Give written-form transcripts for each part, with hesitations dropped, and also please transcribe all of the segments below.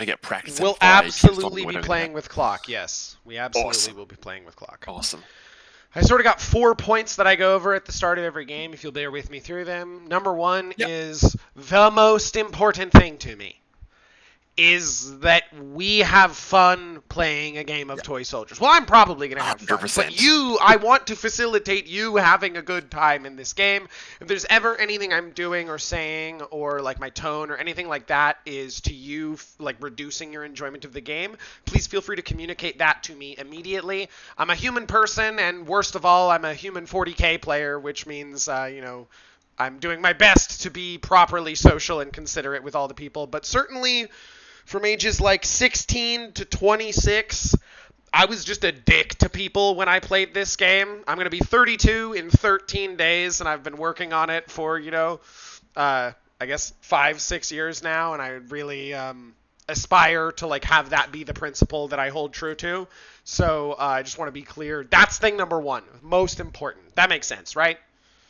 I get practice. We'll absolutely be playing with clock. Yes, we absolutely will be playing with clock. Awesome. I sort of got 4 points that I go over at the start of every game, if you'll bear with me through them. Number one is the most important thing to me, is that we have fun playing a game of Toy Soldiers. Well, I'm probably going to have fun, 100%. but I want to facilitate you having a good time in this game. If there's ever anything I'm doing or saying or like my tone or anything like that is to you like reducing your enjoyment of the game, please feel free to communicate that to me immediately. I'm a human person, and worst of all, I'm a human 40k player, which means, I'm doing my best to be properly social and considerate with all the people, but certainly from ages like 16 to 26, I was just a dick to people when I played this game. I'm going to be 32 in 13 days, and I've been working on it for, I guess 5-6 years now, and I really aspire to like have that be the principle that I hold true to. So I just want to be clear. That's thing number one, most important. That makes sense, right?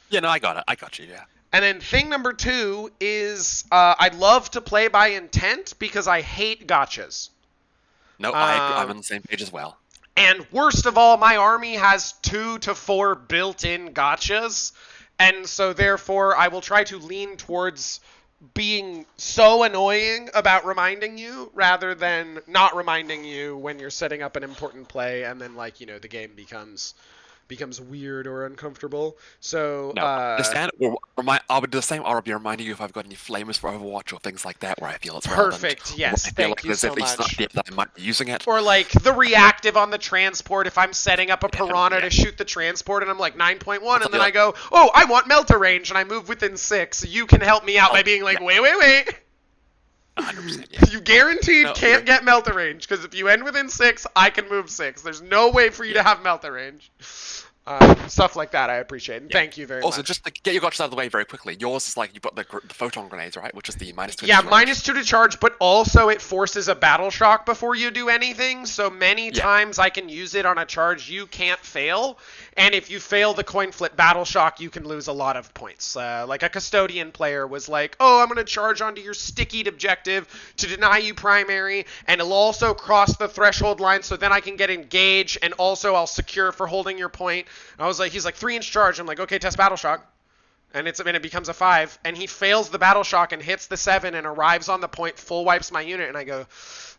Yeah, no, I got it. I got you, yeah. And then thing number two is I love to play by intent because I hate gotchas. No, I'm on the same page as well. And worst of all, my army has 2 to 4 built-in gotchas. And so therefore, I will try to lean towards being so annoying about reminding you rather than not reminding you when you're setting up an important play and then, like, the game becomes weird or uncomfortable. So no, understand. I'll do the same. I'll be reminding you if I've got any flamers for Overwatch or things like that where I feel it's perfect. Yes, thank you so much. That I might be using it. Or like the reactive on the transport. If I'm setting up a piranha to shoot the transport and I'm like 9.1, and then I go, oh, I want melter range, and I move within 6. You can help me out by being like, wait. 100%, yeah. You guaranteed can't get melter range, because if you end within 6, I can move 6. There's no way for you to have melter range. Stuff like that I appreciate, and thank you very much. Also, just to get your gotchas out of the way very quickly, yours is like you've got the photon grenades, right? Which is the -2 Yeah, to charge. -2 to charge, but also it forces a battle shock before you do anything, so many times I can use it on a charge you can't fail, and if you fail the coin flip battle shock, you can lose a lot of points. Like a custodian player was like, oh, I'm going to charge onto your stickied objective to deny you primary, and it'll also cross the threshold line, so then I can get engaged, and also I'll secure for holding your point. I was like, he's like 3-inch charge. I'm like, okay, test battle shock. And it becomes a 5. And he fails the battle shock and hits the 7 and arrives on the point, full wipes my unit. And I go,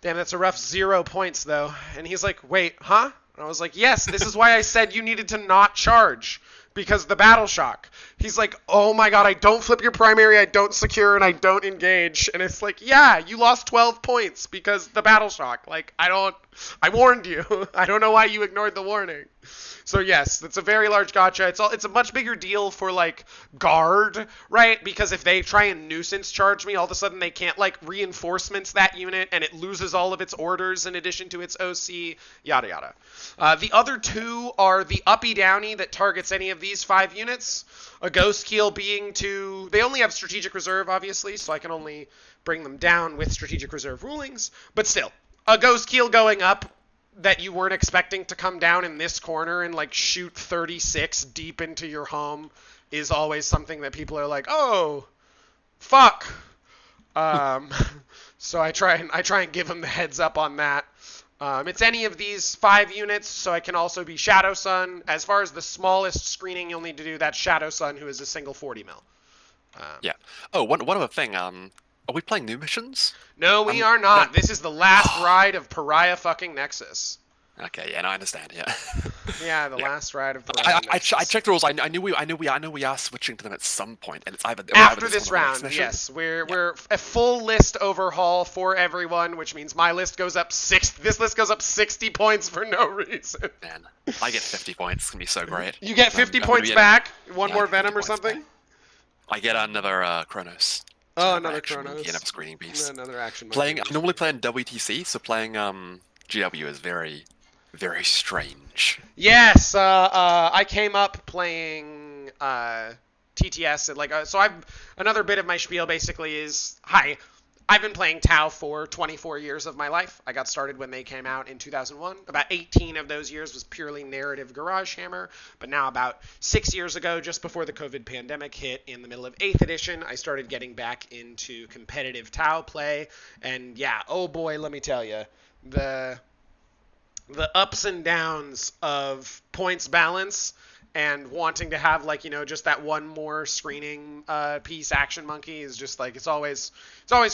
damn, that's a rough 0 points, though. And he's like, wait, huh? And I was like, yes, this is why I said you needed to not charge. Because the battle shock. He's like, oh my god, I don't flip your primary, I don't secure, and I don't engage. And it's like, yeah, you lost 12 points because the battle shock. Like, I warned you. I don't know why you ignored the warning. So yes, that's a very large gotcha. It's a much bigger deal for like guard, right? Because if they try and nuisance charge me, all of a sudden they can't like reinforcements that unit, and it loses all of its orders in addition to its OC, yada yada. The other two are the uppy downy that targets any of these 5 units. A ghost keel being they only have strategic reserve, obviously, so I can only bring them down with strategic reserve rulings. But still, a ghost keel going up that you weren't expecting to come down in this corner and like shoot 36 deep into your home is always something that people are like, oh, fuck. So I try and give them the heads up on that. It's any of these 5 units, so I can also be Shadow Sun. As far as the smallest screening you'll need to do, that's Shadow Sun, who is a single 40 mil. Yeah. Oh, one other thing. Are we playing new missions? No, we are not. This is the last ride of Pariah fucking Nexus. Okay, yeah, no, I understand. Yeah. Yeah, the last ride of Pariah Nexus. I checked the rules. I know we are switching to them at some point, and it's either after this round. Yes, we're a full list overhaul for everyone, which means my list goes up 6. This list goes up 60 points for no reason. Man, I get 50 points. It's gonna be so great. You get 50 points back. One more Venom or something. Back. I get another Chronos. Oh, another Chronos. Another screening beast. Another action. I normally play in WTC, so playing GW is very, very strange. Yes, I came up playing TTS. So another bit of my spiel basically is, hi, I've been playing Tau for 24 years of my life. I got started when they came out in 2001. About 18 of those years was purely narrative Garage Hammer, but now about 6 years ago, just before the COVID pandemic hit in the middle of 8th edition, I started getting back into competitive Tau play. And yeah, oh boy, let me tell you, the ups and downs of points balance and wanting to have, like, just that one more screening piece action monkey is just like, it's always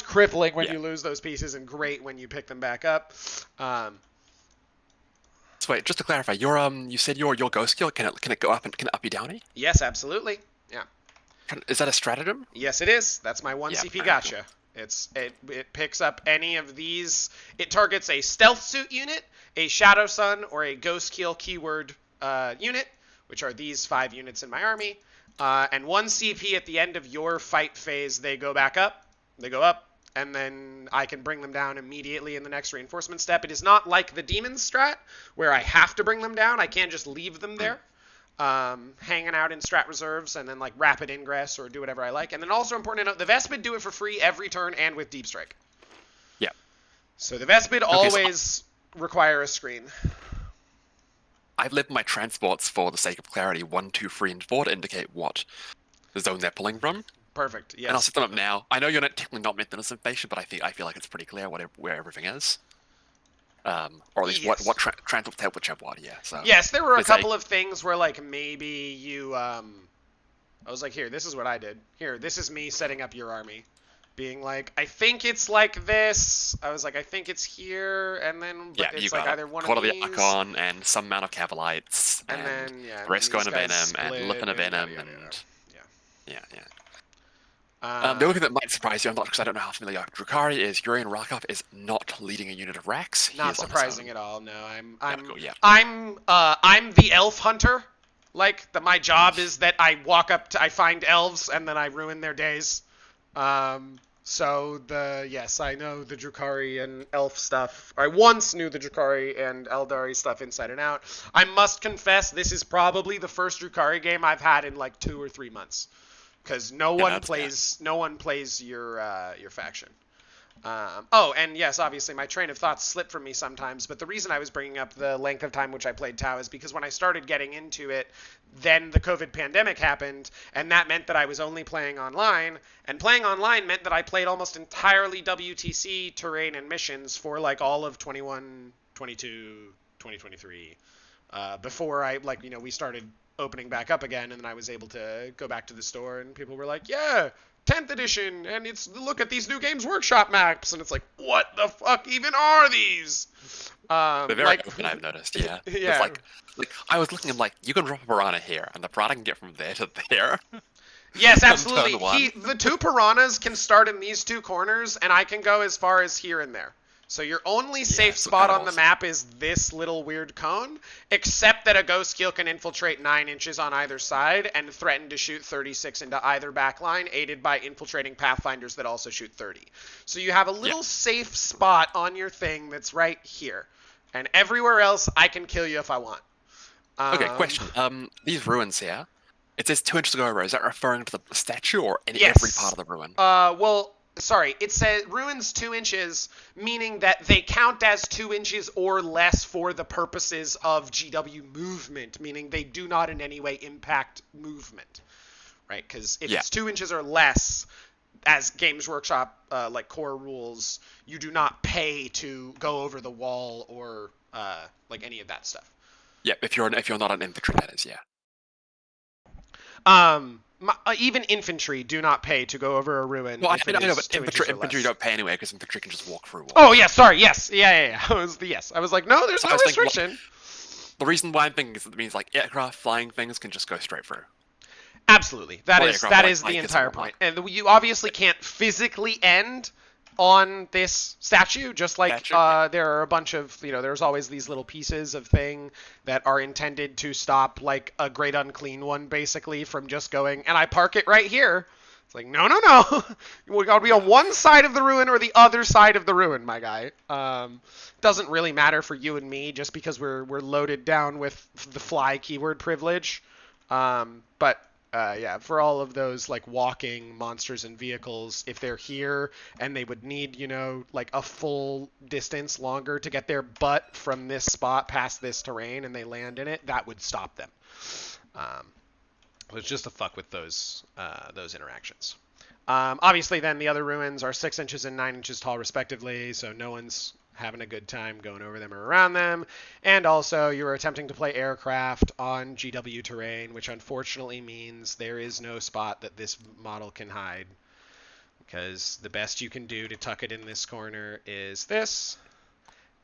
crippling when you lose those pieces and great when you pick them back up. So wait, just to clarify, you said your ghost skill, can it go up and can it up your downy? Yes, absolutely. Yeah. Is that a stratagem? Yes, it is. That's my 1 CP gotcha. Cool. It picks up any of these. It targets a stealth suit unit, a shadow sun, or a ghost kill keyword unit, which are these 5 units in my army. And 1 CP at the end of your fight phase, they go back up. They go up, and then I can bring them down immediately in the next reinforcement step. It is not like the demon strat, where I have to bring them down. I can't just leave them there, hanging out in strat reserves, and then like rapid ingress or do whatever I like. And then also important to note, the Vespid do it for free every turn and with Deep Strike. Yeah. So the Vespid always require a screen. I've labeled my transports for the sake of clarity 1, 2, 3, and 4 to indicate what the zone they're pulling from. Perfect. Yes. And I'll set them up now. I know you're technically not meant to this information, but I feel like it's pretty clear where everything is. Or at least what transports help which what. Yeah. So yes, there were a couple of things where like maybe you I was like, here, this is what I did. Here, this is me setting up your army. Being like, I think it's like this. I was like, I think it's here, and then it's like either one of these. Quarter of the Archon and some amount of Cavalites, and then the rest going to Venom and Lip and a Venom, and yeah. The only thing that might surprise you, because I don't know how familiar Drukhari is, Yurian Rakov is not leading a unit of Rax. Not surprising at all. No, I'm the elf hunter. Like my job is that I walk up to, I find elves and then I ruin their days. So yes, I know the Drukhari and elf stuff. I once knew the Drukhari and Eldari stuff inside and out. I must confess, this is probably the first Drukhari game I've had in like 2 or 3 months, because no one plays your faction. And yes, obviously my train of thoughts slip from me sometimes, but the reason I was bringing up the length of time which I played Tau is because when I started getting into it, then the COVID pandemic happened, and that meant that I was only playing online, and playing online meant that I played almost entirely WTC terrain and missions for like all of 21, 22, 2023, before we started opening back up again, and then I was able to go back to the store, and people were like, yeah, 10th edition, and look at these new Games Workshop maps, and it's like, what the fuck even are these? They're very open, I've noticed, yeah. Yeah. It's like I was looking, I'm like, you can drop a piranha here, and the piranha can get from there to there. Yes, absolutely. The 2 piranhas can start in these 2 corners, and I can go as far as here and there. So your only safe spot on the map is this little weird cone, except that a ghost skill can infiltrate 9 inches on either side and threaten to shoot 36 into either backline, aided by infiltrating pathfinders that also shoot 30. So you have a little safe spot on your thing that's right here. And everywhere else, I can kill you if I want. Okay, question. These ruins here, it says 2 inches to go over. Is that referring to the statue or every part of the ruin? Sorry, it says ruins 2 inches, meaning that they count as 2 inches or less for the purposes of GW movement, meaning they do not in any way impact movement, right? Because if it's 2 inches or less, as Games Workshop core rules, you do not pay to go over the wall or any of that stuff. Yeah, if you're not an infantry, that is, yeah. Even infantry do not pay to go over a ruin. Well, I know, but infantry don't pay anyway, because infantry can just walk through walls. Oh, yeah, sorry, yes. Yeah. I was like, no, there's no restriction. The reason why I'm thinking is that it means, aircraft, flying things can just go straight through. Absolutely. That is the entire point. And you obviously can't physically end on this statue, just like there are a bunch of, there's always these little pieces of thing that are intended to stop a Great Unclean one basically from just going, and I park it right here. It's like, no. We gotta be on one side of the ruin or the other side of the ruin, my guy. Doesn't really matter for you and me just because we're loaded down with the fly keyword privilege. But Yeah, for all of those like walking monsters and vehicles, if they're here and they would need, like a full distance longer to get their butt from this spot past this terrain and they land in it, that would stop them. It's just to fuck with those interactions. Obviously, then the other ruins are 6 inches and 9 inches tall, respectively, so no one's having a good time going over them or around them. And also, you are attempting to play aircraft on GW terrain, which unfortunately means there is no spot that this model can hide. Because the best you can do to tuck it in this corner is this,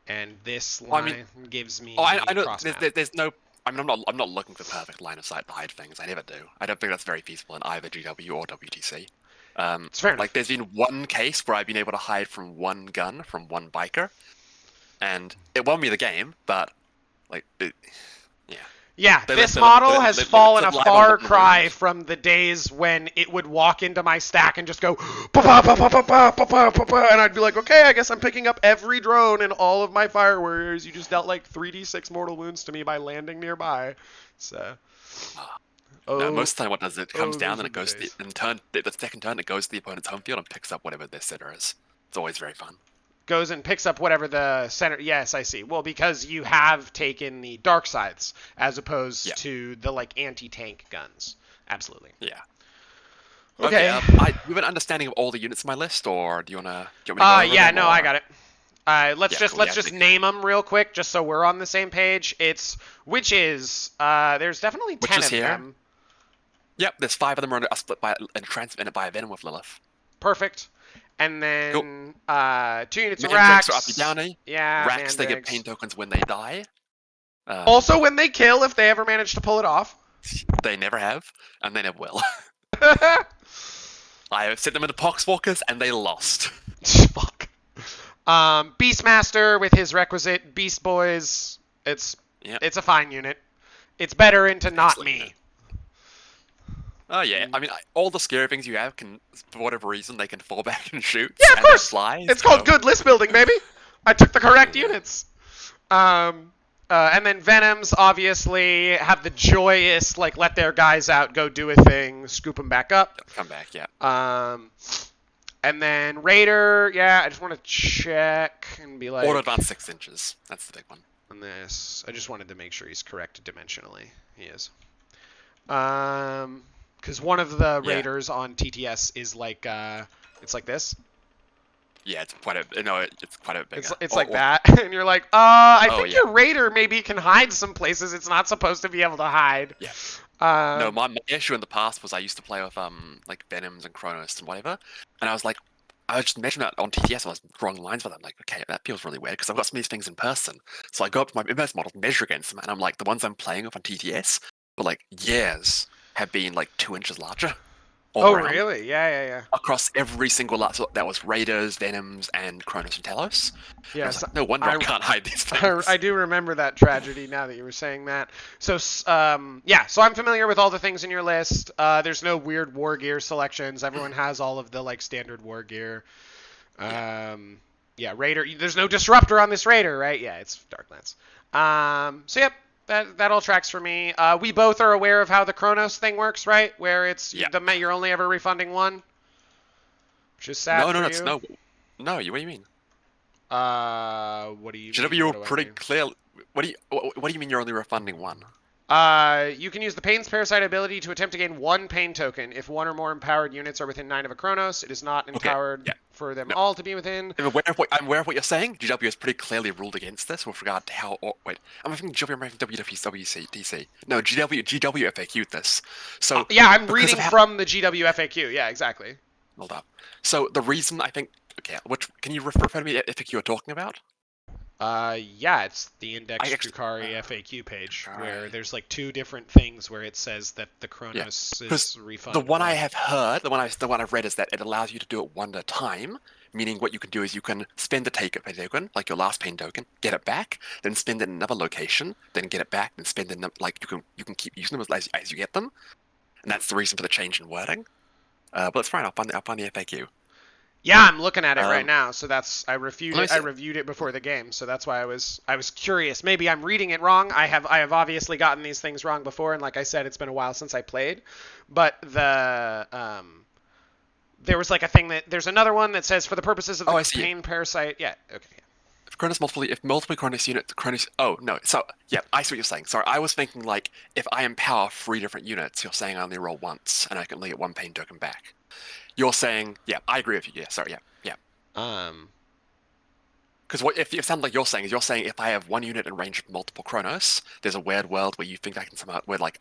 and this line gives me I know cross map. there's no. I'm not looking for perfect line of sight to hide things. I never do. I don't think that's very feasible in either GW or WTC. It's fair enough. Like, there's been one case where I've been able to hide from one gun from one biker, and it won me the game. But yeah, this model has fallen a far cry from the days when it would walk into my stack and just go, and I'd be like, okay, I guess I'm picking up every drone and all of my fire warriors. You just dealt like 3d6 mortal wounds to me by landing nearby. So. No, most of the time what does it comes down and it goes the second turn it goes to the opponent's home field and picks up whatever their center is. It's always very fun. Goes and picks up whatever the center. Yes, I see. Well, because you have taken the dark sides as opposed to the like anti-tank guns. Absolutely. Yeah. Okay. You have an understanding of all the units in my list, or do you want me to go over yeah, them, no, or... I got it. Let's just name them real quick, just so we're on the same page. It's witches. There's definitely 10 witches of here. them. Yep, there's 5 of them are split by and transmitted by a venom with Lilith. Perfect. And then 2 units of Mandrakes racks. are uppy downy. Yeah, Racks, they get pain tokens when they die. Also when they kill, if they ever manage to pull it off. They never have, and they never will. I sent them into Poxwalkers, and they lost. Fuck. Beastmaster with his requisite Beast Boys. It's a fine unit. It's better into not me. Unit. Oh yeah, I mean, all the scary things you have can, for whatever reason, they can fall back and shoot. Yeah, of course. Fly, it's called good list building, baby. I took the correct units. And then Venoms obviously have the joyous, like, let their guys out, go do a thing, scoop them back up. Come back, yeah. And then Raider, I just want to check and be like... Auto advance 6 inches. That's the big one. On this, I just wanted to make sure he's correct dimensionally. He is. Because one of the Raiders on TTS is like, it's like this. Yeah, it's quite a big. It's like that, and you're like, I think your Raider maybe can hide some places it's not supposed to be able to hide. Yeah. No, my issue in the past was I used to play with like Venoms and Kronos and whatever, and I was just measuring that on TTS. I was drawing lines with them. Like, okay, that feels really weird because I've got some of these things in person. So I go up to my inverse model, measure against them, and I'm like, the ones I'm playing with on TTS for like years have been like 2 inches larger. Oh, really? Yeah. Across every single lot. So that was Raiders, Venoms, and Kronos and Telos. Yeah. Like, no wonder I can't hide these things. I do remember that tragedy now that you were saying that. So, so I'm familiar with all the things in your list. There's no weird war gear selections. Everyone has all of the, like, standard war gear. Raider. There's no disruptor on this Raider, right? Yeah, it's Darklands. So, yep. That all tracks for me. We both are aware of how the Kronos thing works, right? Where it's you're only ever refunding one, which is sad. No. What do you mean? What do you? You were pretty clear. What do you mean you're only refunding one? You can use the Pain's Parasite ability to attempt to gain 1 Pain token. If 1 or more empowered units are within 9 of a Kronos, it is not empowered for them all to be within. I'm aware of what you're saying. GW has pretty clearly ruled against this with regard to how... I'm thinking GW, I'm thinking WWC. No, GW FAQ'd this. So, I'm reading from the GW FAQ. Yeah, exactly. Hold up. So the reason I think... Okay, can you refer to me FAQ you're talking about? It's the Index Drukhari FAQ page where there's like 2 different things where it says that the Kronos is refunded. The one I have heard, the one I've read is that it allows you to do it one at a time, meaning what you can do is you can spend a pain token, like your last pain token, get it back, then spend it in another location, then get it back, and spend it in, like you can keep using them as you get them, and that's the reason for the change in wording. But it's fine. I'll find the FAQ. Yeah, I'm looking at it right now. So that's I reviewed it before the game. So that's why I was curious. Maybe I'm reading it wrong. I have obviously gotten these things wrong before, and like I said, it's been a while since I played. But there was like a thing there's another one that says for the purposes of the pain parasite. Yeah. Okay. If multiple Cronus units, oh no, so yeah, I see what you're saying. Sorry, I was thinking like if I empower 3 different units, you're saying I only roll once and I can only get 1 pain token back. You're saying, yeah, I agree with you. Yeah, sorry, yeah. Because what if it sounds like you're saying if I have 1 unit in range of multiple Chronos, there's a weird world where you think I can somehow where like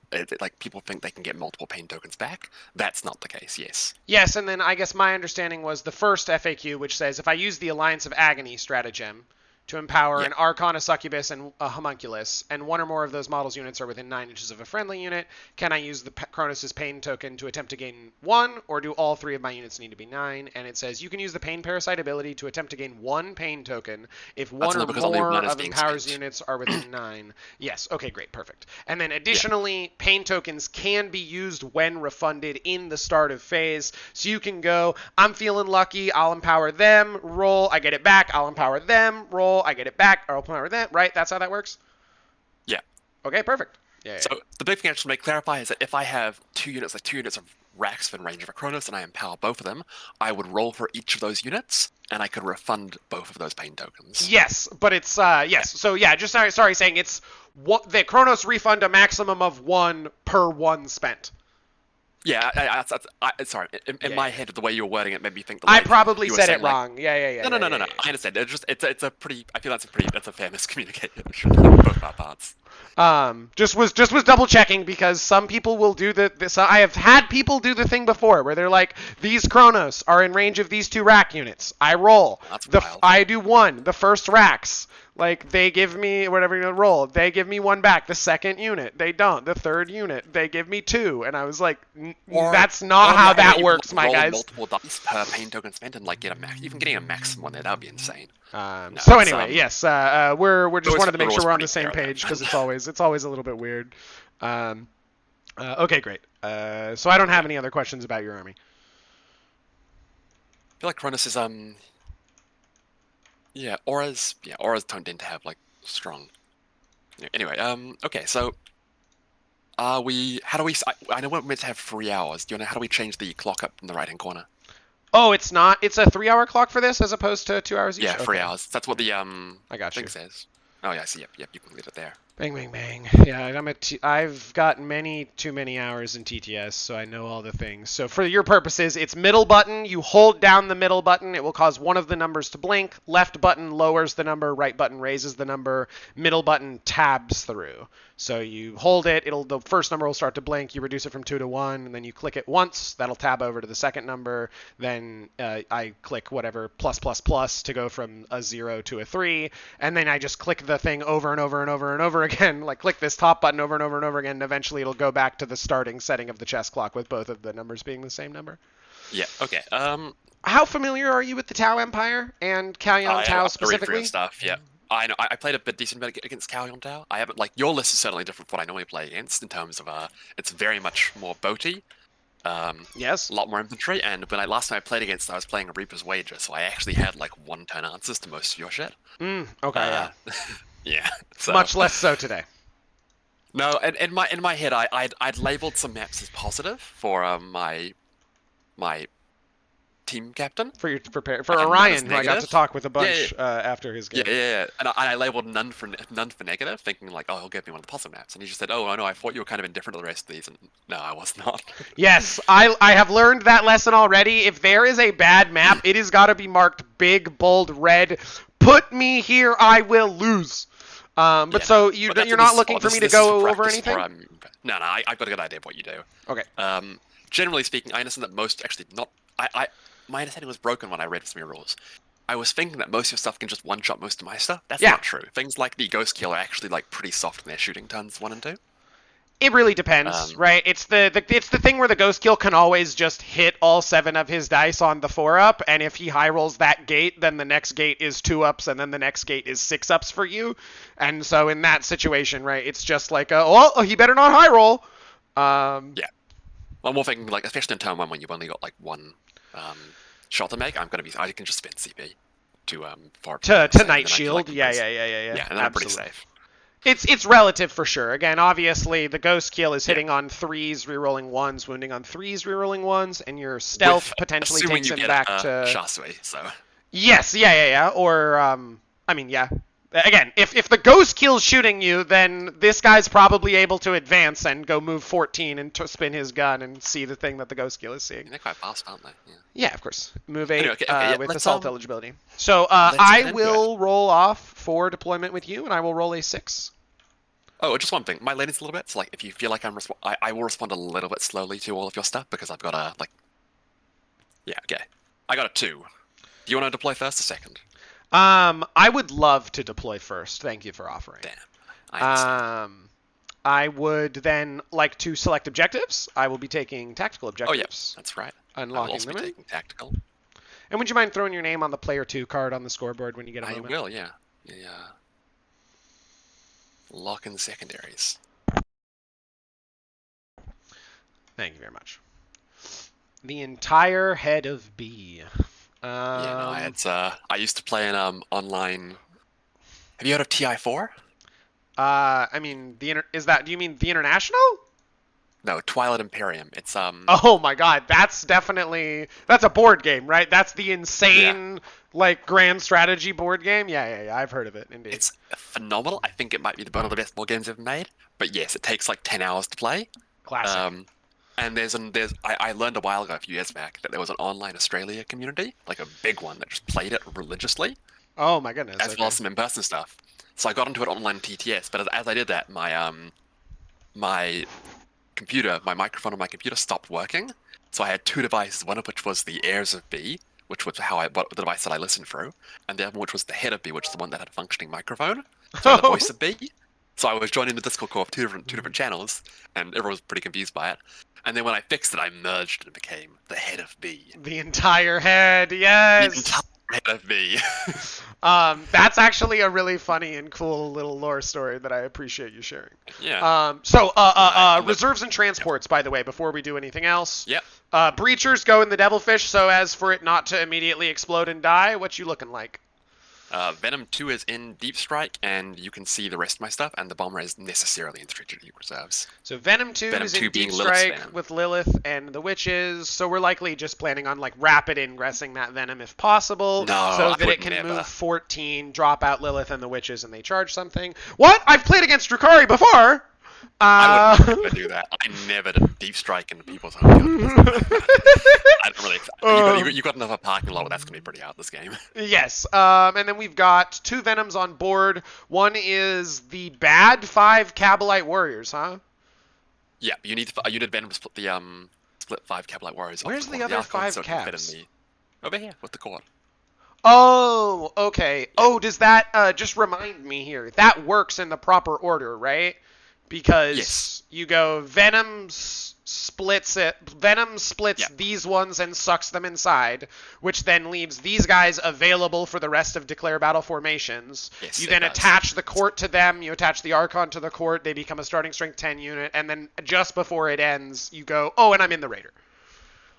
people think they can get multiple pain tokens back. That's not the case. Yes. Yes, and then I guess my understanding was the first FAQ, which says if I use the Alliance of Agony stratagem to empower an Archon, a Succubus, and a Homunculus, and 1 or more of those models' units are within 9 inches of a friendly unit, can I use the Cronus' Pain token to attempt to gain 1, or do all 3 of my units need to be 9? And it says you can use the Pain Parasite ability to attempt to gain 1 Pain token if 1 or more of Empower's units are within 9. Yes, okay, great, perfect. And then additionally, Pain tokens can be used when refunded in the start of phase. So you can go, I'm feeling lucky, I'll empower them, roll, I get it back, I'll empower them, roll, I get it back, or I'll empower them, right? That's how that works? Yeah. Okay, perfect. Yeah. So the big thing I just want to clarify is that if I have 2 units, like 2 units of Rax within range of a Chronos, and I empower both of them, I would roll for each of those units, and I could refund both of those pain tokens. Yes, but it's, yes. So yeah, just sorry saying it's, the Chronos refund a maximum of 1 per 1 spent. Yeah, sorry. In my head, the way you were wording it made me think. I probably said it wrong. Yeah. No. I understand. It's a pretty. I feel that's a fair miscommunication on both our parts. Just was double checking because some people will do this. I have had people do the thing before where they're like, these Chronos are in range of these 2 rack units. I roll. That's wild. I do 1. The first racks. Like, they give me, whatever you roll, they give me 1 back. The second unit, they don't. The third unit, they give me 2. And I was like, that's not how that works, my guys. Multiple dice per pain token spent and, like, get a max. Even getting a maximum one there, that would be insane. So anyway, yes, we're just wanted to make sure we're on the same page, because it's always a little bit weird. Okay, great. So I don't have any other questions about your army. I feel like Cronus is, yeah, auras don't tend to have, like, strong... Anyway, okay, so... how do we... I know we're meant to have 3 hours. Do you know how do we change the clock up in the right-hand corner? Oh, it's not? It's a 3-hour clock for this as opposed to 2 hours each? Yeah, 3 hours. That's what the, I got thing says. Oh, yeah, I see. Yep, you can leave it there. Bang, bang, bang. Yeah, I've got too many hours in TTS, so I know all the things. So for your purposes, it's middle button. You hold down the middle button. It will cause one of the numbers to blink. Left button lowers the number. Right button raises the number. Middle button tabs through. So you hold it. The first number will start to blink. You reduce it from 2 to 1, and then you click it once. That'll tab over to the second number. Then I click whatever plus to go from a 0 to a 3, and then I just click the thing over and over and over and over again. Like click this top button over and over and over again, and eventually it'll go back to the starting setting of the chess clock with both of the numbers being the same number. Yeah. Okay. How familiar are you with the Tau Empire and Kauyon Tau specifically? Stuff. Yeah. I know. I played a bit decent against Kauyon Tau. I haven't, like, your list is certainly different from what I normally play against in terms of it's very much more boaty. Yes. A lot more infantry, and when last time I played against, I was playing a Reaper's Wager, so I actually had like 1-turn answers to most of your shit. Okay. Yeah. Yeah. So. Much less so today. No, in my head, I'd labeled some maps as positive for my team captain. For Orion, who I got to talk with a bunch after his game. Yeah. And I labeled none for negative, thinking like, oh, he'll give me one of the positive maps. And he just said, oh, no, I thought you were kind of indifferent to the rest of these. And no, I was not. Yes, I have learned that lesson already. If there is a bad map, it has got to be marked big, bold, red. Put me here, I will lose. So you're not looking for me to go over anything? No, I've got a good idea of what you do. Okay. Generally speaking, I understand that most actually not. My understanding was broken when I read some of your rules. I was thinking that most of your stuff can just one-shot most of my stuff. That's not true. Things like the Ghost Kill are actually like pretty soft in their shooting turns 1 and 2. It really depends, right? It's the thing where the Ghost Kill can always just hit all 7 of his dice on the 4-up, and if he high rolls that gate, then the next gate is 2-ups, and then the next gate is 6-ups for you. And so in that situation, right, it's just like, he better not high roll. Yeah. I'm more thinking, like, especially in turn 1 when you've only got like one shot to make, I can just spend CP to Night Shield. Yeah. Yeah, and then Absolutely. I'm pretty safe. It's relative for sure. Again, obviously, the Ghost Kill is hitting on 3s, rerolling 1s, wounding on 3s, rerolling 1s, and your stealth potentially takes him back to... Shasui, so... Yes, yeah. Or, I mean, yeah. Again, if the Ghost Kill's shooting you, then this guy's probably able to advance and go move 14 and spin his gun and see the thing that the Ghost Kill is seeing. They're quite fast, aren't they? Yeah, of course. Move 8 with let's, assault eligibility. So I will roll off for deployment with you, and I will roll a 6. Oh, just one thing. My latency a little bit. So, like, if you feel like I will respond a little bit slowly to all of your stuff because I've got a Yeah, okay. I got a 2. Do you want to deploy first or second? I would love to deploy first. Thank you for offering. Damn. I would then like to select objectives. I will be taking tactical objectives. Oh, yeah, that's right. Unlocking I will also them. be taking tactical. And would you mind throwing your name on the player 2 card on the scoreboard when you get a moment? I will, yeah. Lock in secondaries. Thank you very much. The entire head of B. I used to play in online. Have you heard of TI4? I mean, do you mean the International? No, Twilight Imperium. It's Oh my God, that's a board game, right? That's the insane grand strategy board game. Yeah. I've heard of it. Indeed. It's phenomenal. I think it might be one of the best board games ever made. But yes, it takes like 10 hours to play. Classic. And I learned a while ago, a few years back, that there was an online Australia community, like a big one that just played it religiously. Oh my goodness. As well as some in-person stuff. So I got into it online TTS, but as I did that, my computer, my microphone on my computer stopped working. So I had 2 devices, one of which was the Airs of B, which was the device that I listened through, and the other one which was the head of B, which is the one that had a functioning microphone. So the voice of B. So I was joining the Discord call of two different channels, and everyone was pretty confused by it. And then when I fixed it, I merged and became the head of B. The entire head, yes! The entire head of B. That's actually a really funny and cool little lore story that I appreciate you sharing. Yeah. Reserves and transports, by the way, before we do anything else. Yep. Breachers go in the Devilfish so as for it not to immediately explode and die. What you looking like? Venom 2 is in Deep Strike, and you can see the rest of my stuff, and the Bomber is necessarily in Strategic Reserves. So Venom 2 is in Deep Strike with Lilith and the Witches, so we're likely just planning on rapid ingressing that Venom if possible, so that it can move 14, drop out Lilith and the Witches, and they charge something. What? I've played against Drukhari before! I would never do that. I never did Deep Strike into people's home. I don't really. You got another parking lot, but that's gonna be pretty hard this game. Yes. And then we've got 2 Venoms on board. One is the bad 5 Kabalite Warriors, huh? Yeah, you need Venom to split the split 5 Kabalite Warriors. Where's the other 5 cabs? Over here with the cord. Oh, okay. Yeah. Oh, does that just remind me here? That works in the proper order, right? Because you go Venom splits these ones and sucks them inside, which then leaves these guys available for the rest of Declare Battle formations. Yes, you then attach the court to them, you attach the Archon to the court, they become a starting strength 10 unit, and then just before it ends, you go, oh, and I'm in the Raider.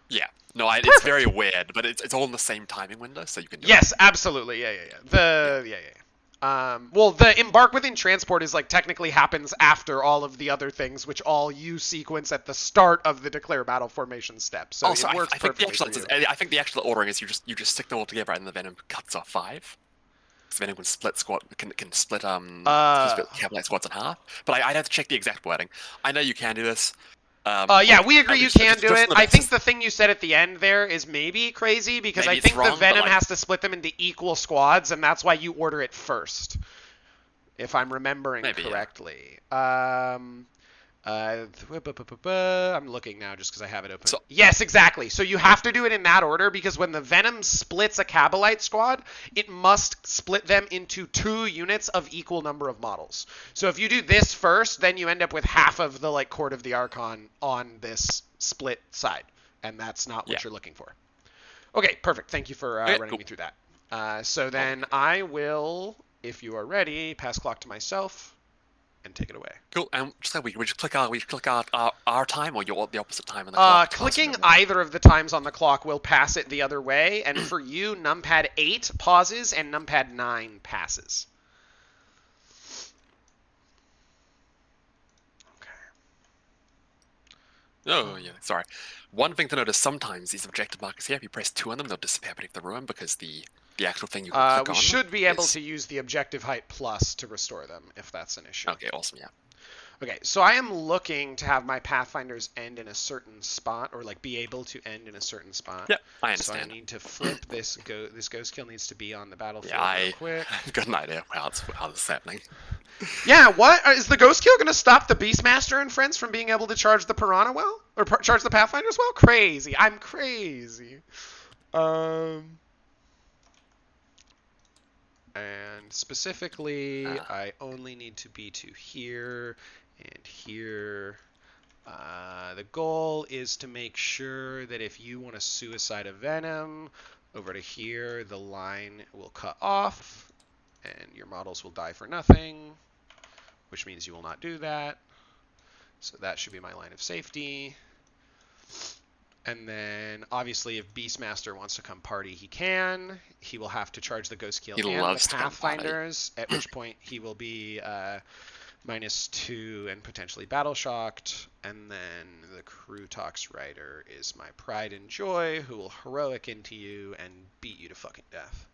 Yeah. No, it's very weird, but it's all in the same timing window, so you can do it. Yes, absolutely. Yeah. Well, the Embark Within Transport is technically happens after all of the other things, which all you sequence at the start of the Declare Battle formation step. So also, it works perfectly. I think the actual ordering is you just stick them all together and the Venom cuts off 5. So Venom can split Kabalite squads in half. But I'd have to check the exact wording. I know you can do this. We agree you can do it. I think the thing you said at the end there is maybe crazy, because I think the Venom has to split them into equal squads, and that's why you order it first, if I'm remembering correctly. Yeah. I'm looking now just because I have it open. Yes, exactly. So you have to do it in that order, because when the Venom splits a Kabalite squad, it must split them into 2 units of equal number of models. So if you do this first, then you end up with half of the Court of the Archon on this split side, and that's not what you're looking for. Okay, perfect. Thank you for running me through that. So then I will, if you are ready, pass clock to myself. and take it away. Cool. And just like we just click our time, or the opposite time on the clock. Clicking either of the times on the clock will pass it the other way, and for you, numpad 8 pauses and numpad 9 passes. Oh, yeah, sorry. One thing to notice, sometimes these objective markers here, if you press 2 on them, they'll disappear beneath the ruin because the actual thing you can click on. We should be able to use the objective height plus to restore them, if that's an issue. Okay, awesome, yeah. Okay, so I am looking to have my Pathfinders end in a certain spot, or like be able to end in a certain spot. Yep, I understand. So I need to flip this. This ghost kill needs to be on the battlefield real quick. I've got an idea how this is happening. Yeah, what? Is the ghost kill going to stop the Beastmaster and friends from being able to charge the Piranha well? Or charge the Pathfinders well? Crazy. I'm crazy. And specifically, I only need to be to here and here. The goal is to make sure that if you want to suicide a Venom over to here, the line will cut off and your models will die for nothing, which means you will not do that. So that should be my line of safety. And then, obviously, if Beastmaster wants to come party, he can. He will have to charge the Ghost Kill and the Pathfinders, at which point he will be -2 and potentially battle shocked. And then the Krutox Rider is my pride and joy, who will heroic into you and beat you to fucking death.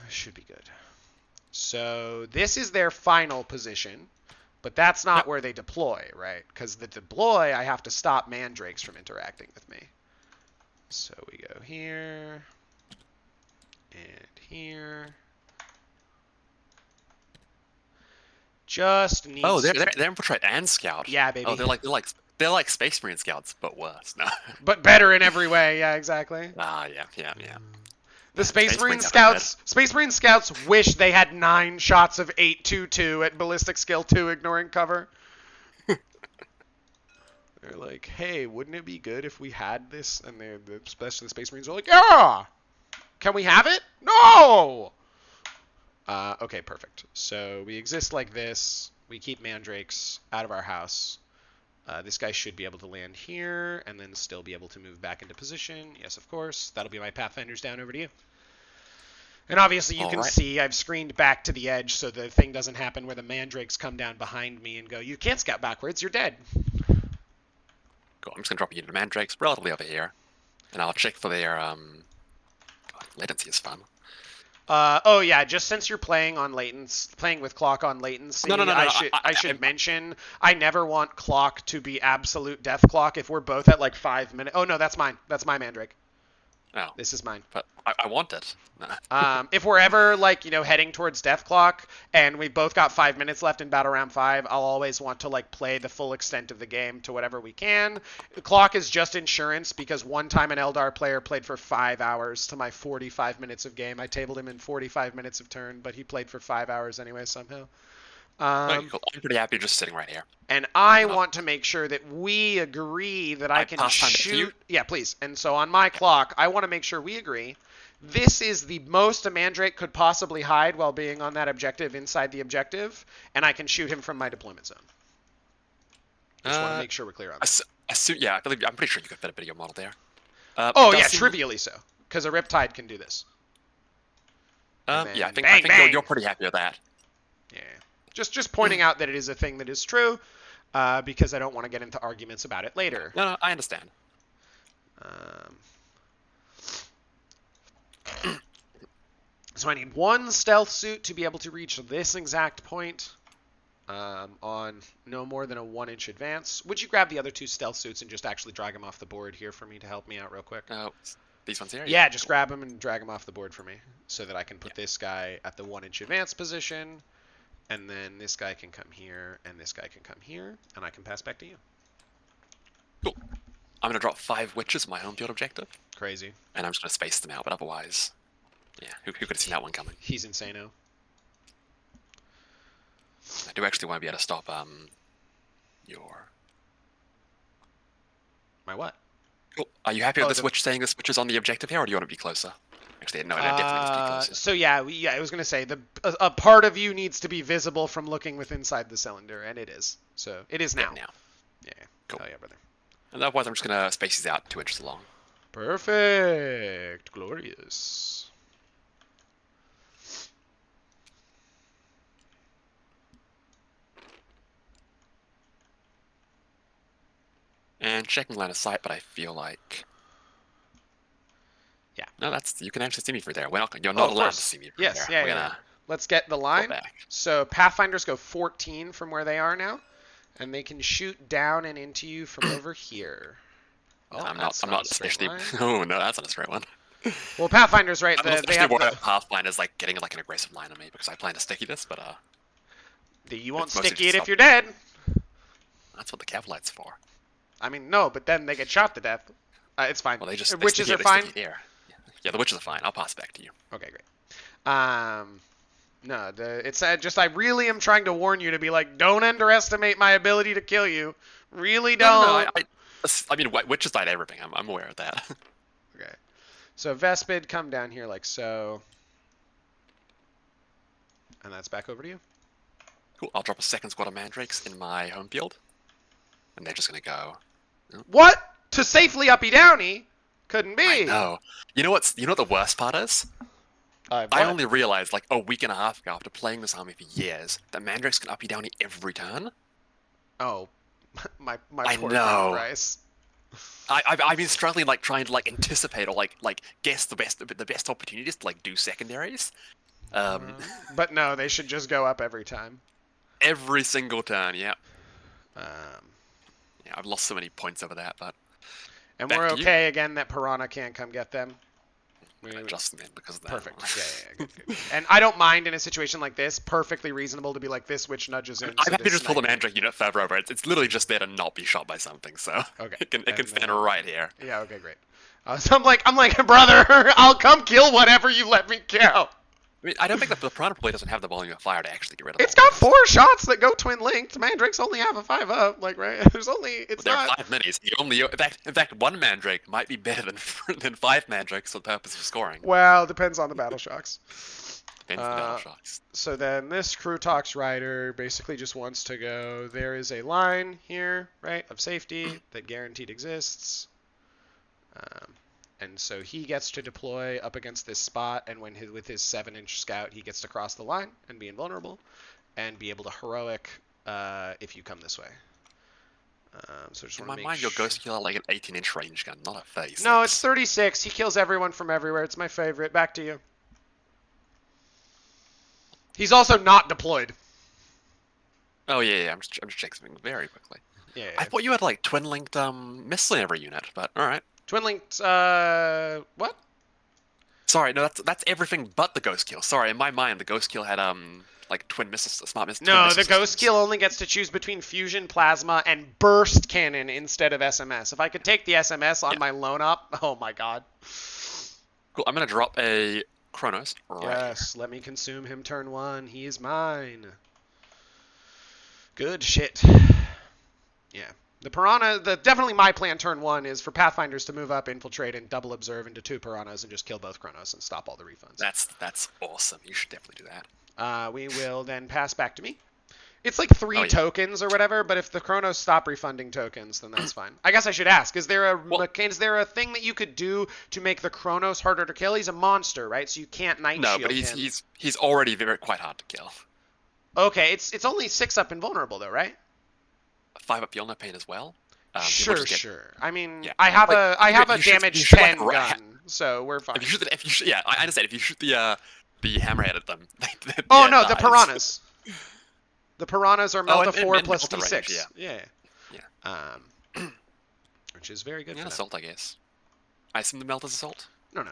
Should be good. So this is their final position. But that's not where they deploy, right? Because the deploy, I have to stop mandrakes from interacting with me. So we go here and here. Just needs. Oh, they're infiltrate and scout. Yeah, baby. Oh, they're like Space Marine scouts, but worse. No. But better in every way. Yeah, exactly. Yeah. The Space Marine Scouts wish they had 9 shots of 822 at ballistic skill 2 ignoring cover. They're like, hey, wouldn't it be good if we had this? And especially the Space Marines are like, yeah! Can we have it? No! Okay, perfect. So we exist like this. We keep mandrakes out of our house. This guy should be able to land here and then still be able to move back into position. Yes, of course. That'll be my Pathfinders down over to you. And obviously you can see I've screened back to the edge so the thing doesn't happen where the mandrakes come down behind me and go, you can't scout backwards, you're dead. Cool, I'm just going to drop you into the mandrakes relatively over here. And I'll check for their... latency is fun. Oh yeah, just since you're playing with clock on latency, no, I should mention I never want clock to be absolute death clock if we're both at like 5 minutes. Oh no, that's mine. That's my mandrake. Oh. This is mine. But I want it. No. If we're ever heading towards death clock and we both got 5 minutes left in battle round 5, I'll always want to play the full extent of the game to whatever we can. The clock is just insurance because one time an Eldar player played for 5 hours to my 45 minutes of game. I tabled him in 45 minutes of turn, but he played for 5 hours anyway somehow. Okay, cool. I'm pretty happy just sitting right here. And I want to make sure that we agree that I can shoot. Yeah, please. And so on my clock, I want to make sure we agree. This is the most a mandrake could possibly hide while being on that objective inside the objective, and I can shoot him from my deployment zone. Just want to make sure we're clear on that. Yeah, I'm pretty sure you could fit a bit of your model there. Trivially so, because a Riptide can do this. Yeah, I think you're pretty happy with that. Yeah. Just pointing out that it is a thing that is true, because I don't want to get into arguments about it later. No, I understand. So I need 1 stealth suit to be able to reach this exact point on no more than a 1-inch advance. Would you grab the other 2 stealth suits and just actually drag them off the board here for me to help me out real quick? These ones here? Yeah, just grab them and drag them off the board for me so that I can put this guy at the 1-inch advance position. And then this guy can come here, and this guy can come here, and I can pass back to you. Cool. I'm going to drop 5 witches on my home field objective. Crazy. And I'm just going to space them out, but otherwise... Yeah, who could have seen that one coming? He's insano. I do actually want to be able to stop, your... My what? Cool. Are you happy with this witch saying this witch is on the objective here, or do you want to be closer? Actually, no, definitely needs to be closer. So yeah, I was gonna say a part of you needs to be visible from looking within inside the cylinder, and it is. So it is now. Yeah. Cool. Oh yeah, brother. And otherwise, I'm just gonna space these out 2 inches along. Perfect. Glorious. And checking line of sight, but I feel like. Yeah. No, you can actually see me through there. You're not allowed to see me through there. Yes, yeah. Let's get the line. Back. So Pathfinders go 14 from where they are now, and they can shoot down and into you from over here. Oh, I'm not especially. Oh no, that's not a straight one. Well, Pathfinders, right? They have Pathfinders like getting like an aggressive line on me because I plan to sticky this, but you won't sticky it if you're dead. That's what the Cavlight's for. I mean, no, but then they get shot to death. It's fine. Well, witches are fine. Yeah, the witches are fine. I'll pass back to you. Okay, great. No, it's just I really am trying to warn you to be like, don't underestimate my ability to kill you. Really don't. No, I mean, witches died everything. I'm aware of that. Okay. So Vespid, come down here like so. And that's back over to you. Cool. I'll drop a second squad of mandrakes in my home field. And they're just going to go. What? To safely uppy downy? Couldn't be. I know. You know what the worst part is? I only realized like a week and a half ago after playing this army for years that mandrakes can uppy downy every turn. Oh, my I poor know. Bryce. I've been struggling like trying to like anticipate or like guess the best opportunities to like do secondaries. But no, they should just go up every time. Every single turn, yeah. Yeah, I've lost so many points over that, but. And we're okay again that Piranha can't come get them. Just them in because of that. Perfect. Yeah. Good. And I don't mind in a situation like this. Perfectly reasonable to be like, this witch nudges in. I've had to just pull the mandrake unit further over. It's literally just there to not be shot by something, so okay. it can stand right here. Yeah. Okay. Great. So I'm like, brother, I'll come kill whatever you let me kill. I mean, I don't think that the Piranha probably doesn't have the volume of fire to actually get rid of it. It's got 4 shots that go twin linked. Mandrakes only have a 5-up, like right. There's only there are 5 minis. In fact, 1 mandrake might be better than 5 mandrakes for the purpose of scoring. Well, it depends on the battle shocks. Depends on the battle shocks. So then this Krutox rider basically just wants to go. There is a line here, right, of safety that guaranteed exists. And so he gets to deploy up against this spot, and with his 7-inch scout, he gets to cross the line and be invulnerable, and be able to heroic if you come this way. So just in want to my mind, your ghost killer like an 18-inch range gun, not a 36. No, it's 36. He kills everyone from everywhere. It's my favorite. Back to you. He's also not deployed. Oh yeah. I'm just checking something very quickly. Yeah. I thought you had like twin linked missile in every unit, but all right. Twin linked, what? Sorry, no, that's everything but the ghost kill. Sorry, in my mind, the ghost kill had like twin missiles, smart missiles. No, the ghost kill only gets to choose between fusion, plasma, and burst cannon instead of SMS. If I could take the SMS on my lone up, oh my god. Cool. I'm gonna drop a Kronos. Yes, let me consume him turn 1. He is mine. Good shit. Yeah. The Piranha, definitely my plan turn 1 is for Pathfinders to move up, infiltrate, and double observe into 2 Piranhas and just kill both Kronos and stop all the refunds. That's awesome. You should definitely do that. We will then pass back to me. It's like 3 tokens or whatever, but if the Kronos stop refunding tokens, then that's fine. I guess I should ask, is there a thing that you could do to make the Kronos harder to kill? He's a monster, right? So you can't night shield him. No, but he's already quite hard to kill. Okay, it's only 6-up invulnerable though, right? 5-up Yellow Pain as well. Sure. I mean, yeah. I have a damage 10 gun, so we're fine. Yeah, I understand. If you shoot the hammerhead at them. The Piranhas. The Piranhas are Melta 4 plus D6. Range, yeah. Which is very good. Yeah, assault, I guess. I assume the Melta's assault. No.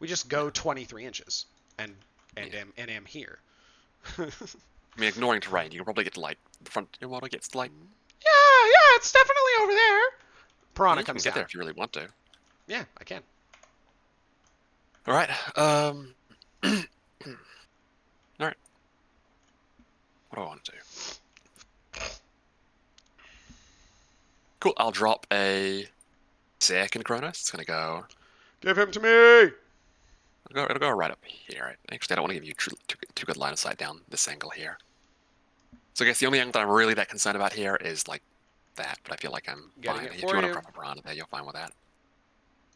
We just go 23 inches and am here. I mean, ignoring terrain, you can probably get to like the front. Your model gets to like. Yeah, it's definitely over there. Piranha comes down. Get there if you really want to. Yeah, I can. All right. All right. What do I want to do? Cool. I'll drop a second Kronos. It's gonna go. Give him to me. It'll go right up here. Actually, I don't want to give you too good line of sight down this angle here. So I guess the only angle that I'm really that concerned about here is like that, but I feel like I'm fine. If you want to crop a piranha there, you're fine with that.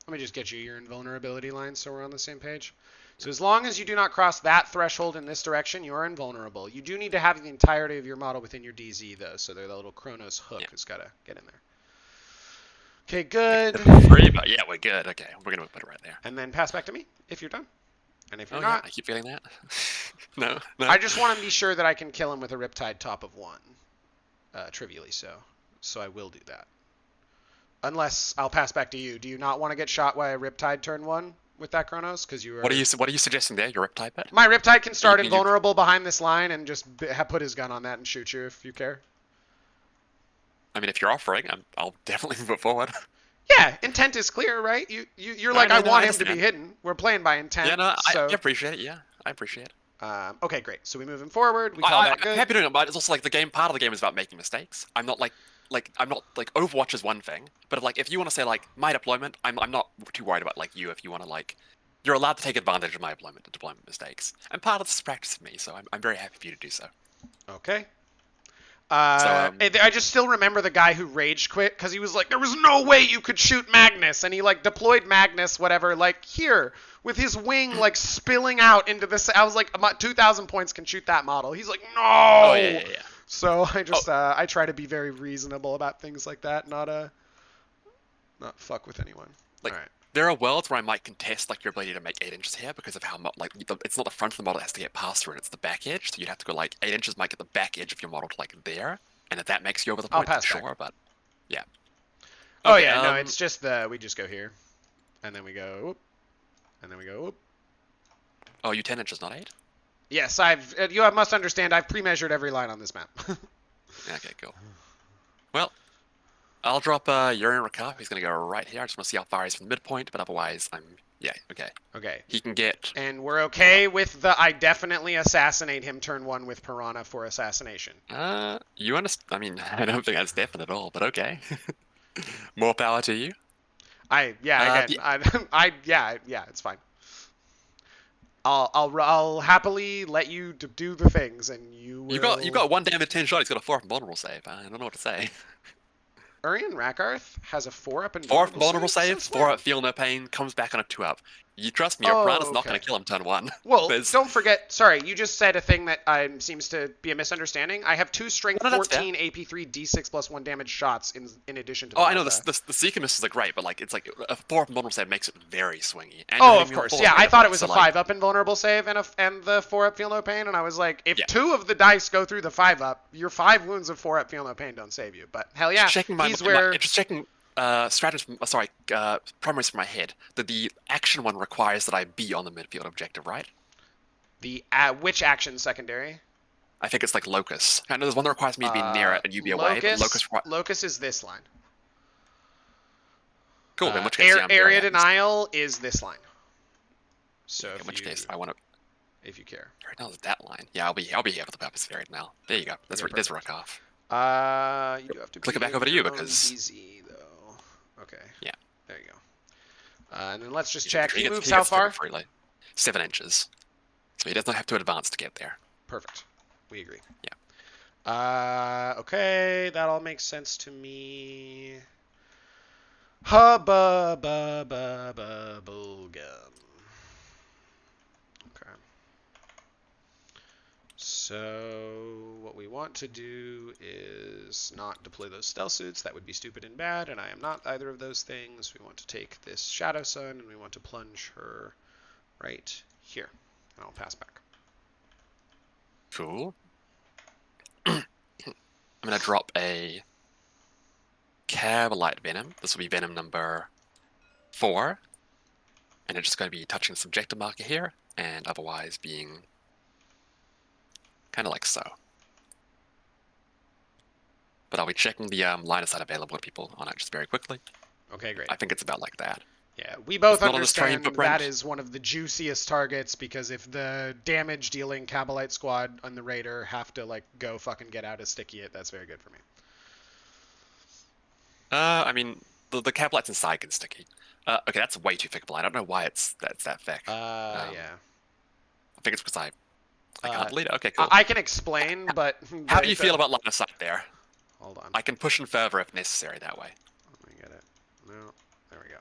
Let me just get you your invulnerability line so we're on the same page. So as long as you do not cross that threshold in this direction, you are invulnerable. You do need to have the entirety of your model within your DZ, though, so the little Chronos hook has got to get in there. Okay, good. Free, but yeah, we're good. Okay, we're going to put it right there. And then pass back to me if you're done. And if you're not... Yeah, I keep feeling that. No. I just want to be sure that I can kill him with a Riptide top of 1. Trivially so. So I will do that. Unless I'll pass back to you. Do you not want to get shot by a Riptide turn 1 with that Chronos? Because you were... What are you suggesting there? Your Riptide bet? My Riptide can start invulnerable behind this line and just put his gun on that and shoot you if you care. I mean, if you're offering, I'll definitely move it forward. Yeah, intent is clear, right? You're like, I want him to be hidden. We're playing by intent. Yeah, no, so... I appreciate it. Yeah, I appreciate it. Okay, great. So we move him forward. We call that good. I'm happy doing it, but it's also like part of the game is about making mistakes. I'm not like Overwatch is one thing, but if you want to say like my deployment, I'm not too worried about like you if you want to like you're allowed to take advantage of my deployment mistakes. And part of this is practice for me, so I'm very happy for you to do so. Okay. I just still remember the guy who rage quit because he was like, there was no way you could shoot Magnus, and he like deployed Magnus, whatever, like here with his wing like spilling out into this. I was like, 2,000 points can shoot that model. He's like, no. Oh yeah. So I just I try to be very reasonable about things like that, not fuck with anyone. Like, all right. There are worlds where I might contest like your ability to make 8 inches here because of how much it's not the front of the model that has to get past through, and it's the back edge. So you'd have to go like 8 inches might get the back edge of your model to like there, and if that makes you over the point, sure, but yeah. Oh okay, yeah, no, it's just we just go here, and then we go, whoop, and then we go, whoop. Oh, you 10 inches, not 8? Yes, you must understand. I've pre-measured every line on this map. Okay, cool. Well. I'll drop Urian Rakar. He's going to go right here. I just want to see how far he's from the midpoint, but otherwise, yeah, okay. Okay. He can get... And we're okay with I definitely assassinate him turn 1 with Piranha for assassination. You understand? I mean, I don't think that's definite at all, but okay. More power to you. Yeah, it's fine. I'll happily let you do the things, and you will... You got 1 damage 10 shot. He's got a 4 vulnerable save. I don't know what to say. Urian Rakarth has a 4-up and 4 vulnerable save, 4-up feel no pain, comes back on a 2-up. You trust me, your Piranha's not going to kill him turn 1. Well, don't forget, sorry, you just said a thing that seems to be a misunderstanding. I have 2 strength 14 AP3 D6 plus 1 damage shots in addition to the I know, the Seeker misses are great, but like it's like a 4-up vulnerable save makes it very swingy. And of course, yeah, I thought it was a 5-up invulnerable save and the 4-up feel no pain, and I was like, if 2 of the dice go through the 5-up, your 5 wounds of 4-up feel no pain don't save you. But hell yeah, just checking primaries from my head, that the action one requires that I be on the midfield objective, right? The which action secondary? I think it's like Locus. I know there's one that requires me to be near it and you be away. Locus is this line. Cool. In which case, area denial is this line. So in which case, I want to. If you care. Right now, that line. Yeah, I'll be here for the purpose of area denial. There you go. There's Rakarth. You do have to click it back over to you because. Easy though. Okay. Yeah. There you go. And then let's just check. He moves how far? 7 inches. So he does not have to advance to get there. Perfect. We agree. Yeah. Okay, that all makes sense to me. Hubba ba ba ba bullgum. Okay. So what we want to do is not deploy those stealth suits. That would be stupid and bad, and I am not either of those things. We want to take this Shadow Sun, and we want to plunge her right here. And I'll pass back. Cool. I'm going to drop a Cabalite Venom. This will be Venom number 4. And it's just going to be touching the subjective marker here, and otherwise being kind of like so. But I'll be checking the line of sight available to people on it just very quickly. Okay, great. I think it's about like that. Yeah, we both understand that is one of the juiciest targets, because if the damage-dealing Cabalite squad on the Raider have to like go fucking get out a sticky it, that's very good for me. I mean, the Capelites inside can sticky. Okay, that's way too thick. I don't know why that's that thick. Yeah. I think it's because I can't delete it. Okay, cool. I can explain, but how do you feel about line of sight there? Hold on. I can push in further if necessary that way. Let me get it. No, there we go.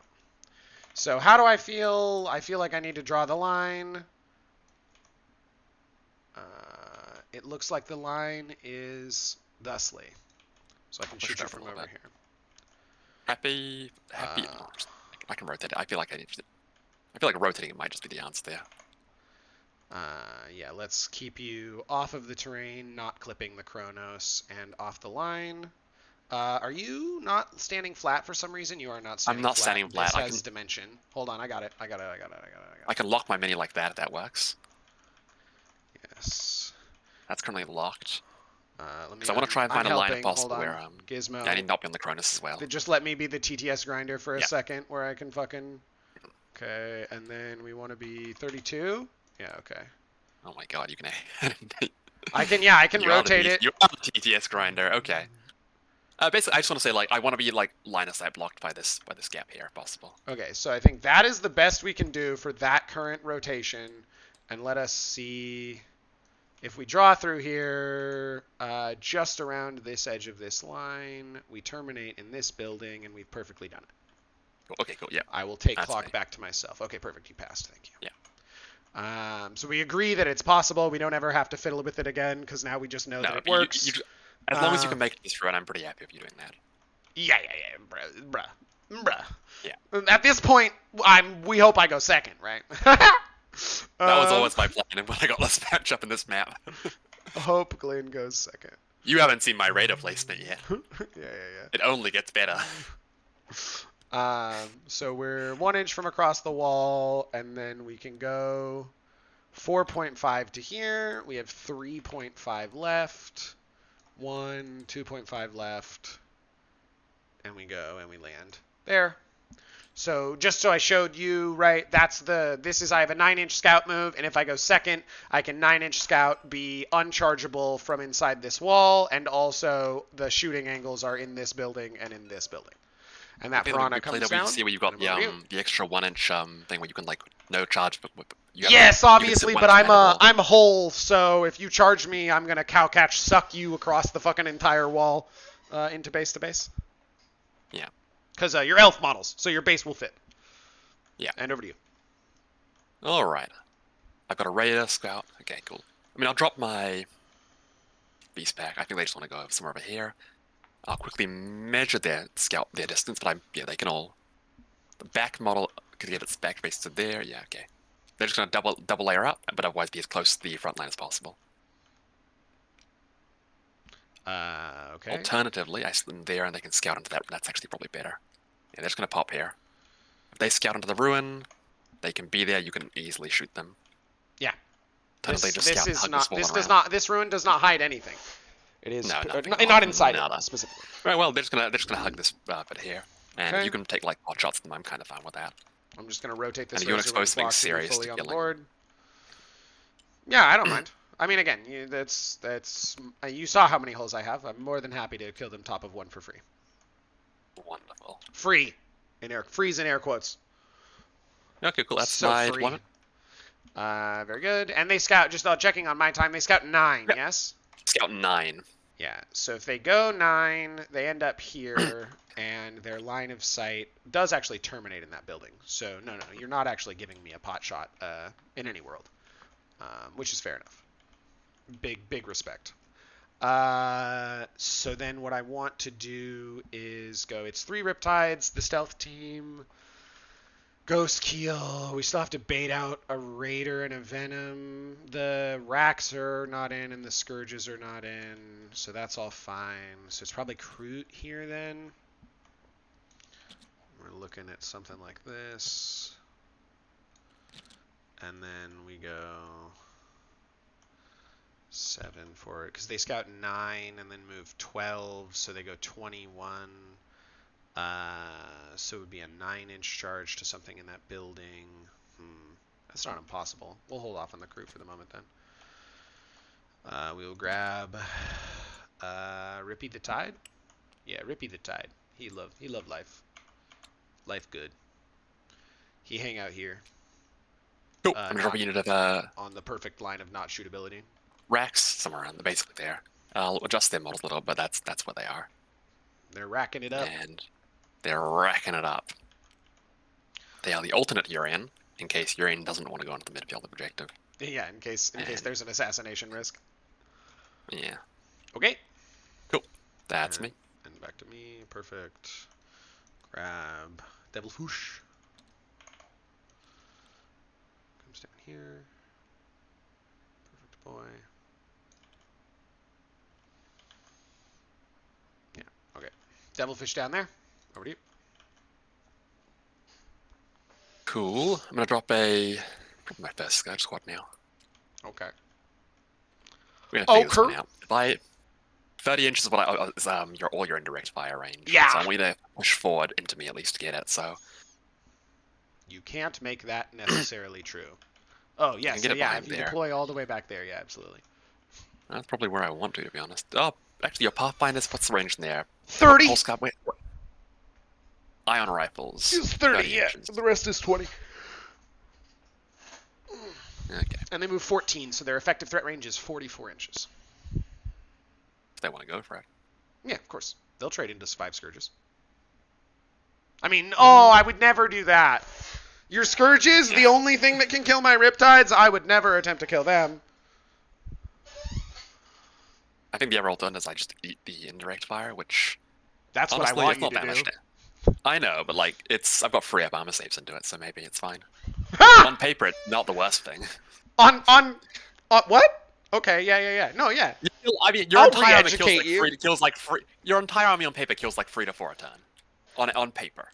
So how do I feel? I feel like I need to draw the line. It looks like the line is thusly. So I can shoot you from over here. Happy. I can rotate it. I feel like rotating it might just be the answer there. Yeah, let's keep you off of the terrain, not clipping the Chronos, and off the line. Are you not standing flat for some reason? You are not standing flat. I'm not standing flat. This has dimension. Hold on, I got it. I can lock my mini like that if that works. Yes. That's currently locked. Because I want to try and find a line if possible where Gizmo. I need not be on the Cronus as well. Just let me be the TTS grinder for a second where I can fucking... Okay, and then we want to be 32. Yeah, okay. Oh my god, you can... I can rotate it. You are the TTS grinder, okay. Basically, I just want to say, like, I want to be, like, line of sight blocked by this gap here, if possible. Okay, so I think that is the best we can do for that current rotation. And let us see... If we draw through here, just around this edge of this line, we terminate in this building, and we've perfectly done it. Okay, cool, yeah. I will take clock back to myself. Okay, perfect, you passed, thank you. Yeah. So we agree that it's possible. We don't ever have to fiddle with it again, because now we just know that it works. As long as you can make it this run, I'm pretty happy with you doing that. Yeah, bruh. Yeah. At this point, we hope I go second, right? That was always my plan when I got this matchup in this map. Hope Glyn goes second. You haven't seen my radar placement yet. Yeah. It only gets better. So we're 1 inch from across the wall, and then we can go 4.5 to here. We have 3.5 left. 2.5 left. And we go and we land there. So just so I showed you, right, I have a 9-inch scout move, and if I go second, I can 9-inch scout be unchargeable from inside this wall, and also the shooting angles are in this building and in this building. And that Piranha comes down. See where you got the extra 1-inch thing where you can, like, no charge, but yes, obviously, but I'm whole, so if you charge me, I'm gonna cow catch suck you across the fucking entire wall into base to base. Yeah. Because you're elf models, so your base will fit. Yeah. And over to you. All right. I've got a radar scout. Okay, cool. I mean, I'll drop my beast pack. I think they just want to go somewhere over here. I'll quickly measure their distance, but they can all... The back model could get its back base to there. Yeah, okay. They're just going to double layer up, but otherwise be as close to the front line as possible. Okay. Alternatively, I send them there and they can scout into that. That's actually probably better. Yeah, they're just going to pop here. If they scout into the ruin, they can be there. You can easily shoot them. Yeah. This ruin does not hide anything. It is not inside it specifically. Right. Well, they're just gonna hug this bit here, and you can take like pot shots at them. I'm kind of fine with that. I'm just gonna rotate this. And you want to expose something serious fully to on killing. Board. Yeah, I don't mind. I mean, again, you saw how many holes I have. I'm more than happy to kill them top of one for free. Wonderful. Free, freeze in air quotes. Okay, cool. That's so my free. one. Very good. And they scout. Just checking on my time. They scout 9. Yep. Yes. Scout 9. Yeah. So if they go 9, they end up here, and their line of sight does actually terminate in that building. So no, you're not actually giving me a pot shot in any world, which is fair enough. Big respect. So then what I want to do is go, it's 3 Riptides, the stealth team, Ghost Keel. We still have to bait out a Raider and a Venom. The Racks are not in and the Scourges are not in, so that's all fine. So it's probably Kroot here then. We're looking at something like this. And then we go 7 for it, because they scout 9 and then move 12, so they go 21. So it would be a 9-inch charge to something in that building. That's not impossible. We'll hold off on the crew for the moment then. We will grab Rippy the Tide. Yeah, Rippy the Tide. He loved life. Life good. He hang out here. Cool. I'm gonna drop a unit of on the perfect line of not shootability. racks somewhere around basically there. I'll adjust their models a little, but that's what they are. They're racking it up. And they're racking it up. They are the alternate Urian, in case Urian doesn't want to go into the midfield objective. Yeah, in case there's an assassination risk. Yeah. Okay. Cool. That's me. And back to me. Perfect. Grab Devil Foosh. Comes down here. Perfect boy. Yeah. Okay. Devilfish down there. Over to you. Cool. I'm gonna drop my first Sky Squad now. Okay. We're gonna figure this one out. By 30 inches is what all your indirect fire range. Yeah. So I want you to push forward into me at least to get it. So you can't make that necessarily true. Oh yes, yeah. If you deploy all the way back there, yeah, absolutely. That's probably where I want to be honest. Oh, actually, your Pathfinders. What's the range in there? 30. Pulse Guard, wait. Ion rifles. It's 30, yeah. Inches. The rest is 20. Okay. And they move 14, so their effective threat range is 44 inches. If they want to go for it. Yeah, of course. They'll trade into 5 Scourges. I mean, I would never do that. Your Scourges, the only thing that can kill my Riptides, I would never attempt to kill them. I think the other alternative is I just eat the indirect fire, which... That's honestly, what I want you to do. I know, but like, I've got 3 up armor saves into it, so maybe it's fine. On paper, it's not the worst thing. On what? Okay, yeah. No, yeah. I mean, your entire army kills like 3. Your entire army on paper kills like 3 to 4 a turn. On paper.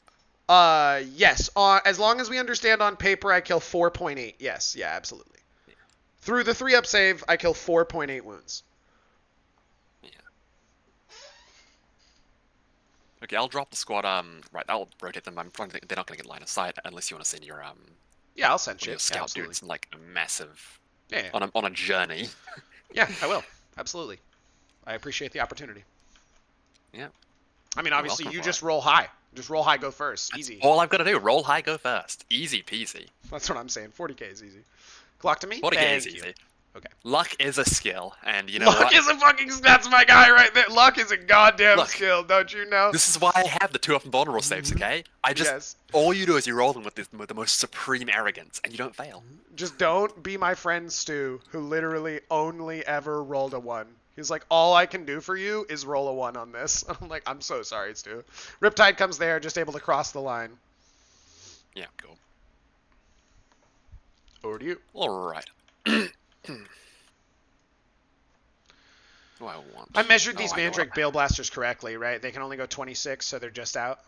Yes. As long as we understand on paper, I kill 4.8. Yes, yeah, absolutely. Yeah. Through the 3-up save, I kill 4.8 wounds. Yeah. Okay, I'll drop the squad. Right, I'll rotate them. I'm trying to think they're not going to get line of sight unless you want to send your Yeah, I'll send shit. Your scout dudes in like a massive. Yeah. On a journey. Yeah, I will. Absolutely. I appreciate the opportunity. Yeah. I mean, obviously, you just roll high. Just roll high, go first. That's easy. All I've got to do, roll high, go first. Easy peasy. That's what I'm saying. 40k is easy. Clock to me? 40k is easy. Okay. Luck is a skill, and you know Luck is a fucking... That's my guy right there. Luck is a goddamn skill, don't you know? This is why I have the 2 up and vulnerable saves, okay? All you do is you roll them with the most supreme arrogance, and you don't fail. Just don't be my friend Stu, who literally only ever rolled a 1. He's like, all I can do for you is roll a 1 on this. I'm like, I'm so sorry, Stu. Riptide comes there, just able to cross the line. Yeah, cool. Over to you. Alright. What do I want? I measured these Mandrake Bale Blasters correctly, right? They can only go 26, so they're just out.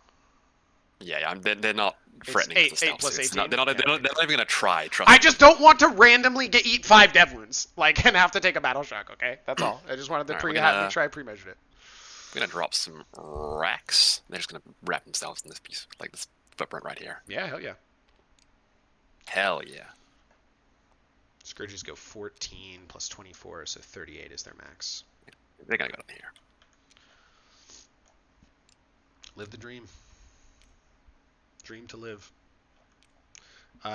Yeah, they're not threatening. 8 plus 18. They're not even going to try. Trust I just don't want to randomly eat 5 Dev Wounds, like, and have to take a Battle Shock, okay? That's all. I just wanted to pre-measured it. I'm going to drop some racks. They're just going to wrap themselves in this piece, like this footprint right here. Yeah, hell yeah. Hell yeah. Scourges go 14 plus 24, so 38 is their max. They're going to go down here. Live the dream. Dream to live.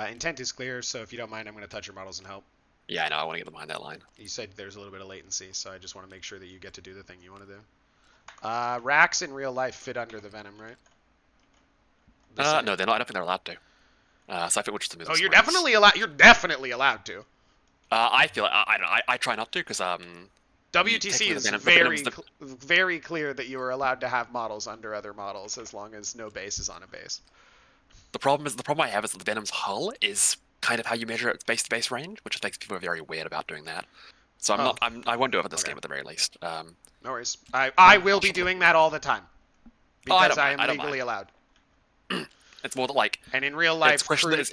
Intent is clear, so if you don't mind, I'm going to touch your models and help. Yeah, I know. I want to get them behind that line. You said there's a little bit of latency, so I just want to make sure that you get to do the thing you want to do. Racks in real life fit under the Venom, right? No, they're not. I don't think they're allowed to. So I think we'll just move. Oh, you're definitely allowed. You're definitely allowed to. I feel I try not to because WTC is very clear that you are allowed to have models under other models as long as no base is on a base. The problem I have is that the Venom's hull is kind of how you measure its base-to-base range, which just makes people very weird about doing that. So I won't do it for this game at the very least. No worries. I will be doing that all the time because I am legally allowed. It's more that like, and in real life, it's a question that's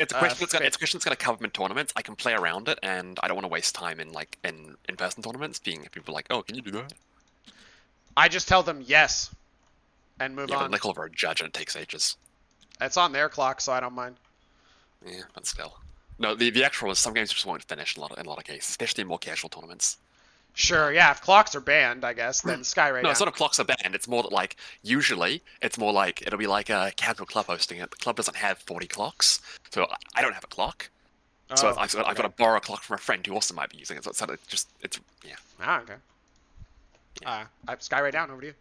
going to cover them in tournaments. I can play around it, and I don't want to waste time in like in-person tournaments. Being people like, oh, can you do that? I just tell them yes, and move on. But they call over a judge, and it takes ages. It's on their clock, so I don't mind. Yeah, but still, no. The actual is some games just won't finish in a lot of cases, especially in more casual tournaments. Sure, yeah. If clocks are banned, I guess, then Skyray. No, it's not if clocks are banned. It's more that, like, usually, it's more like, it'll be like a casual club hosting it. The club doesn't have 40 clocks, so I don't have a clock. So I've got to borrow a clock from a friend who also might be using it. So it's yeah. Ah, okay. Yeah. Skyray down, over to you.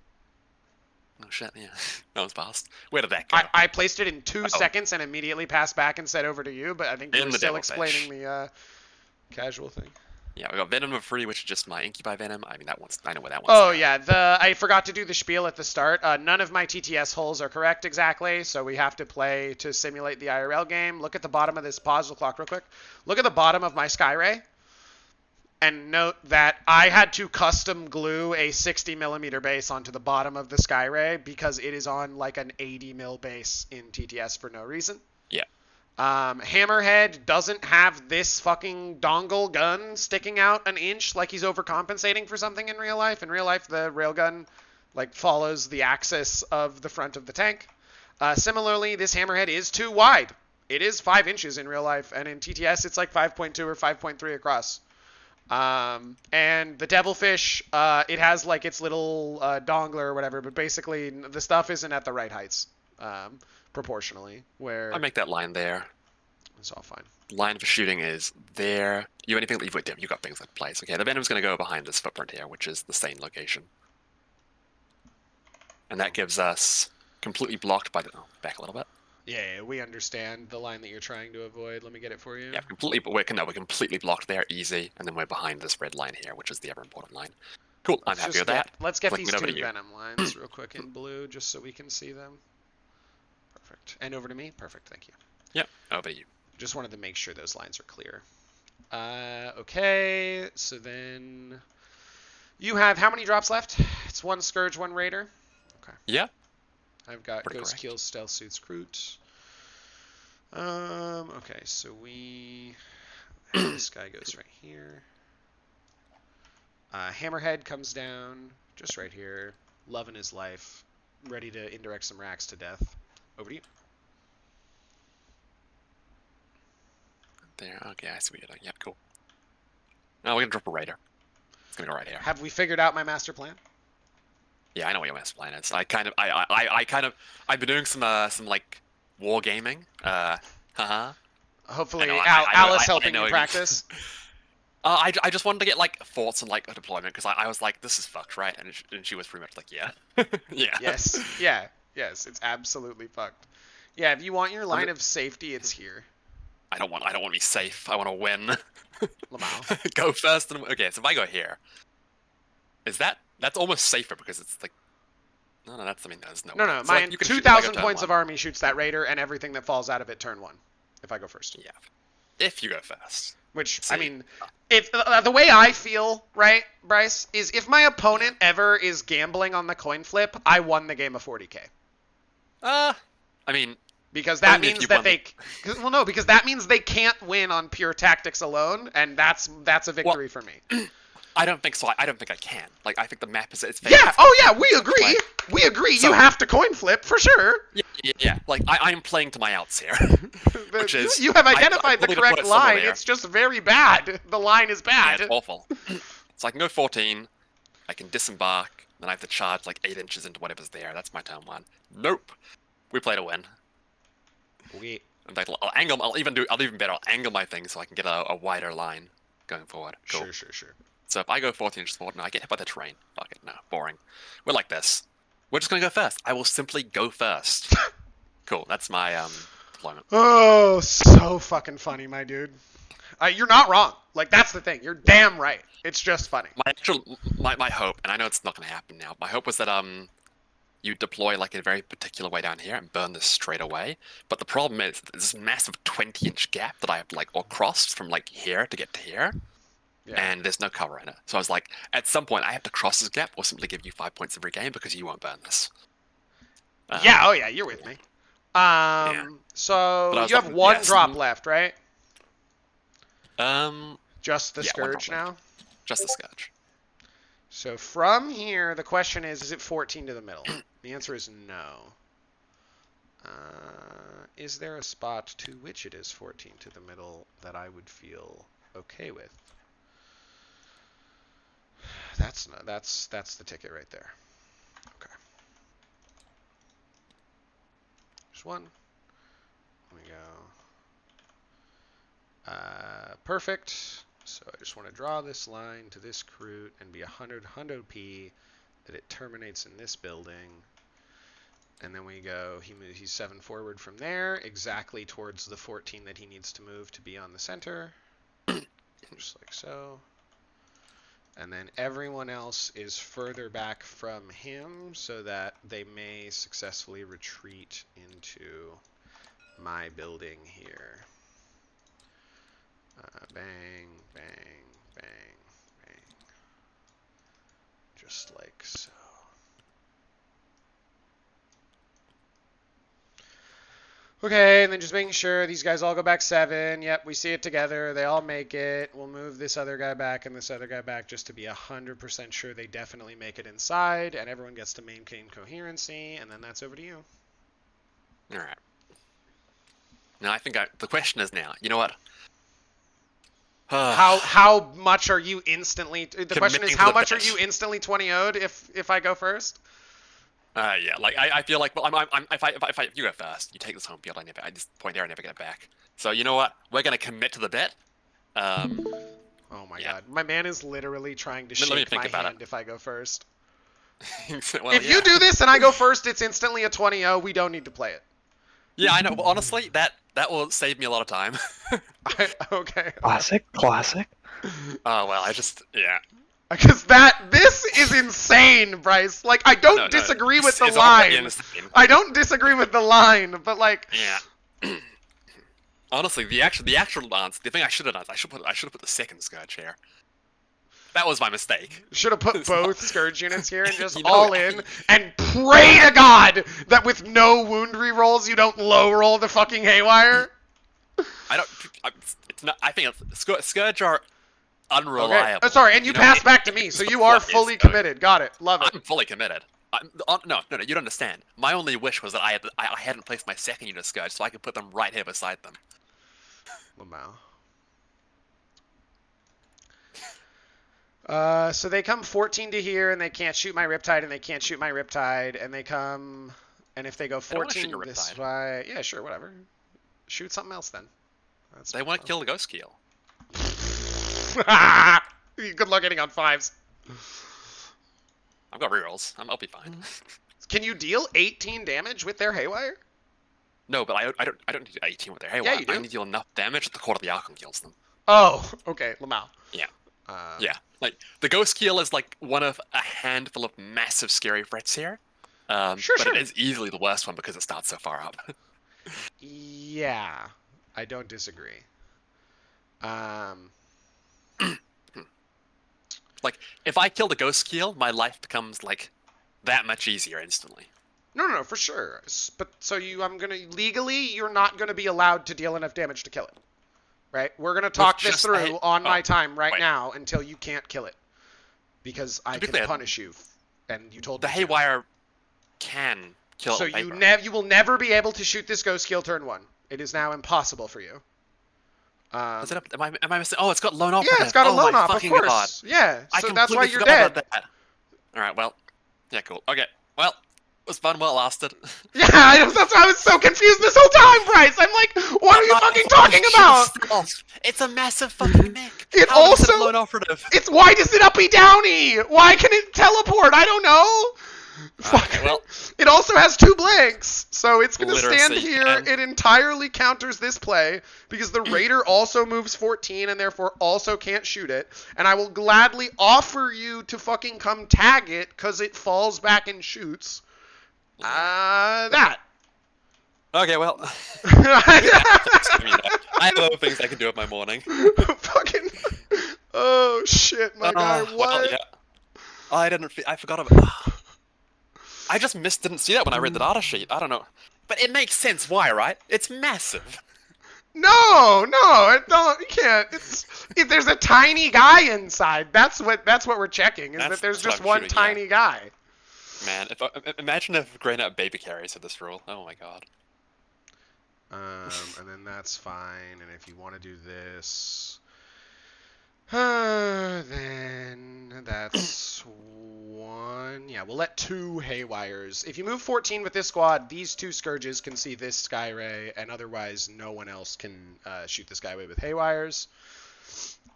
Oh shit, yeah. That was fast. Where did that go? I placed it in 2 seconds and immediately passed back and said over to you, but I think you're still explaining the casual thing. Yeah, we got Venom of Free, which is just my Incubi Venom. I mean, I know where that one's Oh, yeah, I forgot to do the spiel at the start. None of my TTS holes are correct exactly, so we have to play to simulate the IRL game. Look at the bottom of this, pause the clock real quick. Look at the bottom of my Skyray, and note that I had to custom glue a 60mm base onto the bottom of the Skyray because it is on like an 80mm base in TTS for no reason. Yeah. Hammerhead doesn't have this fucking dongle gun sticking out an inch like he's overcompensating for something in real life. In real life, the railgun like follows the axis of the front of the tank. Similarly, this Hammerhead is too wide. It is 5 inches in real life, and in TTS, it's like 5.2 or 5.3 across. And the Devilfish, it has like its little dongler or whatever, but basically the stuff isn't at the right heights. Proportionally, where I make that line there. It's all fine. Line for shooting is there. You anything that you got things like place. Okay, the Venom's going to go behind this footprint here, which is the same location, and that gives us completely blocked by the back a little bit. Yeah, we understand the line that you're trying to avoid. Let me get it for you. Yeah, completely. But we're completely blocked there, easy, and then we're behind this red line here, which is the ever important line. Cool, I'm happy with that. Let's get these 2 Venom lines real quick in blue, just so we can see them. Perfect. And over to me. Perfect. Thank you. Yep. Over to you. Just wanted to make sure those lines are clear. Okay. So then you have how many drops left? It's 1 Scourge, 1 Raider. Okay. Yeah. I've got Ghost Kills, Stealth Suits, Groot. Okay. So this guy goes right here. Hammerhead comes down just right here. Loving his life. Ready to indirect some racks to death. Over to you. There. Okay, I see what you're doing. Yeah, cool. No, we're gonna drop a Raider. It's gonna go right here. Have we figured out my master plan? Yeah, I know what your master plan is. I've been doing some like war gaming. Hopefully, Alice helping you practice. I just wanted to get like thoughts on like a deployment because I was like, this is fucked, right? And she was pretty much like, yeah, yeah. Yes, yeah. Yes, it's absolutely fucked. Yeah, if you want your line of safety, it's here. I don't want to be safe. I want to win. Lamau. Go first. Okay, so if I go here, that's almost safer because it's like, no, there's no. No. So mine 2,000 points of army shoots that Raider and everything that falls out of it turn 1. If I go first. Yeah. If you go first. Which, I mean, if the way I feel, right, Bryce, is if my opponent ever is gambling on the coin flip, I won the game of 40K. I mean, because that means that because that means they can't win on pure tactics alone, and that's a victory for me. I don't think so. I don't think I can. Like, I think the map is it's. Yeah. Oh yeah, we agree. We agree. So, you have to coin flip for sure. Yeah. Like I'm playing to my outs here, which is you have identified the correct line. It's just very bad. The line is bad. Yeah, it's awful. So I can go 14. I can disembark. Then I have to charge like 8 inches into whatever's there. That's my turn 1. Nope. We play to win. In fact, I'll even better. I'll angle my thing so I can get a wider line going forward. Cool. Sure. So if I go 14 inches forward, no, I get hit by the terrain. Fuck it, no, boring. We're like this. We're just gonna go first. I will simply go first. Cool, that's my deployment. Oh, so fucking funny, my dude. You're not wrong. Like, that's the thing. You're damn right. It's just funny. My hope, and I know it's not gonna happen now. My hope was that you deploy like a very particular way down here and burn this straight away. But the problem is there's this massive 20-inch gap that I have like all crossed from like here to get to here. Yeah. And there's no cover in it. So I was like, at some point I have to cross this gap or simply give you 5 points every game because you won't burn this. Yeah, you're with me. So you have one drop left, right? Just the Scourge now? Just the Scourge. So from here, the question is it 14 to the middle? The answer is no. Is there a spot to which it is 14 to the middle that I would feel okay with? That's the ticket right there. Okay. There's one. There we go. Perfect. So I just want to draw this line to this route and be 100 p that it terminates in this building. And then we go, he's 7 forward from there, exactly towards the 14 that he needs to move to be on the center. Just like so. And then everyone else is further back from him so that they may successfully retreat into my building here. Bang, bang, bang, bang. Just like so. Okay, and then just making sure these guys all go back 7. Yep, we see it together. They all make it. We'll move this other guy back and this other guy back just to be 100% sure they definitely make it inside, and everyone gets to maintain coherency, and then that's over to you. All right. Now, I think the question is now, you know what? How much are you instantly... The question is, how much are you instantly 20-0'd if I go first? Yeah, like I feel like, well, if you go first, you take this home field. I just point there, I never get it back. So you know what? We're gonna commit to the bet. Oh my god, my man is literally trying to shake my hand if I go first. Well, if you do this and I go first, it's instantly a 20-0. We don't need to play it. Yeah, I know. Well, honestly, that will save me a lot of time. Okay. Classic. Oh well, yeah. Because this is insane, Bryce. Like, I don't disagree with the line. I don't disagree with the line, but like. Yeah. Honestly, the actual answer, the thing I should have done, I should have put the second Scourge here. That was my mistake. Should have put both Scourge units here and just all in and pray to God that with no wound rerolls you don't low roll the fucking Haywire. I think Scourge are unreliable. Okay. Sorry, and you pass back to me, so you are fully committed. Got it. Love it. I'm fully committed. No, you don't understand. My only wish was that I hadn't placed my second unit of Scourge, so I could put them right here beside them. Lamau. So they come 14 to here, and they can't shoot my Riptide, and they can't shoot my Riptide, and they come, and if they go 14 this way, yeah, sure, whatever. Shoot something else then. They want to kill the Ghost Keel. Good luck hitting on 5s. I've got rerolls. I'll be fine. Can you deal 18 damage with their Haywire? No, but I don't need 18 with their Haywire. Yeah, you do. I need to deal enough damage that the Court of the Archon kills them. Oh, okay, Lamau. Yeah. Yeah. Like the Ghost Keel is like one of a handful of massive scary threats here. Sure. It is easily the worst one because it starts so far up. Yeah, I don't disagree. Like, if I kill the Ghost Keel, my life becomes, like, that much easier instantly. No, for sure. But, so legally, you're not gonna be allowed to deal enough damage to kill it. Right? We're gonna talk this through on my time right now until you can't kill it. Because I can punish you. And you told me the Haywire can kill it. So you will never be able to shoot this Ghost Keel turn 1. It is now impossible for you. Am I missing? Oh, it's got lone off. Yeah, it's got a lone off, of course. God. Yeah, so that's why you're dead. Alright, well. Yeah, cool. Okay, well, it was fun while it lasted. Yeah, that's why I was so confused this whole time, Bryce. I'm like, what are you fucking talking about? It's a massive fucking mech. It also... lone operative? Why does it uppy downy? Why can it teleport? I don't know. Okay, well, it also has 2 blanks, so it's going to stand here. It entirely counters this play because the Raider also moves 14 and therefore also can't shoot it. And I will gladly offer you to fucking come tag it because it falls back and shoots. That. Okay, well. I have other things I can do with my morning. Fucking. Oh shit, my guy. What? Well, yeah. I forgot about. I just didn't see that when I read the data sheet. I don't know. But it makes sense why, right? It's massive. No, it don't. You can't. There's a tiny guy inside. That's what we're checking. That there's just one tiny guy. Man, imagine if Greynet baby carries had this rule. Oh my god. And then that's fine. And if you want to do this, then that's yeah, we'll let 2 Haywires. If you move 14 with this squad, these 2 Scourges can see this Skyray, and otherwise no one else can shoot the Skyway with Haywires.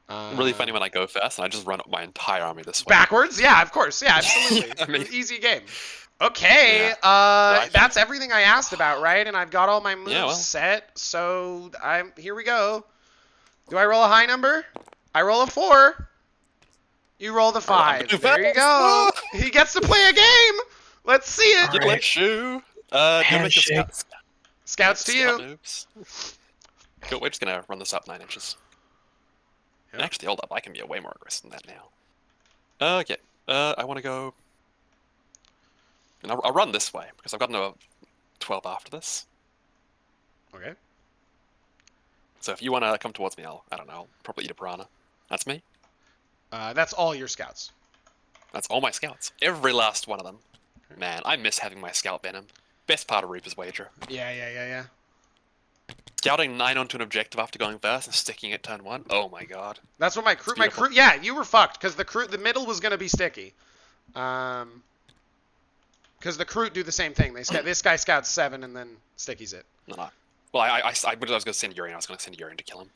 Really funny when I go first, and I just run up my entire army this way. Backwards? Yeah, of course. Yeah, absolutely. I mean, easy game. Okay, that's everything I asked about, right? And I've got all my moves set, so here we go. Do I roll a high number? I roll a 4. You roll the 5. There you go. He gets to play a game. Let's see it. Good luck, Shu. Scouts to you. Moves. Cool, we're just gonna run this up 9 inches. Yep. Actually, hold up. I can be way more aggressive than that now. Okay. I want to go. And I'll run this way because I've got no 12 after this. Okay. So if you want to come towards me, I don't know, I'll probably eat a piranha. That's me. That's all your scouts. That's all my scouts. Every last one of them. Man, I miss having my scout venom. Best part of Reaper's Wager. Yeah. Scouting 9 onto an objective after going first and sticking it turn 1. Oh my god. That's what my crew. Yeah, you were fucked because the middle was gonna be sticky. Because the crew do the same thing. This guy scouts 7 and then stickies it. No. Well, I was going to send Urian. I was going to send Urian to kill him.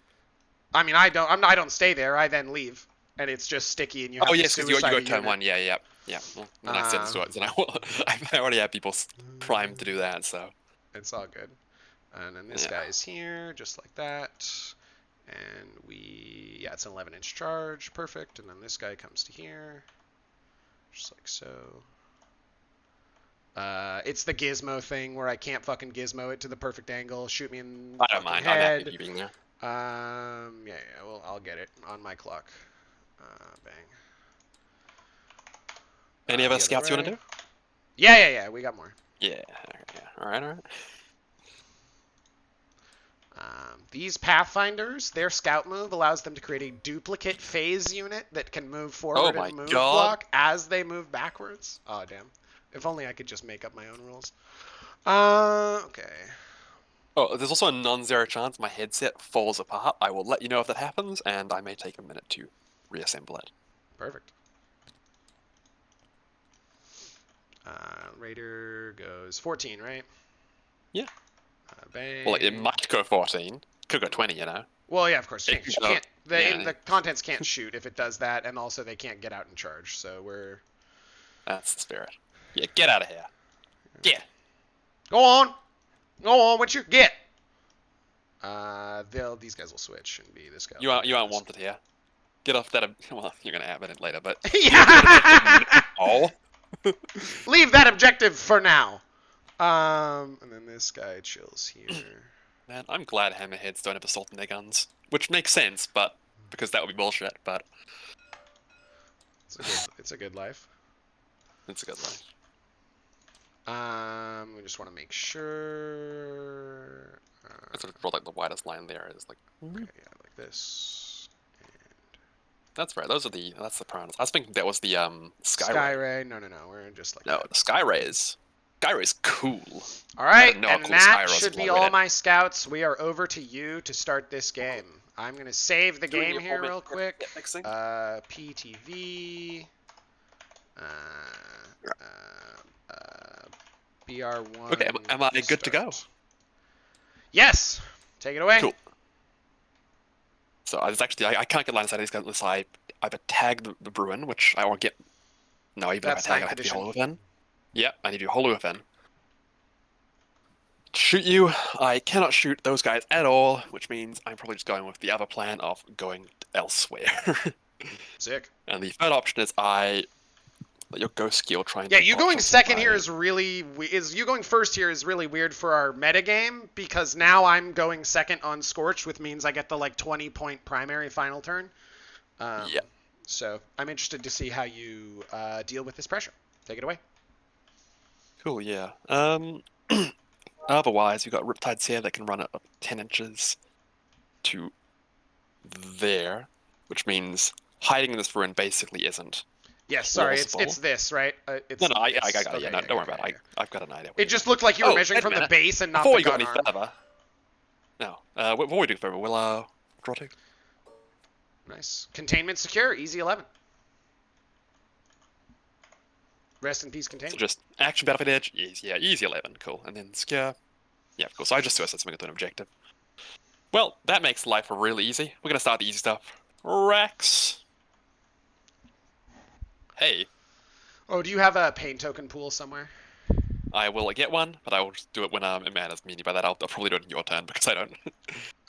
I mean, I don't stay there. I then leave, and it's just sticky, and you have to yes, because you go turn unit. 1. Yeah. Well, then I send swords, and I already have people primed to do that, so it's all good. And then this guy is here, just like that. And it's an 11-inch charge, perfect. And then this guy comes to here, just like so. It's the gizmo thing where I can't fucking gizmo it to the perfect angle. Shoot me in the I don't mind. head. I'm happy you being there. Well, I'll get it on my clock. Bang. Any other scouts you want to do? Yeah. We got more. Yeah. All right. These Pathfinders, their scout move allows them to create a duplicate phase unit that can move forward and move block as they move backwards. Oh, damn. If only I could just make up my own rules. Okay. Oh, there's also a non-zero chance my headset falls apart. I will let you know if that happens, and I may take a minute to reassemble it. Perfect. Raider goes 14, right? Yeah. Bang. Well, it might go 14. Could go 20, you know. Well, yeah, of course. The contents can't shoot if it does that, and also they can't get out and charge. So we're. That's the spirit. Yeah, get out of here. Yeah. Go on. What you get? These guys will switch and be this guy. You aren't wanted here. Get off that. Well, you're gonna have it later, but. Yeah. Oh. Leave that objective for now. And then this guy chills here. Man, I'm glad hammerheads don't have assault in their guns, which makes sense, but because that would be bullshit. But it's a good life. It's a good life. We just want to make sure. I sort of draw like the widest line there. Is like. Okay, yeah, like this. And that's right. That's the piranhas. I was thinking that was the Skyray. No. We're just like. No, that. the Skyray's. Skyray's cool. All right, and that should be all my scouts. We are over to you to start this game. I'm gonna save the game here real quick. PTV. BR1. Okay, am I good to go? Yes! Take it away. Cool. So I can't get line of sight of these guys unless I either tag the Bruin, which I won't get. No, even if I tag, I have to be hollow within. Yeah, I need to be hollow within. Shoot you. I cannot shoot those guys at all, which means I'm probably just going with the other plan of going elsewhere. Sick. And the third option is I let your ghost skill try and. Yeah, you going second here is really you going first here is really weird for our meta game because now I'm going second on Scorch, which means I get the 20-point primary final turn. Yeah. So I'm interested to see how you deal with this pressure. Take it away. Cool. Yeah. Otherwise, you've got Riptides here that can run it up 10 inches to there, which means hiding in this ruin basically isn't. Yes, sorry, it's this, right? I got it. Yeah, no, don't worry about it. I've got an idea. It just looked like you were measuring from the base and not the gun arm. Before we go any further. No. What will we do further? We'll draw 2. Nice. Containment secure, easy 11. Rest in peace, containment. So just action, battlefield edge, easy, yeah, easy 11, cool. And then scare. Yeah, cool. So I just suicide something to an objective. Well, that makes life really easy. We're gonna start the easy stuff. Rex. Hey. Oh, do you have a pain token pool somewhere? I will get one, but I will just do it when Mana's meaning. By that, I'll probably do it in your turn because I don't.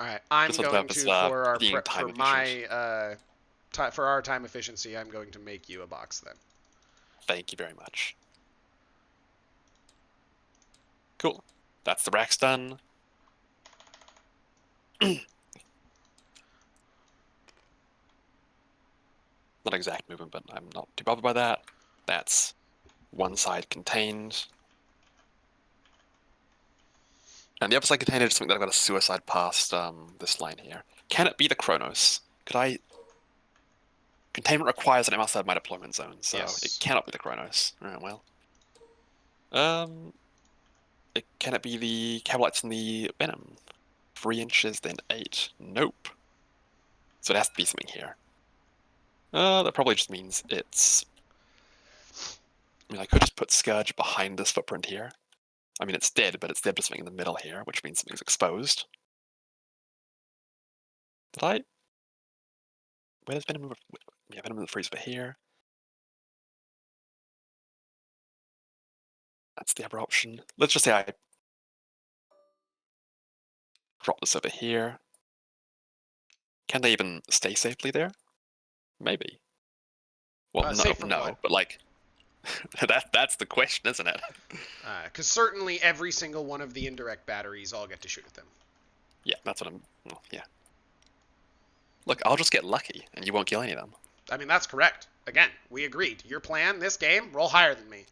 All right, I'm going to for our time efficiency, I'm going to make you a box then. Thank you very much. Cool. That's the racks done. Not exact movement, but I'm not too bothered by that. That's one side contained. And the other side contained is something that I've got a suicide past this line here. Can it be the Chronos? Could I... Containment requires that I'm outside my deployment zone, so yes. It cannot be the Chronos. Alright, well. Can it be the Cabalites and the Venom? 3 inches, then 8. Nope. So it has to be something here. That probably just means it's... I mean, I could just put Scourge behind this footprint here. I mean, it's dead, but it's dead for something in the middle here, which means something's exposed. Did I... Where does Venom move? Yeah, Venom freeze over here. That's the other option. Let's just say I drop this over here. Can they even stay safely there? Maybe. Well, no, but like... that's the question, isn't it? Because certainly every single one of the indirect batteries all get to shoot at them. Yeah, that's what I'm... Well, yeah. Look, I'll just get lucky, and you won't kill any of them. I mean, that's correct. Again, we agreed. Your plan, this game, roll higher than me.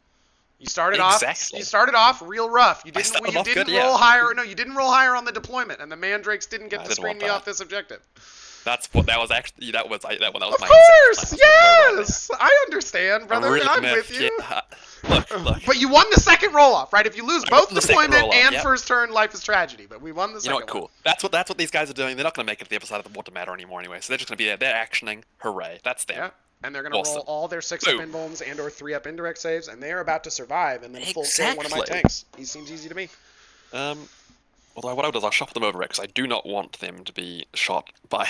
You started off. You started off real rough. You didn't roll higher. No, you didn't roll higher on the deployment, and the Mandrakes didn't get to screen me off this objective. That was actually that was my. Of course, yes, I understand, brother. Really I'm with you. Look. But you won the second roll off, right? If you lose both deployment and first turn, life is tragedy. But we won the second. You know what? Cool. That's what these guys are doing. They're not going to make it to the other side of the water matter anymore anyway. So they're just going to be there. They're actioning. Hooray! That's them. Yeah. And they're going to roll all their 6-up inbones and or 3-up indirect saves, and they are about to survive and then full kill one of my tanks. He seems easy to me. Although what I'll do is I'll shuffle them over because I do not want them to be shot by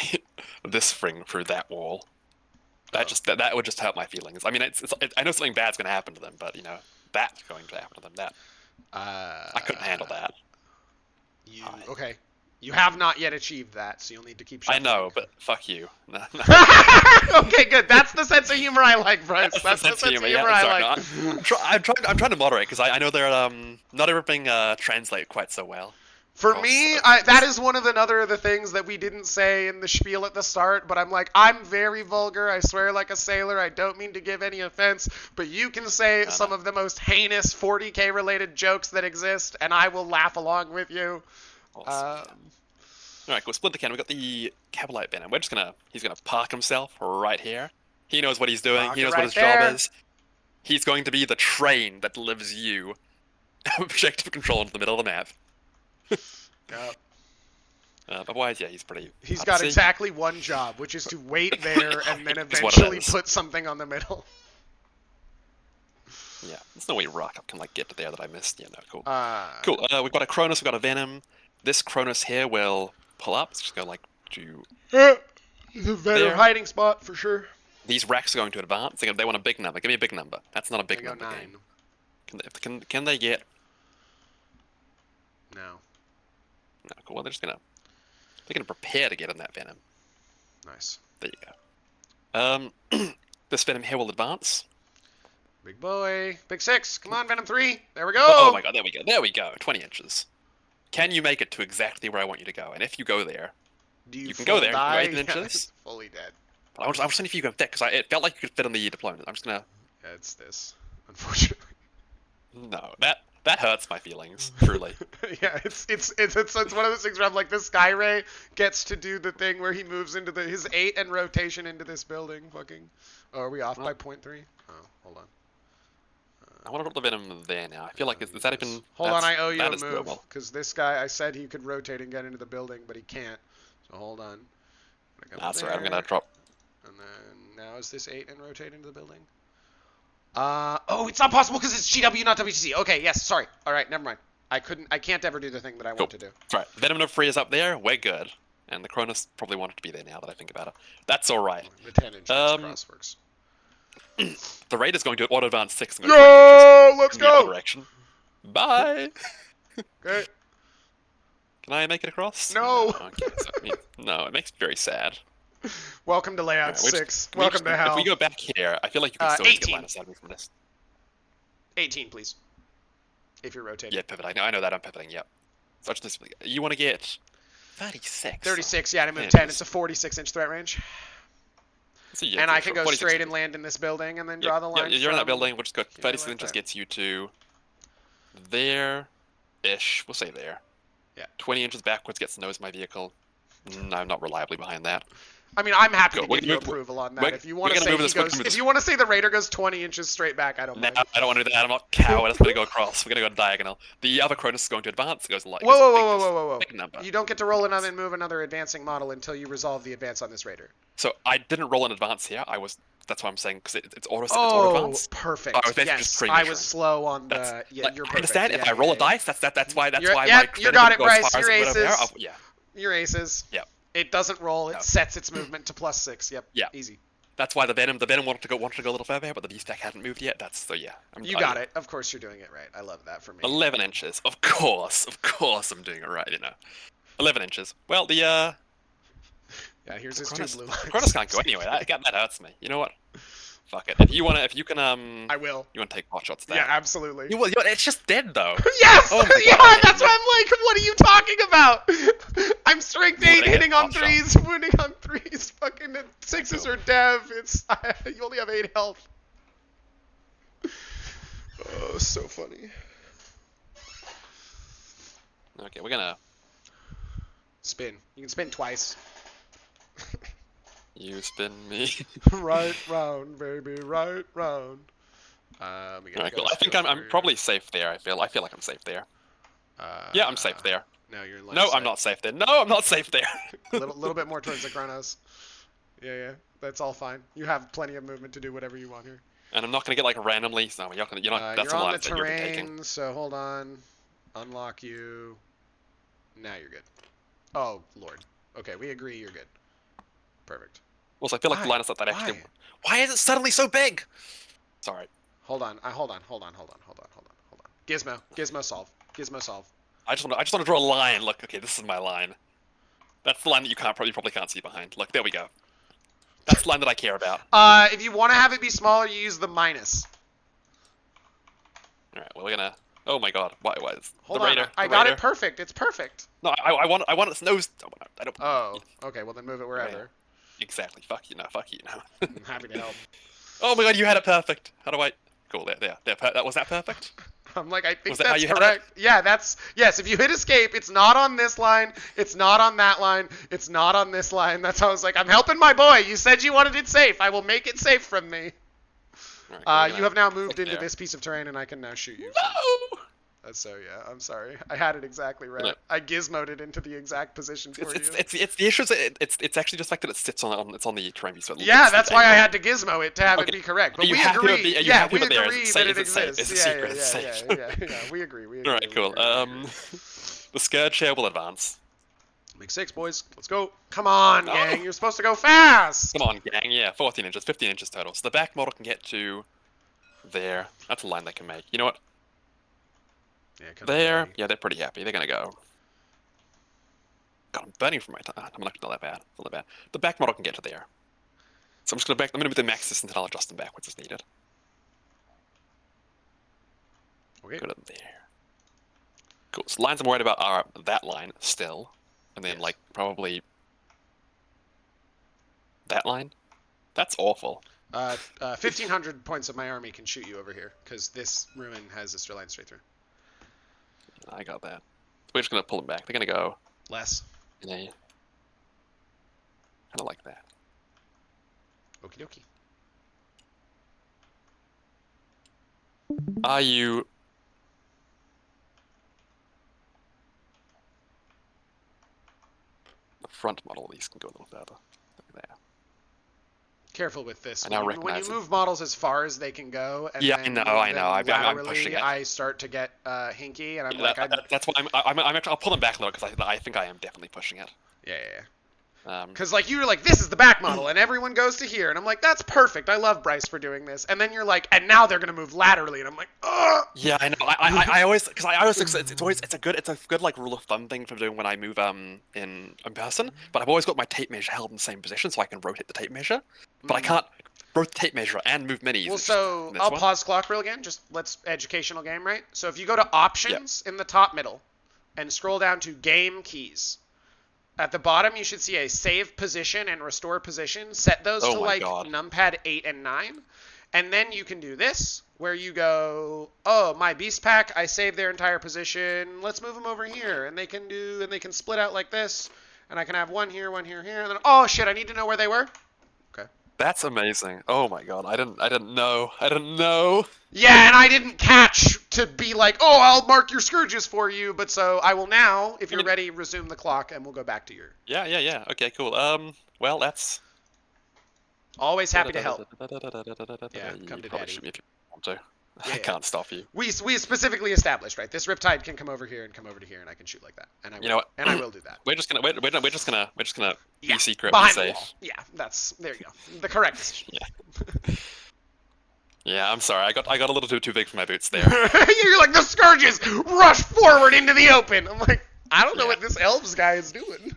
this thing through that wall. That would just hurt my feelings. I mean, I know something bad's going to happen to them, but you know that's going to happen to them. I couldn't handle that. Okay. You have not yet achieved that, so you'll need to keep shuffling. I know, but fuck you. No. Okay, good. That's the sense of humor I like, Bryce. That's the sense of humor I like. I'm trying to moderate because I know they're not everything translate quite so well. For me, that is one of another of the things that we didn't say in the spiel at the start, but I'm like, I'm very vulgar, I swear like a sailor, I don't mean to give any offense, but you can say some of the most heinous 40k related jokes that exist, and I will laugh along with you. Awesome. Alright, cool. Splinter Cannon, we got the Cabalite Venom. He's gonna park himself right here. He knows what he's doing, he knows what his job is. He's going to be the train that delivers you objective control into the middle of the map. Otherwise, yeah, he's got exactly one job, which is to wait there and then eventually put something on the middle. Yeah, there's no way Rock can get to there that I missed. Yeah, no, cool. Cool. We've got a Cronus, we've got a Venom. This Cronus here will pull up. Let's just go to the Venom hiding spot for sure. These racks are going to advance. They want a big number. Give me a big number. That's not a big number game. Can they get? No. No, cool. Well, they're gonna prepare to get in that Venom. Nice. There you go. This Venom here will advance. Big boy. Big 6. Come on, Venom 3. There we go. Oh my god, there we go. There we go. 20 inches. Can you make it to exactly where I want you to go? And if you go there, you can go there. Die? 8 inches. Fully dead. I was saying if you go thick, because it felt like you could fit on the deployment. I'm just gonna... Yeah, it's this, unfortunately. No, that hurts my feelings, truly. Yeah, it's one of those things where I'm like, this Skyray gets to do the thing where he moves into his 8 and rotation into this building. Fucking. Oh, are we off by 0.3? Oh, hold on. I want to put the Venom there now. I feel like, is that even... Hold on, I owe you a move. Because this guy, I said he could rotate and get into the building, but he can't. So hold on. That's right, I'm going to drop... And then, now is this 8 and rotate into the building? Oh, it's not possible because it's GW, not WTC. Okay, yes, sorry. All right, never mind. I can't ever do the thing that I want to do. Right, Venom no free is up there. We're good. And the Cronus probably wanted to be there now that I think about it. That's all right. The 10-inch cross works. The raid is going to auto advance 6 and go 20 inches. Let's go. Direction. Bye. Okay. Can I make it across? No. Okay, so, no, it makes me very sad. Welcome to layout 6. Welcome to hell. If we go back here, I feel like you can still get line of sight from this. 18, please. If you're rotating. Yeah, pivot. I know that I'm pivoting. Yep. So just you want to get 36. 36. Yeah, to move 10. It's a 46-inch threat range. So yeah, and I can go straight and land in this building and then draw the line. Yeah, you're in that building. We'll just go 36 inches gets you to there-ish. We'll say there. Yeah. 20 inches backwards gets nose my vehicle. No, I'm not reliably behind that. I mean, I'm happy to give you approval on that. If you want to say if you want to say the Raider goes 20 inches straight back, I don't mind. I don't want to do that. I'm not coward. That's going to go across. We're going to go diagonal. The other Cronus is going to advance. It goes like whoa. Big number. You don't get to roll another and move another advancing model until you resolve the advance on this Raider. So I didn't roll an advance here. That's what I'm saying because it's auto advance. Perfect. I was slow on the. Yeah, you're perfect. Understand? If I roll a dice, that's why. Yeah, you got it, Bryce. Your aces. Yeah. Your aces. Yeah. It doesn't roll. It sets its movement to +6. Yep. Yeah. Easy. That's why the Venom wanted to go a little further, but the V-Stack hadn't moved yet. You got it. Of course you're doing it right. I love that for me. 11 inches. Of course I'm doing it right. 11 inches. Well, yeah. Here's his two blue lines. Cronus can't go anyway. That hurts me. You know what? Fuck it. If you can I will. You want to take pot shots there? Yeah, absolutely. You will. It's just dead though. Yes. Oh yeah, that's what I'm like. What are you talking about? I'm strength 8, hitting on 3s, wounding on 3s. Fucking 6s are dev. You only have 8 health. Oh, so funny. Okay, we're gonna spin. You can spin twice. You spin me. Right round, baby, right round. Alright, cool. I think I'm probably safe there. I feel like I'm safe there. Yeah, I'm safe there. No, you're in line No, I'm not safe there. No, I'm not safe there. little bit more towards the Chronos. Yeah, that's all fine. You have plenty of movement to do whatever you want here. And I'm not gonna get like randomly. No, you're not. That's you're a on line the that you're taking. So hold on. Unlock you. Now you're good. Oh Lord. Okay, we agree. You're good. Perfect. Also, I feel like the line is not that actually. Why is it suddenly so big? Sorry. Hold on. Hold on. Gizmo solve. I just want to draw a line. Look, okay, this is my line. That's the line that you probably can't see behind. Look, there we go. That's the line that I care about. If you want to have it be smaller, you use the minus. All right. Well, we're gonna. Oh my God. Why is Hold on. I got it perfect. It's perfect. No, I want its nose. I don't. Oh. Okay. Well, then move it wherever. Yeah. Exactly. Fuck you now. I'm happy to help. Oh my God, you had it perfect. How do I? Cool. There. Was that perfect? I'm like, I think that's correct. Yeah, yes. If you hit escape, it's not on this line. It's not on that line. It's not on this line. That's how I was like, I'm helping my boy. You said you wanted it safe. I will make it safe from me. Right, you have now moved into this piece of terrain, and I can now shoot you. No! So yeah, I'm sorry. I had it exactly right. No. I gizmoed it into the exact position for you. It's the issue. It's actually just the fact that it sits on it's on the terrain view. So yeah, that's why I had to gizmo it to have it be correct. But we agree. Yeah, we agree that it exists. It's a secret. It's safe. Yeah. We agree. All right, cool. The scared chair will advance. Make 6, boys. Let's go. Come on, gang. You're supposed to go fast. Come on, gang. Yeah, 14 inches, 15 inches total. So the back model can get to there. That's a line they can make. You know what? Yeah, they're pretty happy. They're gonna go. God, I'm burning from my time. I'm not that bad. Not that bad. The back model can get to there. So I'm just gonna move the max distance and I'll adjust them backwards as needed. Okay. Go to there. Cool. So lines I'm worried about are that line still, and then like probably that line. That's awful. 1,500 points of my army can shoot you over here because this ruin has a straight line straight through. I got that. We're just gonna pull them back. They're gonna go less. Yeah. Kind of like that. Okie dokie. Are you? The front model of these can go a little further. Like there. Careful with this. When you move models as far as they can go, and yeah, then I know. I'm pushing it. I start to get hinky, and I'm that's why I'll pull them back a little because I think I am definitely pushing it. Yeah. Because like you were like, this is the back model, and everyone goes to here, and I'm like, that's perfect. I love Bryce for doing this. And then you're like, and now they're gonna move laterally, and I'm like, ugh. Yeah, I know. I always it's a good like rule of thumb thing for doing when I move in person. But I've always got my tape measure held in the same position, so I can rotate the tape measure. But I can't rotate the tape measure and move minis. Well, so I'll pause clock real again. Just let's educational game, right? So if you go to options in the top middle, and scroll down to game keys. At the bottom, you should see a save position and restore position. Set those to like numpad 8 and 9. And then you can do this, where you go, oh, my beast pack, I saved their entire position. Let's move them over here. And they can split out like this. And I can have one here, and then, oh shit, I need to know where they were. Okay. That's amazing. Oh my god, I didn't know. Yeah, and I didn't catch to be like, oh, I'll mark your scourges for you, but so I will now, if you're ready, resume the clock, and we'll go back to your... Yeah. Okay, cool. Well, that's... Always happy to help. Yeah, come to daddy. Shoot me if you want to. I can't stop you. We specifically established, right? This Riptide can come over here and come over to here, and I can shoot like that. And I will do that. We're just gonna be secret, behind be safe. The wall. Yeah, there you go. The correct decision. Yeah. Yeah, I'm sorry. I got a little too big for my boots there. You're like, the Scourges rush forward into the open. I'm like, I don't know what this elves guy is doing.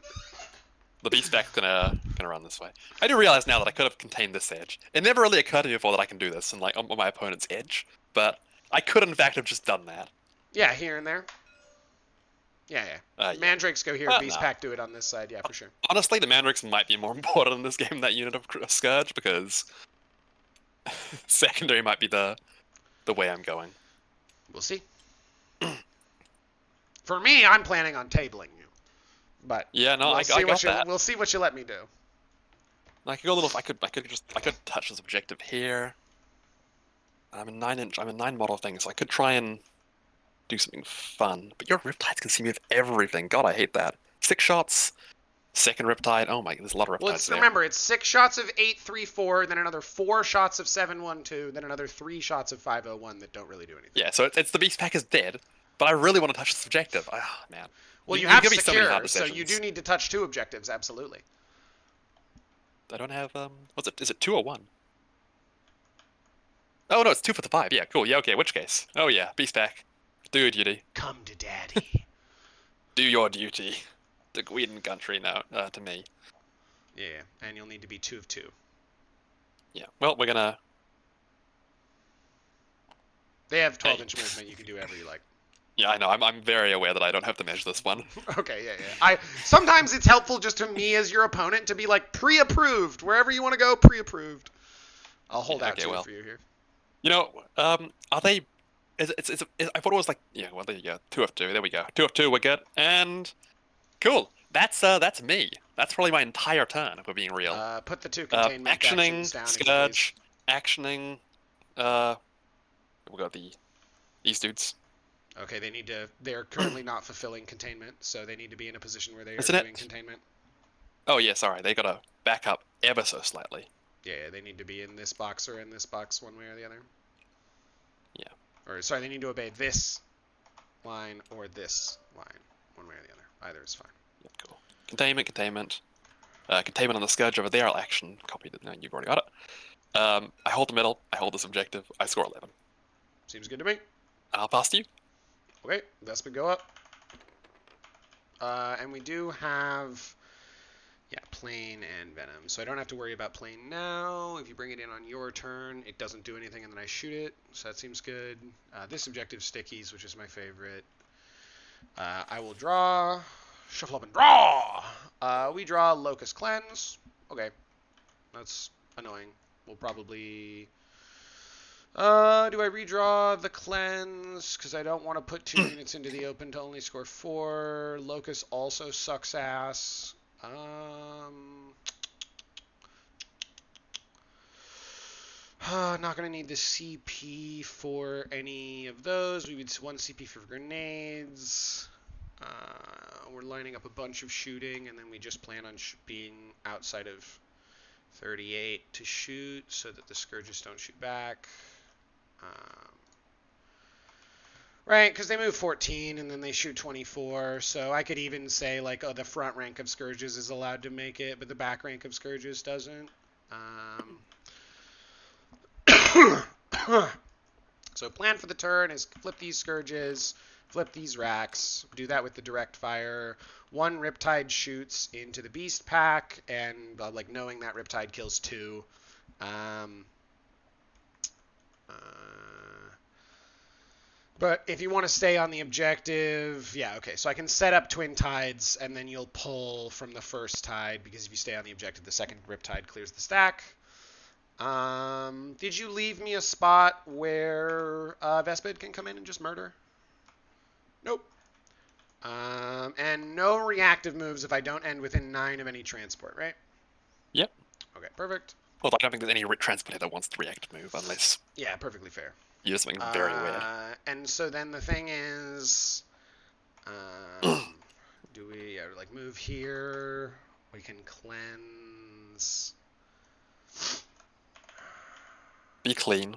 The beast back's gonna run this way. I do realize now that I could have contained this edge. It never really occurred to me before that I can do this and like on my opponent's edge, but I could in fact have just done that. Yeah, here and there. Yeah. Mandrakes go here, beast pack do it on this side. Yeah, for sure. Honestly, the Mandrakes might be more important in this game than that unit of Scourge because secondary might be the way I'm going. We'll see. For me, I'm planning on tabling you. But yeah, no, I got that. We'll see what you let me do. I could go a little. I could touch this objective here. I'm a 9 model thing, so I could try and do something fun. But your Riptides can see me with everything. God, I hate that. 6 shots, second Riptide. Oh my, there's a lot of Riptides. Well, remember, it's 6 shots of 8-3-4, then another 4 shots of 7-1-2, then another 3 shots of 5-0-1 that don't really do anything. Yeah, so it's the beast pack is dead, but I really want to touch this objective. Oh man. Well, you have secure, so you do need to touch 2 objectives, absolutely. I don't have, is it 2 or 1? Oh, no, it's 2 for the 5. Yeah, cool. Yeah, okay, which case? Oh, yeah, beast pack. Do your duty. Come to daddy. Do your duty. To Gwyn country now, to me. Yeah, and you'll need to be 2 of 2. Yeah, well, we're gonna... They have 12-inch movement, you can do whatever you like. Yeah, I know. I'm very aware that I don't have to measure this one. Okay, yeah. Sometimes it's helpful just to me as your opponent to be like pre-approved. Wherever you want to go, pre-approved. I'll hold out to it for you here. You know, are they? I thought it was like, yeah. Well, there you go. 2 of 2. There we go. 2 of 2. We're good. And cool. That's me. That's probably my entire turn. If we're being real. Put the 2 containment actions down. Scourge. Actioning. We got these dudes. Okay, they're currently not fulfilling containment, so they need to be in a position where they are doing containment. Oh, yeah, sorry. They gotta back up ever so slightly. Yeah, they need to be in this box or in this box one way or the other. Yeah. Or, sorry, they need to obey this line or this line, one way or the other. Either is fine. Yeah, cool. Containment. Containment on the Scourge over there. I'll action copy it. No, you've already got it. I hold the middle. I hold this objective. I score 11. Seems good to me. I'll pass to you. Okay, Vespa go up. And we do have, Plane and Venom. So I don't have to worry about Plane now. If you bring it in on your turn, it doesn't do anything and then I shoot it. So that seems good. This objective stickies, which is my favorite. I will draw, shuffle up and draw. We draw Locust Cleanse. Okay, that's annoying. We'll probably... do I redraw the Cleanse? Because I don't want to put 2 units into the open to only score 4. Locust also sucks ass. Not going to need the CP for any of those. We would 1 CP for grenades. We're lining up a bunch of shooting, and then we just plan on being outside of 38 to shoot so that the Scourges don't shoot back. Right, because they move 14 and then they shoot 24. So I could even say, like, oh, the front rank of Scourges is allowed to make it, but the back rank of Scourges doesn't. So plan for the turn is flip these Scourges, flip these racks, do that with the direct fire. One Riptide shoots into the Beast Pack, and like knowing that Riptide kills 2. But if you want to stay on the objective, yeah, okay. So I can set up Twin Tides, and then you'll pull from the first tide, because if you stay on the objective, the second Riptide clears the stack. Did you leave me a spot where Vespid can come in and just murder? Nope. And no reactive moves if I don't end within 9 of any transport, right? Yep. Okay, perfect. Well, I don't think there's any transport that wants to react move unless... Yeah, perfectly fair. You do something very weird. And so then the thing is... do we like move here? We can cleanse... Be clean.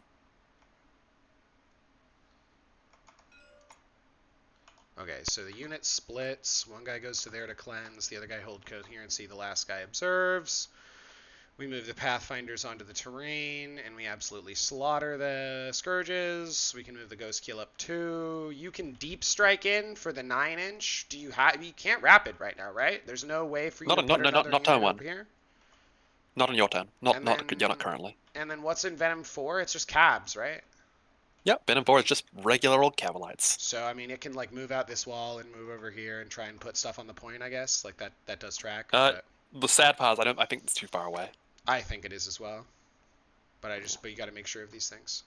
Okay, so the unit splits. One guy goes to there to cleanse. The other guy hold coherency. The last guy observes. We move the Pathfinders onto the terrain, and we absolutely slaughter the Scourges. We can move the Ghost Keel up 2. You can deep strike in for the 9-inch. Do you have? You can't rapid right now, right? There's no way for you to put another unit up here. Not on your turn. Not currently. And then what's in Venom 4? It's just cabs, right? Yep, Venom 4 is just regular old Cavalites. So, I mean, it can, like, move out this wall and move over here and try and put stuff on the point, I guess. Like, that does track. The sad part is I think it's too far away. I think it is as well. But you got to make sure of these things.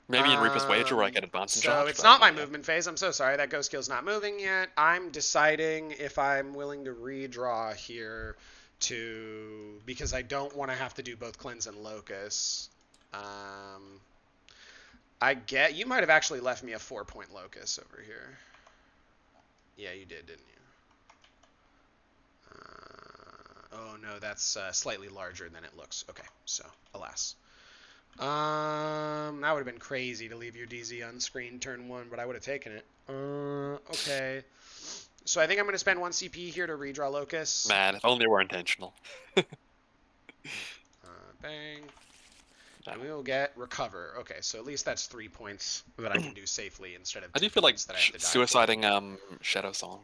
Maybe in Reaper's Wager where I get advanced in charge. So, it's not my movement phase. I'm so sorry. That Ghost Keel's not moving yet. I'm deciding if I'm willing to redraw here because I don't want to have to do both Cleanse and Locus. You might have actually left me a 4-point Locus over here. Yeah, you did, didn't you? Oh no, that's slightly larger than it looks. Okay, so alas. That would have been crazy to leave your DZ on screen turn 1, but I would have taken it. Okay. So I think I'm going to spend 1 CP here to redraw Locus. Man, if only it were intentional. Bang. And we will get Recover. Okay, so at least that's 3 points that I can do safely instead of 2 I do feel like that I have to die suiciding Shadow Song.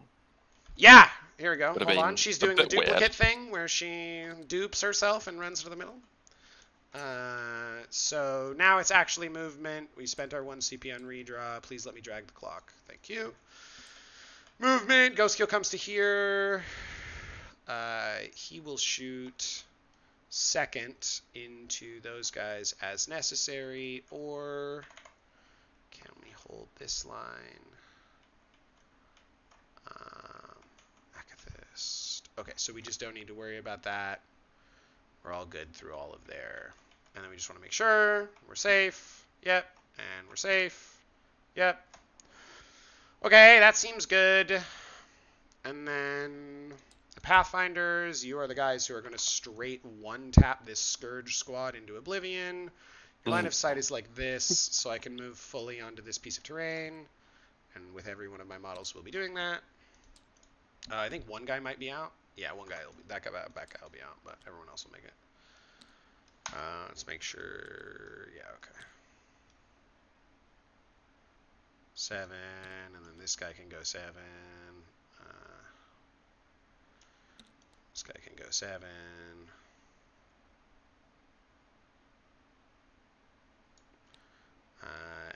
Yeah! Here we go. Hold on. She's doing the duplicate thing where she dupes herself and runs to the middle. So now it's actually movement. We spent our 1 CP on redraw. Please let me drag the clock. Thank you. Movement. Ghost Keel comes to here. He will shoot second into those guys as necessary, or can we hold this line? Akathist. Okay, so we just don't need to worry about that. We're all good through all of there. And then we just want to make sure we're safe. Yep. And we're safe. Yep. Okay, that seems good. And then the Pathfinders, you are the guys who are going to straight one-tap this Scourge squad into Oblivion. Your line of sight is like this, so I can move fully onto this piece of terrain. And with every one of my models, we'll be doing that. I think one guy might be out. Yeah, one guy will be, that guy will be out, but everyone else will make it. Let's make sure, yeah, okay. 7, and then this guy can go 7. This guy can go 7.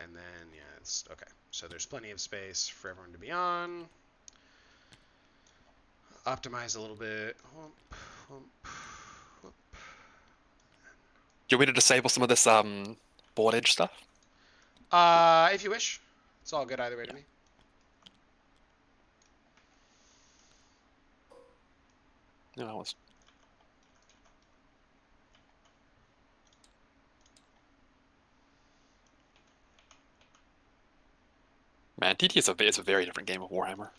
And then, yeah, it's, okay. So there's plenty of space for everyone to be on. Optimize a little bit. Do you want me to disable some of this board edge stuff? If you wish. It's all good either way to me. No, I was. Man, TT is a very different game of Warhammer.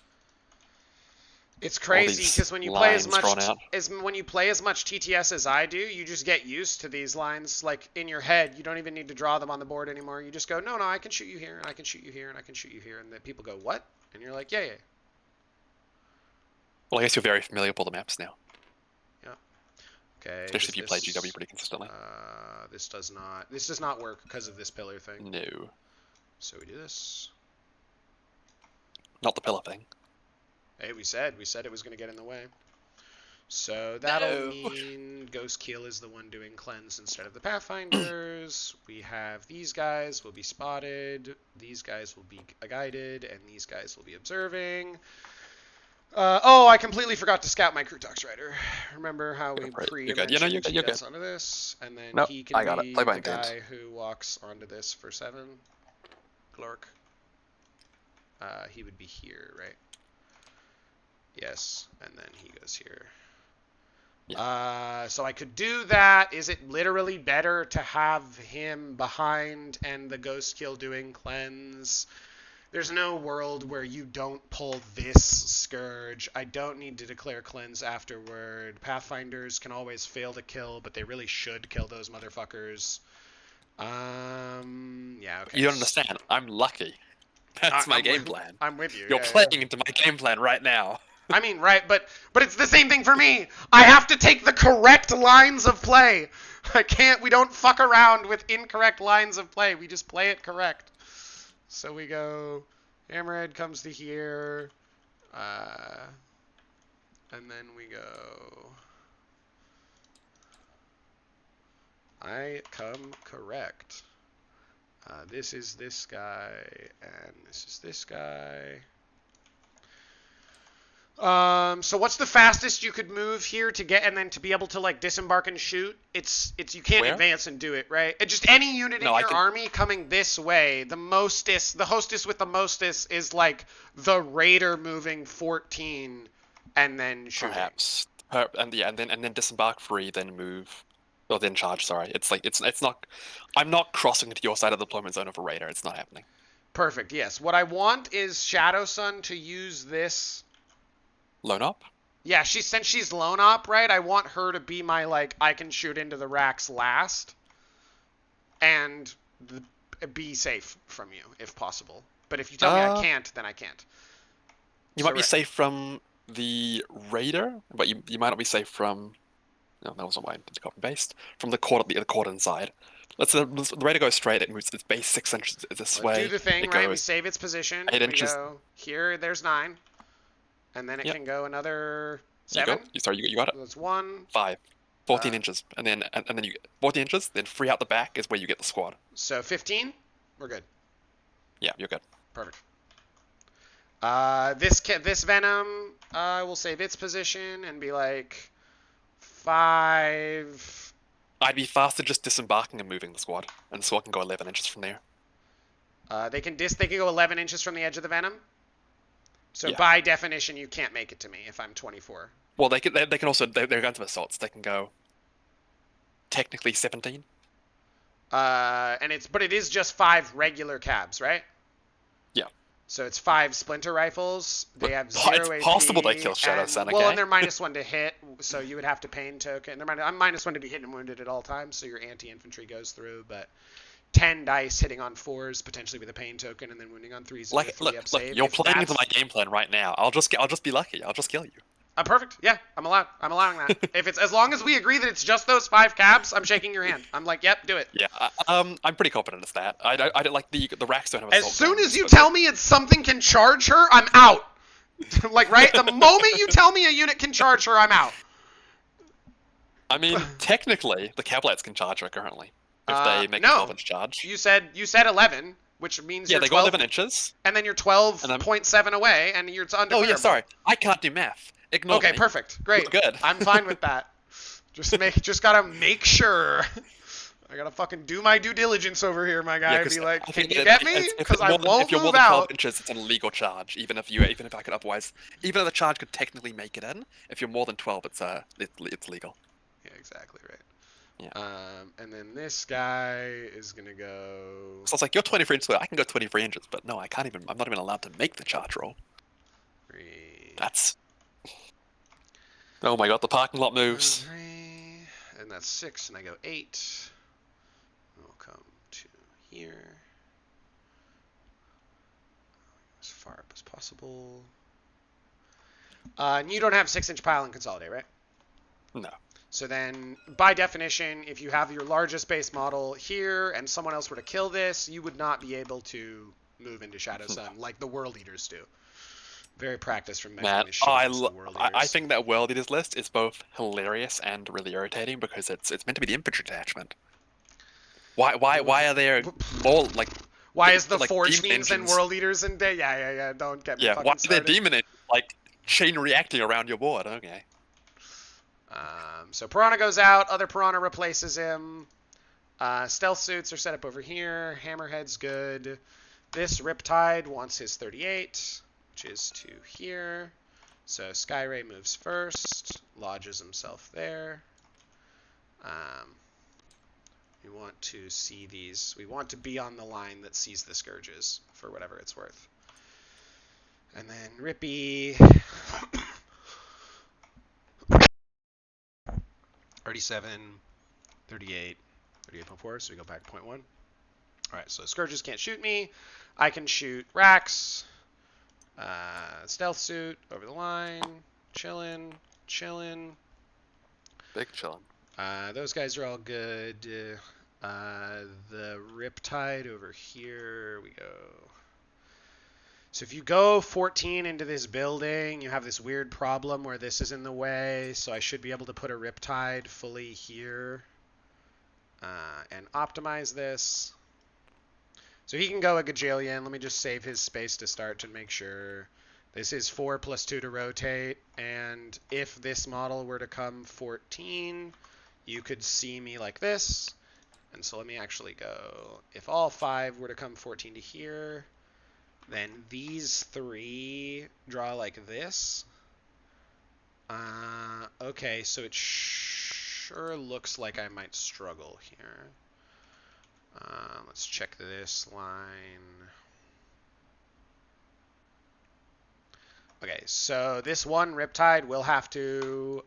It's crazy because when you play as much TTS as I do, you just get used to these lines like in your head. You don't even need to draw them on the board anymore. You just go, no, I can shoot you here, and I can shoot you here, and I can shoot you here, and then people go, what? And you're like, yeah. Well, I guess you're very familiar with all the maps now. Yeah. Okay. Especially if you play GW pretty consistently. This does not work because of this pillar thing. No. So we do this. Not the pillar thing. Hey, we said it was going to get in the way. So that'll mean Ghost Keel is the one doing cleanse instead of the Pathfinders. We have these guys will be spotted, these guys will be guided, and these guys will be observing. I completely forgot to scout my Krutox Rider. Remember how we pre-mentioned he gets onto this, and then he can be the guy who walks onto this for 7. Glork. He would be here, right? Yes, and then he goes here. Yeah. So I could do that. Is it literally better to have him behind and the Ghost Kill doing cleanse? There's no world where you don't pull this Scourge. I don't need to declare cleanse afterward. Pathfinders can always fail to kill, but they really should kill those motherfuckers. Yeah, okay. You don't understand. I'm lucky. That's my game plan. I'm with you. You're playing into my game plan right now. I mean, right, but it's the same thing for me. I have to take the correct lines of play. We don't fuck around with incorrect lines of play. We just play it correct. So we go, Hammerhead comes to here, and then we go, I come correct. This is this guy, and this is this guy. So what's the fastest you could move here to get, and then to be able to like disembark and shoot? It's you can't advance and do it, right? Just any unit in your army coming this way. The hostess with the mostest is like the raider moving 14 and then shooting. Perhaps. And then disembark free, then move. Or then charge, sorry. It's not, I'm not crossing to your side of the deployment zone of a raider. It's not happening. Perfect, yes. What I want is Shadow Sun to use this. Lone op? Yeah, since she's lone op, right? I want her to be my, like, I can shoot into the racks last. And be safe from you, if possible. But if you tell me I can't, then I can't. You might be safe from the raider, but you might not be safe from... No, that wasn't why I did copy paste. From the cordon side. The raider goes straight, it moves its base 6 inches this way. Do the thing, right? We save its position. 8 inches. Go here, there's 9. And then it can go another 7. You got it. That's 1. 5. 14 inches. And then you get 14 inches, then free out the back is where you get the squad. So 15? We're good. Yeah, you're good. Perfect. This Venom, will save its position and be like 5. I'd be faster just disembarking and moving the squad. And the squad can go 11 inches from there. They can go 11 inches from the edge of the Venom? So by definition, you can't make it to me if I'm 24. Well, they can also, they're guns of assaults. They can go technically 17. But it is just 5 regular cabs, right? Yeah. So it's 5 splinter rifles. They have 0 it's AP. Possible they kill Shadow Sun, okay? Well, and they're -1 to hit, so you would have to pain token. I'm -1 to be hit and wounded at all times, so your anti-infantry goes through, but 10 dice hitting on 4s, potentially with a pain token, and then wounding on 3s. Look, you're playing into my game plan right now. I'll just be lucky. I'll just kill you. Perfect. Yeah, I'm allowing that. If it's as long as we agree that it's just those 5 cabs, I'm shaking your hand. I'm like, yep, do it. Yeah, I'm pretty confident it's that. I don't like the racks don't have assault. As soon as you tell me it's something can charge her, I'm out. Like, right? The moment you tell me a unit can charge her, I'm out. I mean, technically, the Cablites can charge her currently. If they make a 12-inch charge. You said 11, which means you're 12. Yeah, they go 11 inches. And then you're 12.7 away, and it's under. Oh, yeah, sorry. I can't do math. Ignore me. Perfect. Great. We're good. I'm fine with that. Just gotta make sure. I gotta fucking do my due diligence over here, my guy. Be like, can you get me? Because I won't move out. If you're more than 12 inches, it's an illegal charge. Even if I could otherwise, even if the charge could technically make it in, if you're more than 12, it's legal. Yeah, exactly right. Yeah. And then this guy is gonna go. So it's like you're 23 inches. I can go 23 inches, but no, I can't even. I'm not even allowed to make the charge roll. 3. That's Oh my god, the parking lot moves. 3, and that's 6, and I go 8. We'll come to here. As far up as possible. And you don't have 6-inch pile and consolidate, right? No. So then, by definition, if you have your largest base model here and someone else were to kill this, you would not be able to move into Shadow Sun like the World Eaters do. Very practiced from measuring the shit against the World Eaters. I think that World Eaters list is both hilarious and really irritating because it's meant to be the infantry detachment. Why are there more like? Why is the like Forge Fiends and World Eaters in day? Yeah. Don't get me fucking started. Why are there demon engines like chain reacting around your board? Okay. So Piranha goes out. Other Piranha replaces him. Stealth suits are set up over here. Hammerhead's good. This Riptide wants his 38, which is to here. So Skyray moves first. Lodges himself there. We want to see these. We want to be on the line that sees the Scourges for whatever it's worth. And then Rippy. 37, 38, 38.4, so we go back 0.1. Alright, so Scourges can't shoot me. I can shoot Rax. Stealth suit over the line. Chillin'. Big chillin'. Those guys are all good. The Riptide over here we go. So if you go 14 into this building, you have this weird problem where this is in the way. So I should be able to put a Riptide fully here and optimize this. So he can go a gajillion. Let me just save his space to start to make sure. This is 4 + 2 to rotate. And if this model were to come 14, you could see me like this. And so let me actually go. If all 5 were to come 14 to here, then these 3 draw like this. Okay, so it sure looks like I might struggle here. Let's check this line. Okay, so this one Riptide will have to,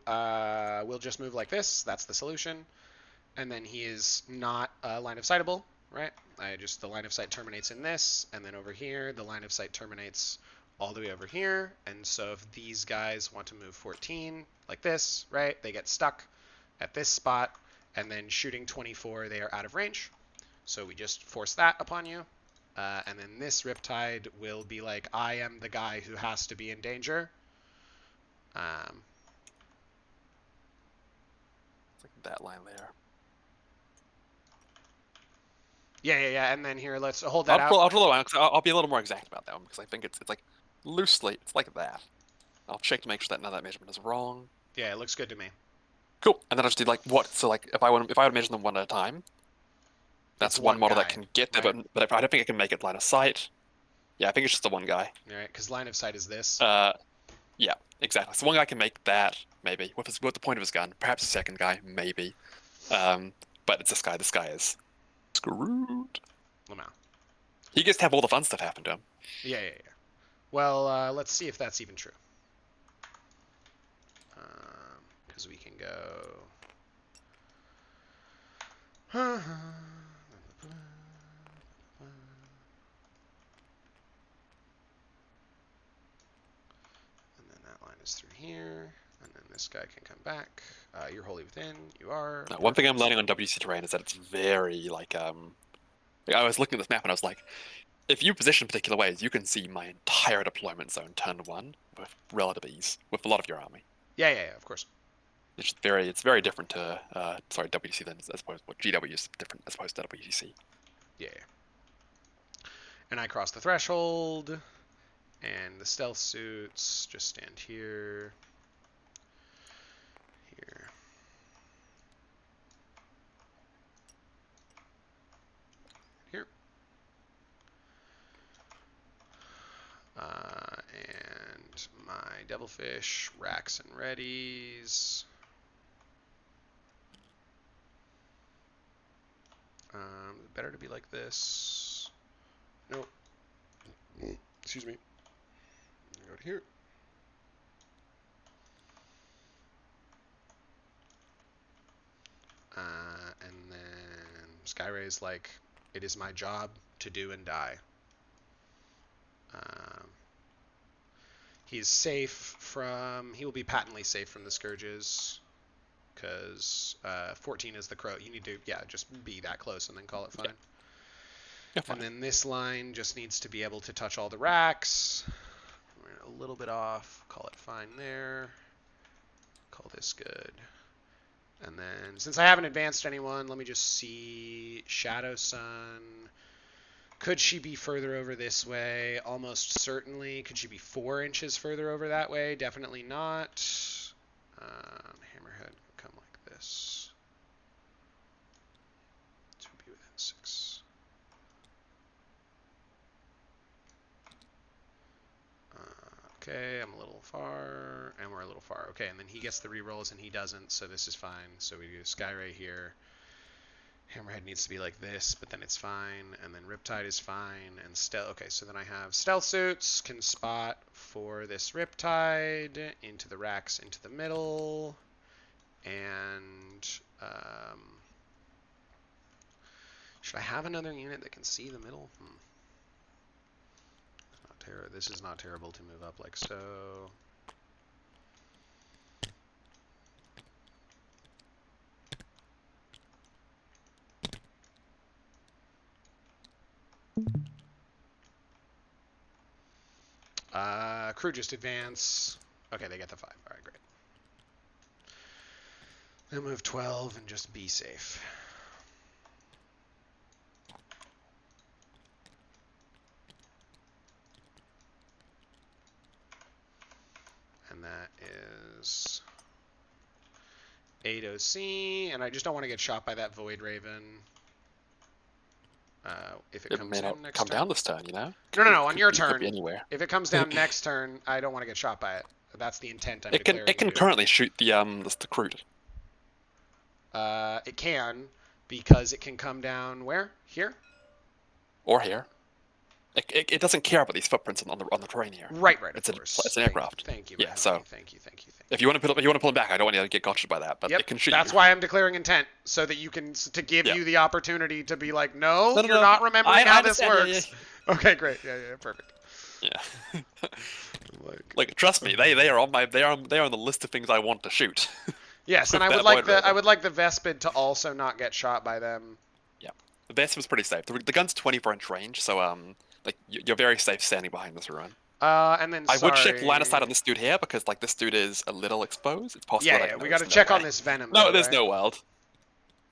will just move like this. That's the solution. And then he is not line of sightable, right? The line of sight terminates in this, and then over here, the line of sight terminates all the way over here. And so if these guys want to move 14 like this, right, they get stuck at this spot, and then shooting 24, they are out of range. So we just force that upon you. And then this Riptide will be like, I am the guy who has to be in danger. It's like that line there. Yeah. And then here, let's hold that out. I'll draw the line, because I'll be a little more exact about that one, because I think it's like loosely, it's like that. I'll check to make sure that none of that measurement is wrong. Yeah, it looks good to me. Cool. And then I'll just do like what? So like if I want to measure them one at a time, that's one model that can get there, right? but I don't think I can make it line of sight. Yeah, I think it's just the one guy. All right, because line of sight is this. Yeah, exactly. So one guy can make that, maybe. With the point of his gun. Perhaps a second guy, maybe. But it's this guy. This guy is screwed. Lamau. He gets to have all the fun stuff happen to him. Yeah. Well, let's see if that's even true. Because we can go... through here, and then this guy can come back. You're wholly within. You are. Now, one thing I'm learning on WC terrain is that it's very like I was looking at this map and I was like, if you position particular ways, you can see my entire deployment zone turn 1 with relative ease with a lot of your army. Yeah, of course. It's very different to WC than as opposed to GW is different as opposed to WCC. Yeah. And I cross the threshold. And the stealth suits just stand here. Here. And my devilfish, racks and readies. Better to be like this. Nope. Excuse me. Go to here. And then Skyray's like, it is my job to do and die. He's safe from... He will be patently safe from the Scourges. Because 14 is the crow. You need to, just be that close and then call it fine. Yeah, fine. And then this line just needs to be able to touch all the racks. We're a little bit off. Call it fine there. Call this good. And then, since I haven't advanced anyone, let me just see. Shadow Sun. Could she be further over this way? Almost certainly. Could she be 4 inches further over that way? Definitely not. Hammerhead can come like this. To be within 6. Okay, I'm a little far, and we're a little far. Okay, and then he gets the rerolls and he doesn't, so this is fine. So we do Skyray here. Hammerhead needs to be like this, but then it's fine. And then Riptide is fine. And okay, so then I have Stealth Suits, can spot for this Riptide, into the racks, into the middle. And should I have another unit that can see the middle? This is not terrible to move up like so. Crew just advance. Okay, they get the 5. All right, great. Then move 12 and just be safe. And that is 8 OC, and I just don't want to get shot by that Void Raven. If it comes may not in next come turn. down this turn, you know? No, on your turn. Could be anywhere. If it comes down next turn, I don't want to get shot by it. That's the intent I'm It can declaring. currently shoot the Crude. It can, because it can come down where? Here? Or here. It doesn't care about these footprints on the terrain here. Right. It's of course. It's an aircraft. Thank you. Yeah. So thank you. if you want to pull it back, I don't want you to get gotcha by that. But yep, it can shoot. That's why I'm declaring intent, so that you can give you the opportunity to be like, no, you're no, not remembering how this works. Yeah. Okay, great. Yeah, perfect. Yeah. like trust me, they are on the list of things I want to shoot. Yes, and I would like the Vespid to also not get shot by them. Yeah, the Vespid was pretty safe. The gun's 24-inch range, so like you're very safe standing behind this run. And then I would check line of sight on this dude here because like this dude is a little exposed. It's possible. Yeah, we got to check on this Venom. No, there's no weld.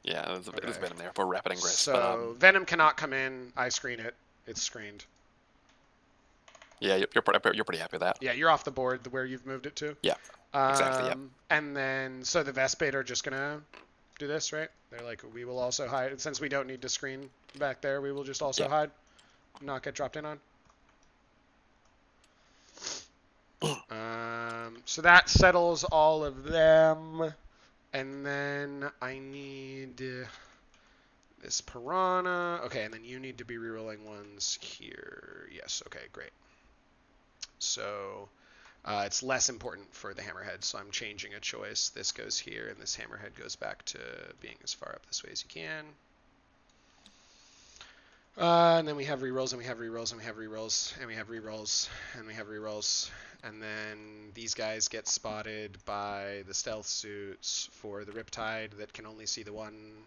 Yeah, there's Venom there for Rapid Ingress. So Venom cannot come in. I screen it. It's screened. Yeah, you're pretty happy with that. Yeah, you're off the board where you've moved it to. Yeah, exactly. Yeah. And then so the Vespid are just gonna do this, right? They're like, we will also hide since we don't need to screen back there. We will just also hide, not get dropped in on. So that settles all of them, and then I need this Piranha. Okay, and then you need to be rerolling ones here. Yes. Okay, great. So it's less important for the Hammerhead, so I'm changing a choice. This goes here, and this Hammerhead goes back to being as far up this way as you can. And then we have rerolls, and we have rerolls, and we have rerolls, and we have rerolls, and we have rerolls. And then these guys get spotted by the Stealth Suits for the Riptide that can only see the one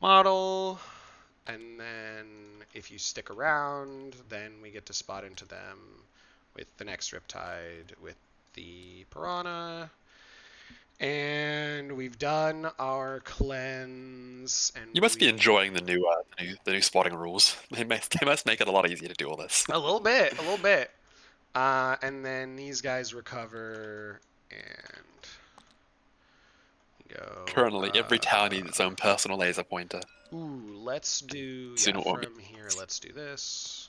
model. And then if you stick around, then we get to spot into them with the next Riptide, with the Piranha. And we've done our cleanse. And you must be enjoying the new spotting rules. They must make it a lot easier to do all this. A little bit. And then these guys recover and go. Currently, every town needs its own personal laser pointer. Ooh, let's do from here. Let's do this.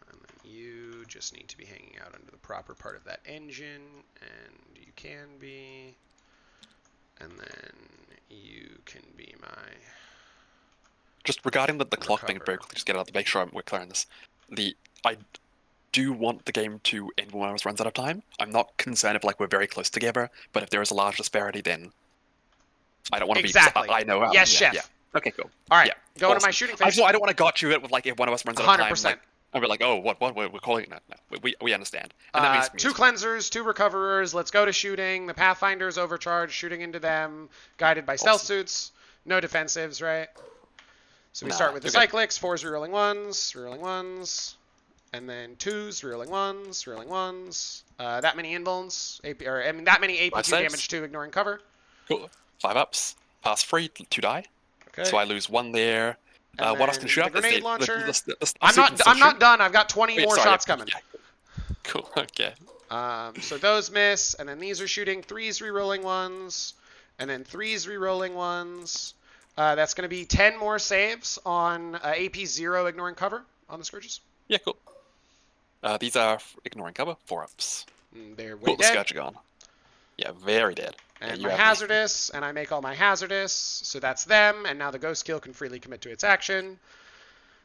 And then you just need to be hanging out under the proper part of that engine, and you can be. And then you can be my. Just regarding the clock being very quickly, just get out of the make sure we're clearing this. I do want the game to end when one of us runs out of time. I'm not concerned if like we're very close together, but if there is a large disparity, then I don't want to be. Exactly. I know. Yes, yeah, chef. Yeah. Okay, cool. All right, Yeah. going to my shooting phase. I don't want to got you it with like if one of us runs out of time. 100%. Like, and we're like, oh, what? We're calling it? No. We understand. And that means 2 cleansers, 2 recoverers. Let's go to shooting. The Pathfinder's overcharged, shooting into them, guided by stealth suits. No defensives, right? So we start with the cyclics. 4s rerolling 1s, and then 2s rerolling 1s. That many invulns, that many AP2 damage to ignoring cover. Cool. 5 ups. Pass free, 2 die. Okay. So I lose 1 there. What else can shoot up? The grenade launcher. The I'm not done. I've got 20 more shots coming. Yeah. Cool. Okay. So those miss, and then these are shooting 3s rerolling 1s, and then 3s rerolling 1s. That's going to be 10 more saves on AP 0 ignoring cover on the Scourges. Yeah, cool. These are ignoring cover, 4 ups. They're way cool, dead. The Scourge are gone. Yeah, very dead. And my hazardous, and I make all my hazardous, so that's them, and now the ghost skill can freely commit to its action.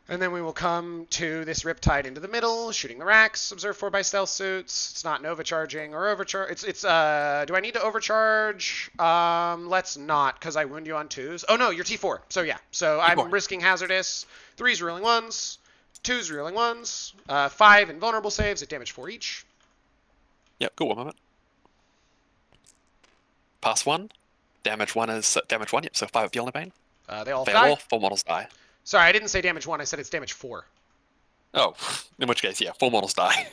And then we will come to this Riptide into the middle, shooting the racks, observe 4 by stealth suits. It's not Nova charging or overcharge. Do I need to overcharge? Let's not, because I wound you on 2s. Oh no, you're T4, so yeah. So I'm risking hazardous, 3s rerolling 1s, 2s rerolling 1s, 5 invulnerable saves at damage 4 each. Yep, cool, 1 moment. Pass 1. Damage 1 is damage 1, yep, so 5 of the only pain. They all die. 4 models die. Sorry, I didn't say damage 1, I said it's damage 4. Oh, in which case, yeah, 4 models die.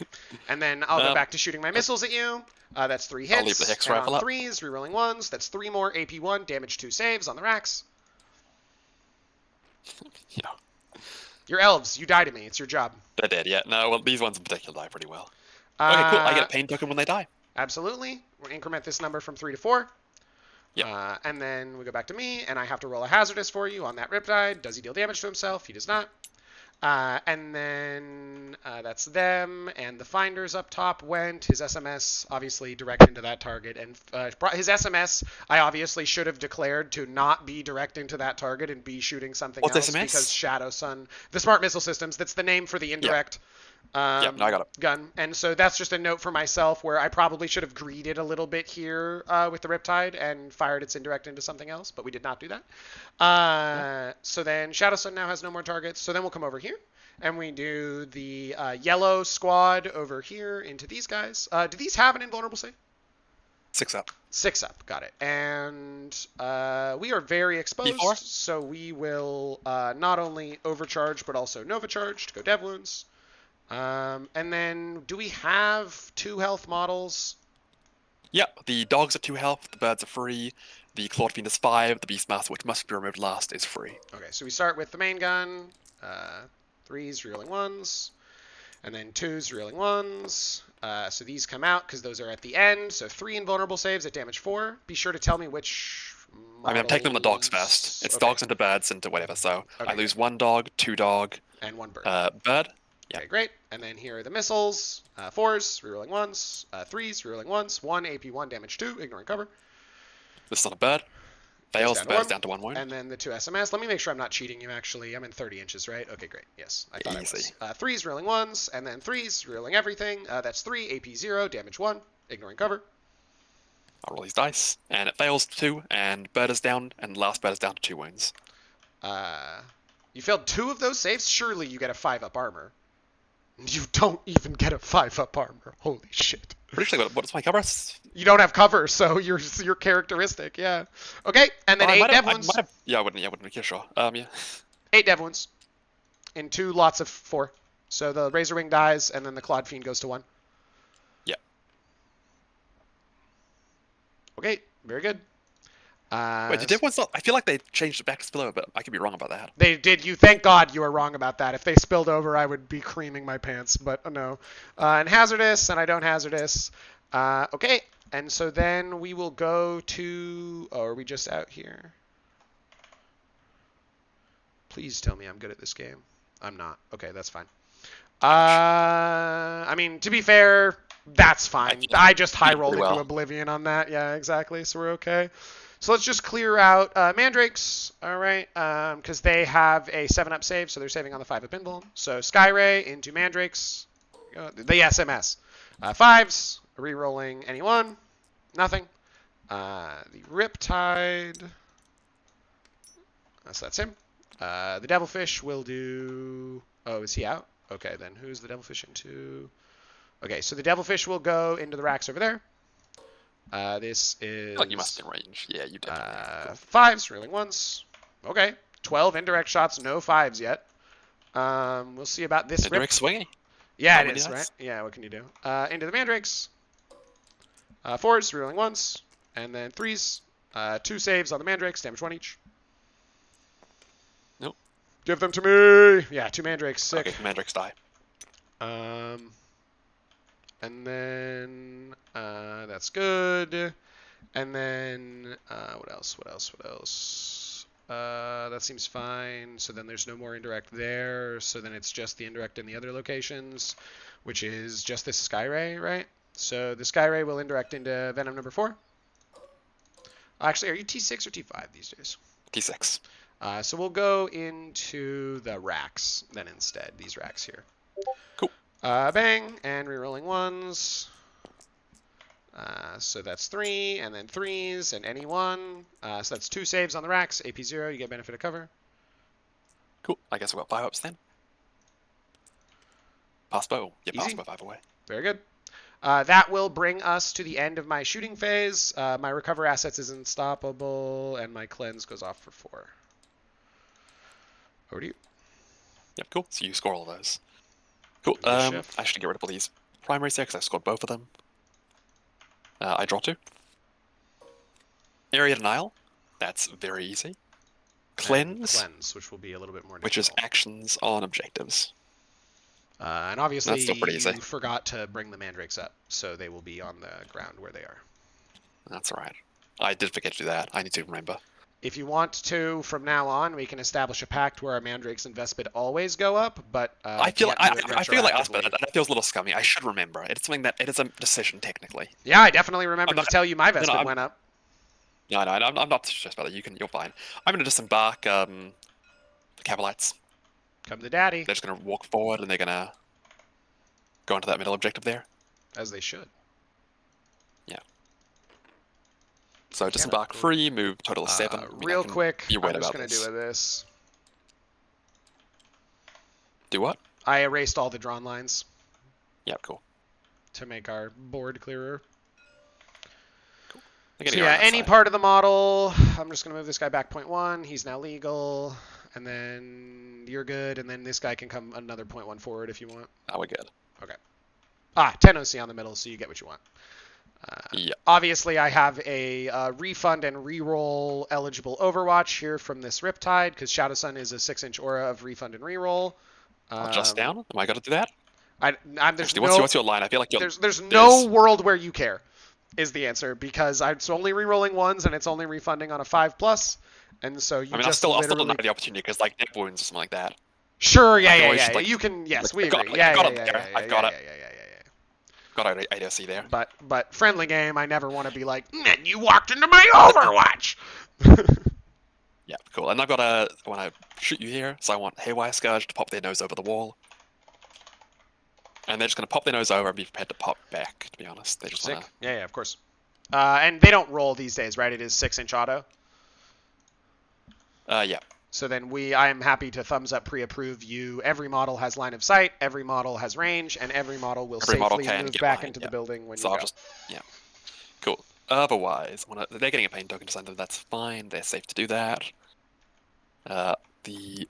And then I'll go back to shooting my missiles at you. That's 3 hits. I'll leave the Hex and rifle on up. 3s, rerolling 1s. That's 3 more AP1, damage 2 saves on the racks. Yeah. Your elves, you die to me. It's your job. They're dead, yeah. No, well, these ones in particular die pretty well. Okay, cool. I get a pain token when they die. Absolutely. We'll increment this number from 3 to 4. Yep. And then we go back to me, and I have to roll a hazardous for you on that Riptide. Does he deal damage to himself? He does not. And then that's them, and the Finders up top went. His SMS obviously directed into that target, and his SMS I obviously should have declared to not be directing to that target and be shooting something else. SMS? Because Shadow Sun, the Smart Missile Systems, that's the name for the indirect no, I got it. gun. And so that's just a note for myself where I probably should have greeded a little bit here with the Riptide and fired its indirect into something else, but we did not do that. So then Shadow Sun now has no more targets. So then we'll come over here and we do the yellow squad over here into these guys. Do these have an invulnerable save? 6 up. 6 up, got it. And we are very exposed, P4? so we will not only overcharge but also Nova charge to go dev wounds. And then, do we have 2 health models? Yep, the dogs are 2 health, the birds are free, the Clawed Fiend is 5, the Beastmaster, which must be removed last, is free. Okay, so we start with the main gun, 3s reeling 1s, and then 2s reeling 1s. So these come out because those are at the end. So 3 invulnerable saves at damage 4. Be sure to tell me which models... I'm taking the dogs first. It's dogs into birds into whatever, so I lose 1 dog, 2 dog... And 1 bird. Bird. Yeah. Okay, great. And then here are the missiles. 4s, rerolling 1s, 3s, rerolling 1s, 1 AP1, damage 2, ignoring cover. This is not a bird. Fails, the bird's down to 1 wound. And then the 2 SMS. Let me make sure I'm not cheating you, actually. I'm in 30 inches, right? Okay, great. Yes, I thought I was. 3s, rerolling 1s, and then 3s, rerolling everything. That's 3, AP0, damage 1, ignoring cover. I'll roll these dice, and it fails 2, and bird is down, and last bird is down to 2 wounds. You failed 2 of those saves? Surely you get a 5-up armor. You don't even get a 5-up armor. Holy shit. Pretty sure, what's my cover? You don't have cover, so your characteristic, yeah. Okay, and then 8 dev wounds. Yeah, I wouldn't be sure. Yeah. 8 dev wounds. In 2 lots of 4. So the Razorwing dies, and then the Clawed Fiend goes to 1. Yeah. Okay, very good. Wait, did dev wounds not? I feel like they changed it back to spill over, but I could be wrong about that. They did. Thank God you were wrong about that. If they spilled over, I would be creaming my pants, but no. And hazardous, and I don't hazardous. Okay, and so then we will go to... Oh, are we just out here? Please tell me I'm good at this game. I'm not. Okay, that's fine. I mean, to be fair, that's fine. I just high-rolled into Oblivion on that. Yeah, exactly, so we're okay. So let's just clear out Mandrakes, all right, because they have a 7-up save, so they're saving on the 5-up invuln. So Skyray into Mandrakes. go? The SMS. 5s, re-rolling any one. Nothing. The Riptide. So that's him. The Devilfish will do... Oh, is he out? Okay, then who's the Devilfish into? Okay, so the Devilfish will go into the racks over there. This is... Oh, you must be in range. Yeah, you definitely. 5s, reeling 1s. Okay, 12 indirect shots, no 5s yet. We'll see about this. Indirect swinging? Yeah, it is, right? Yeah, what can you do? Into the Mandrakes. 4s, reeling 1s. And then 3s. 2 saves on the Mandrakes, damage 1 each. Nope. Give them to me! Yeah, 2 Mandrakes, sick. Okay, Mandrakes die. And then that's good. And then what else? That seems fine. So then there's no more indirect there. So then it's just the indirect in the other locations, which is just this Skyray, right? So the Skyray will indirect into Venom number 4. Actually, are you T6 or T5 these days? T6. So we'll go into the racks then instead. These racks here. Cool. Bang, and rerolling 1s. So that's 3, and then 3s, and any 1. So that's 2 saves on the racks. AP 0, you get benefit of cover. Cool. I guess I've got 5 ups then. Pass bow. Yeah, pass bow 5 away. Very good. That will bring us to the end of my shooting phase. My recover assets is unstoppable, and my cleanse goes off for 4. Over to you. Yep, cool. So you score all those. Cool. I should get rid of all these primaries there because I scored both of them. I draw 2. Area Denial. That's very easy. Cleanse. Cleanse, which will be a little bit more difficult. Which is actions on objectives. And obviously, you forgot to bring the Mandrakes up, so they will be on the ground where they are. That's alright. I did forget to do that. I need to remember. If you want to, from now on, we can establish a pact where our Mandrakes and Vespid always go up, but I feel like that feels a little scummy. I should remember. It's something that it is a decision technically. Yeah, I definitely remember to tell you my Vespid went up. No, I'm not stressed about it. You're fine. I'm going to disembark the Cavalites. Come to daddy. They're just going to walk forward and they're going to go into that middle objective there. As they should. Yeah. So disembark 3, move total of 7. Real quick, I'm just going to do this. Do what? I erased all the drawn lines. Yeah, cool. To make our board clearer. Cool. So yeah, any part of the model, I'm just going to move this guy back 0.1. He's now legal. And then you're good, and then this guy can come another 0.1 forward if you want. Oh, we're good. Okay. 10 OC on the middle, so you get what you want. Yeah. Obviously, I have a refund and reroll eligible Overwatch here from this Riptide, because Shadow Sun is a 6-inch aura of refund and reroll. Just down? Am I going to do that? There's what's your line? I feel like there's no world where you care, is the answer, because it's only rerolling 1s, and it's only refunding on a 5+. And so you I'll still deny the opportunity because like neck wounds or something like that. Sure, yeah. Like, you can, yes, we agree. I got it. Got it. ADC there. But friendly game, I never want to be like, man, you walked into my Overwatch. Yeah, cool. And I've got I want to shoot you here, so I want Haywire Scourge to pop their nose over the wall. And they're just going to pop their nose over and be prepared to pop back, to be honest. They just want to... Yeah, of course. And they don't roll these days, right? It is 6-inch auto. Yeah. So then I am happy to thumbs up pre-approve you. Every model has line of sight, every model has range, and every model will safely move back into the building when you go. Yeah. Cool. Otherwise, they're getting a pain token to send them. That's fine. They're safe to do that. This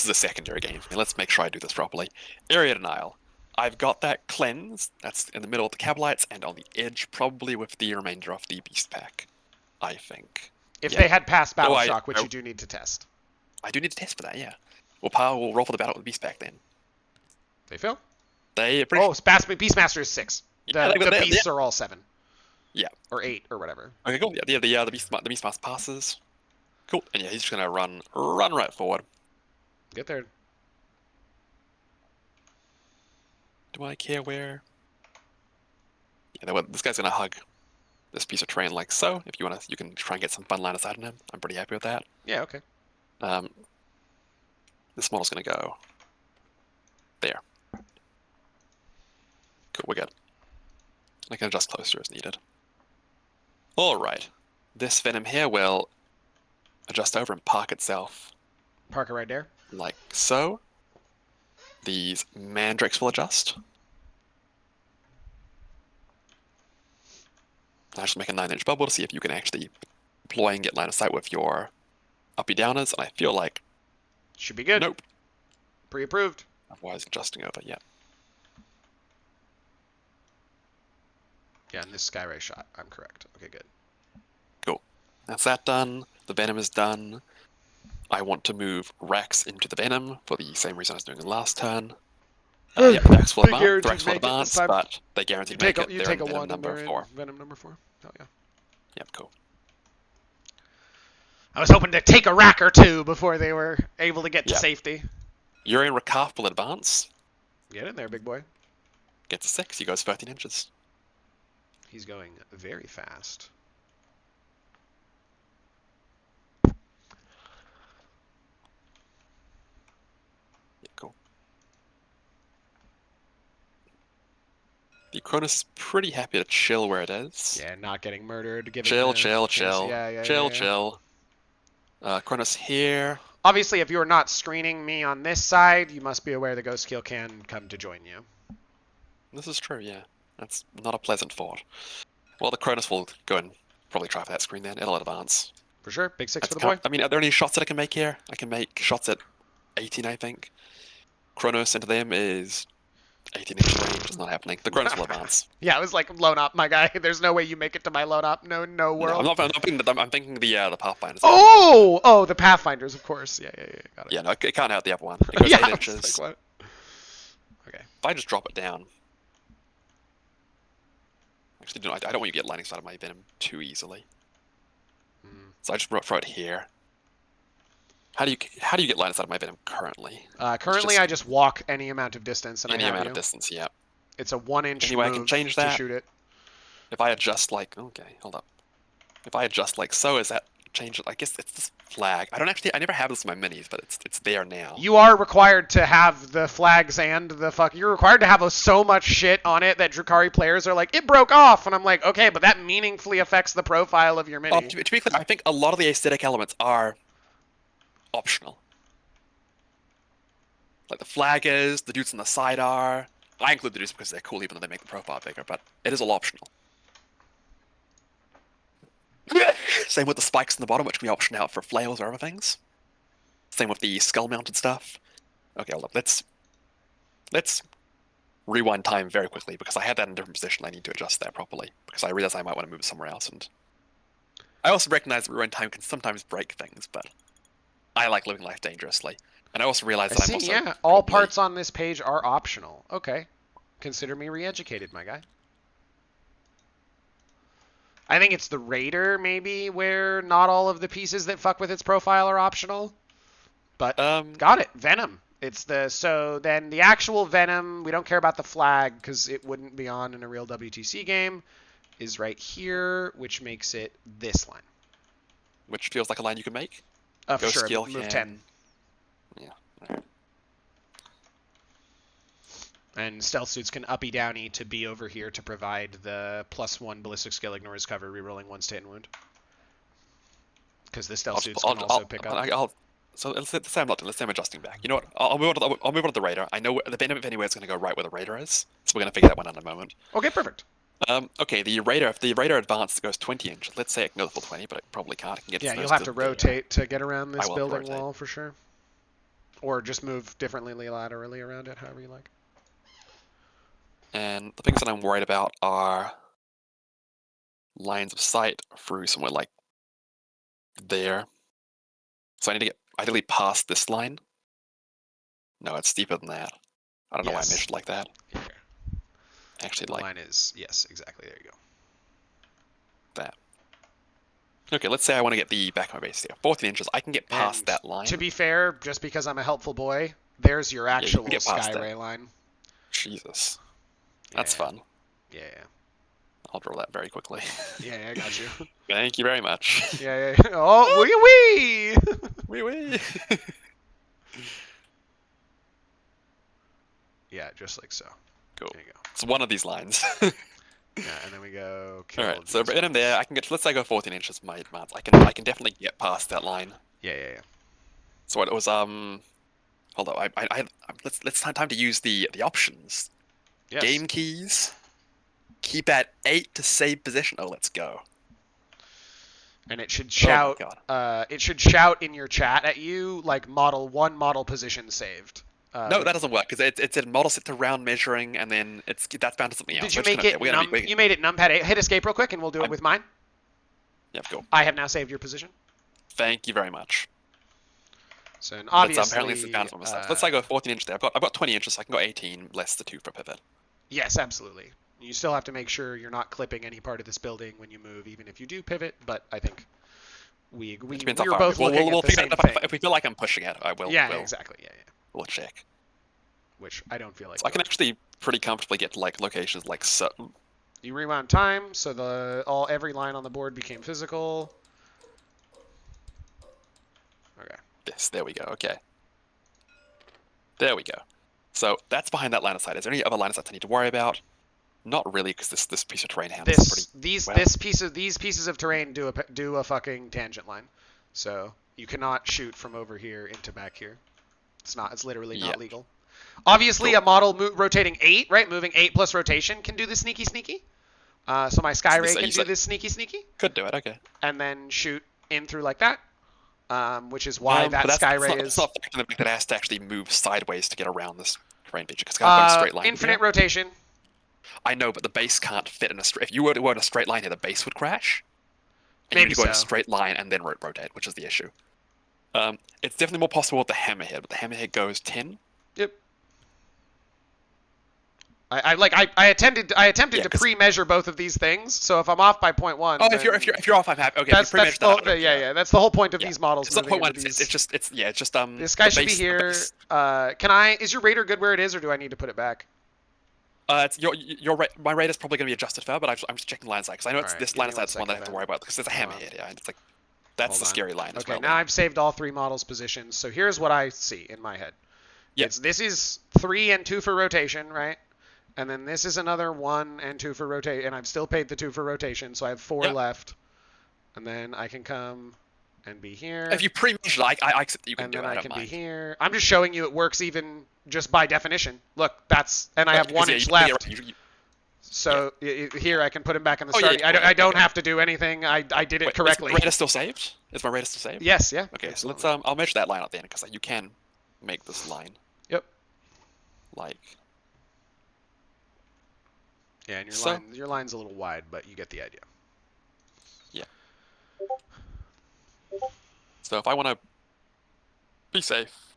is a secondary game for me. Let's make sure I do this properly. Area Denial. I've got that cleanse. That's in the middle of the Cabalites and on the edge, probably with the remainder of the Beast Pack. I think. If they had passed Battle Shock, which you do need to test. I do need to test for that, yeah. We'll roll for the battle with the Beast Pack then. They fail? Beastmaster is 6. The beasts are all 7. Yeah. Or 8, or whatever. Okay, cool. Yeah, the Beastmaster passes. Cool. And yeah, he's just gonna run right forward. Get there. Do I care where? Yeah, this guy's gonna hug this piece of terrain like so. If you want to, you can try and get some fun line of sight on him. I'm pretty happy with that. Yeah, okay. This model's going to go There. Cool, we're good. I can adjust closer as needed. Alright. This Venom here will adjust over and park itself. Park it right there. Like so. These mandrakes will adjust. I'll just make a 9-inch bubble to see if you can actually deploy and get line of sight with your uppy downers, and I feel like... Should be good. Nope. Pre-approved. Otherwise adjusting over, yeah. Yeah, in this Skyray shot, I'm correct. Okay, good. Cool. That's that done. The Venom is done. I want to move Rex into the Venom for the same reason I was doing the last turn. Yeah, the Rex will advance, the Rex will advance, but they guarantee to make it. You take a Venom 1 number 4. Venom number 4. Oh, yeah. Yep, cool. I was hoping to take a rack or two before they were able to get to safety. Urian Rakaf will advance. Get in there, big boy. Gets a 6. He goes 13 inches. He's going very fast. Yeah, cool. The Cronus is pretty happy to chill where it is. Yeah, not getting murdered. Chill. Cronus here. Obviously, if you're not screening me on this side, you must be aware the Ghost Kill can come to join you. This is true, yeah. That's not a pleasant thought. Well, the Cronus will go and probably try for that screen then. It'll advance. For sure. Big 6 for the boy. I mean, are there any shots that I can make here? I can make shots at 18, I think. Cronus into them is 18-inch range. It's not happening. The Cronus will advance. Yeah, I was like, loan up, my guy. There's no way you make it to my loan up. No world. No, I'm thinking the Pathfinders. Oh, the Pathfinders, of course. Yeah. Got it. Yeah, no, it can't hurt the other one. It goes 8 inches. Like, what? Okay. If I just drop it down. Actually, no, I don't want you to get lightning side of my Venom too easily. So I just throw it here. How do you get line of sight of my Venom currently? Currently, I just walk any amount of distance, and any amount of distance, yeah. It's a 1-inch anyway, move I can change that. to shoot it. If I adjust like, okay, hold up. If I adjust like so, is that change? I guess it's this flag. I never have this in my minis, but it's there now. You are required to have the flags and the fuck. You're required to have so much shit on it that Drukhari players are like, it broke off, and I'm like, okay, but that meaningfully affects the profile of your mini. To be clear, I think a lot of the aesthetic elements are optional. Like the flag is, the dudes on the side are. I include the dudes because they're cool even though they make the profile bigger, but it is all optional. Same with the spikes in the bottom, which can be optioned out for flails or other things. Same with the skull-mounted stuff. Okay, hold up. Let's rewind time very quickly because I had that in a different position. I need to adjust that properly because I realized I might want to move it somewhere else. And I also recognize that rewind time can sometimes break things, but I like living life dangerously. And I also realize that I'm also... all parts on this page are optional. Okay. Consider me re-educated, my guy. I think it's the Raider, maybe, where not all of the pieces that fuck with its profile are optional. But, got it. Venom. So then the actual Venom, we don't care about the flag because it wouldn't be on in a real WTC game, is right here, which makes it this line. Which feels like a line you can make? Sure, move 10. Yeah. Right. And stealth suits can uppy downy to be over here to provide the +1 ballistic skill ignores cover, rerolling 1 stat and wound. Because the stealth suits can also pick up. So let's say I'm not. Let's say I'm adjusting back. You know what? I'll move on to the Raider. I know the Venom anyway is going to go right where the Raider is, so we're going to figure that one out in a moment. Okay, perfect. Okay, the Raider. If the Raider advances goes 20 inches, let's say it can go the full 20, but it probably can't. It can get you'll have to rotate to get around this building wall for sure. Or just move differently laterally around it, however you like. And the things that I'm worried about are lines of sight through somewhere like there. So I need to get ideally past this line. No, it's steeper than that. I don't know why I measured like that. Here. Actually, the line is, yes, exactly. There you go. That. Okay, let's say I want to get the back of my base here. 14 inches, I can get past that line. To be fair, just because I'm a helpful boy, there's your actual Skyray line. Jesus. That's fun. Yeah. I'll draw that very quickly. Yeah, I got you. Thank you very much. Yeah. Oh, wee wee! Wee wee! Yeah, just like so. Cool. There you go. It's one of these lines. Yeah, and then we go. Kill All right, so in him there, I can get. Let's say I go 14 inches. My advance. I can definitely get past that line. Yeah. So it was Hold on. Let's time to use the options. Yes. Game keys. Keep at 8 to save position. Oh, let's go. And it should shout. Oh it should shout in your chat at you like model position saved. No, that doesn't work because it's a model set to round measuring, and then that's bound to something else. Did you make it? You made it numpad 8. Hit escape real quick, and we'll do it with mine. Yeah, cool. I have now saved your position. Thank you very much. So obviously, apparently it's bound for myself. Let's say I go 14 inches there. I've got 20 inches, so I can go 18 less the 2 for pivot. Yes, absolutely. You still have to make sure you're not clipping any part of this building when you move, even if you do pivot. But I think we're both looking at the same thing. If we feel like I'm pushing it, I will. Yeah, exactly. Yeah. We'll check. Which I don't feel like. So I can actually pretty comfortably get to like locations like certain. You rewound time, so every line on the board became physical. Okay. Yes, there we go. Okay. There we go. So that's behind that line of sight. Is there any other line of sight I need to worry about? Not really, because this piece of terrain handles pretty well. These pieces of terrain do a fucking tangent line, so you cannot shoot from over here into back here. It's literally not legal. Obviously, a model rotating 8, right? Moving 8 plus rotation can do the sneaky. So my Sky Ray can do this sneaky. Could do it, okay. And then shoot in through like that, which is why that Sky Ray is. It's not the fact that it has to actually move sideways to get around this terrain feature, because it's got a straight line. Infinite rotation. I know, but the base can't fit in a straight. If you were to go in a straight line here, the base would crash. And Maybe you go in a straight line and then rotate, which is the issue. It's definitely more possible with the hammerhead, but the hammerhead goes 10. Yep. I attempted to pre-measure both of these things, so if I'm off by 0.1. Oh, if you're off, I'm happy. Okay, that's the whole point of these models. It's not 0.1. It's just This guy should be here. Is your radar good where it is, or do I need to put it back? It's my rate is probably going to be adjusted for, but I'm just checking line side because I know this line side is the one that I have to worry about because there's a hammerhead here, and it's like that's the scary line as well. Okay, now I've saved all 3 models' positions, so here's what I see in my head. Yeah. This is 3 and 2 for rotation, right? And then this is another 1 and 2 for rotation, and I've still paid the 2 for rotation, so I have 4 left. And then I can come and be here. If you pre-measure, I accept that you can do it. And then I can be here. I'm just showing you it works even just by definition. Look, and I have 1 inch left. So here I can put him back in the start. I don't have to do anything. I did it correctly. Is my radar still saved? Is my radar still saved? Yes, yeah. Okay, so let's I'll measure that line up then because you can make this line. Yep. Like. Yeah, and your line's a little wide, but you get the idea. Yeah. So if I want to be safe,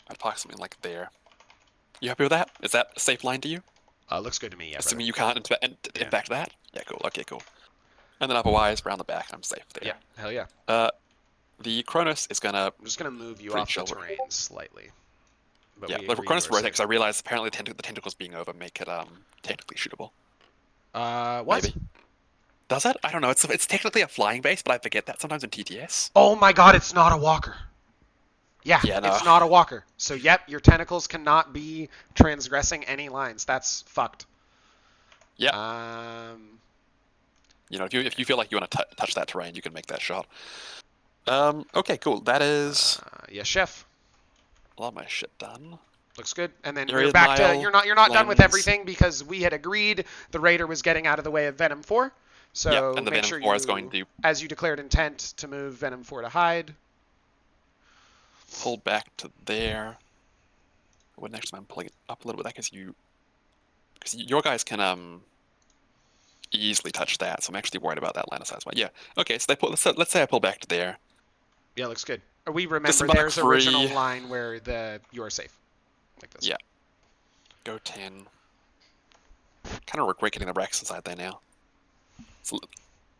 I'd park something like there. You happy with that? Is that a safe line to you? Looks good to me, yeah. Assuming you can't impact that? Yeah, cool. Okay, cool. And then otherwise, around the back, I'm safe there. Yeah, hell yeah. The Cronus is gonna... I'm just gonna move you off the terrain slightly. But yeah, the Cronus rotate because I realized apparently the tentacles being over make it technically shootable. What? Maybe. Does it? I don't know. It's technically a flying base, but I forget that sometimes in TTS. Oh my god, it's not a walker. Yeah, no. It's not a walker. So yep, your tentacles cannot be transgressing any lines. That's fucked. Yeah. You know, if you feel like you want to touch that terrain, you can make that shot. Okay, cool. That is. Yes, chef. A lot of my shit done. Looks good. And then you're back to you're not done with everything because we had agreed the Raider was getting out of the way of Venom 4. So and the make Venom sure 4 is going to, as you declared intent to move Venom 4 to hide. Pull back to there. I wouldn't actually mind pulling it up a little bit because your guys can easily touch that. So I'm actually worried about that line of sight as well. Yeah. Okay. So let's say I pull back to there. Yeah, looks good. We remember there's an original line where you're safe. Like this. Yeah. Go 10. Kind of regret getting the Rex inside there now. So,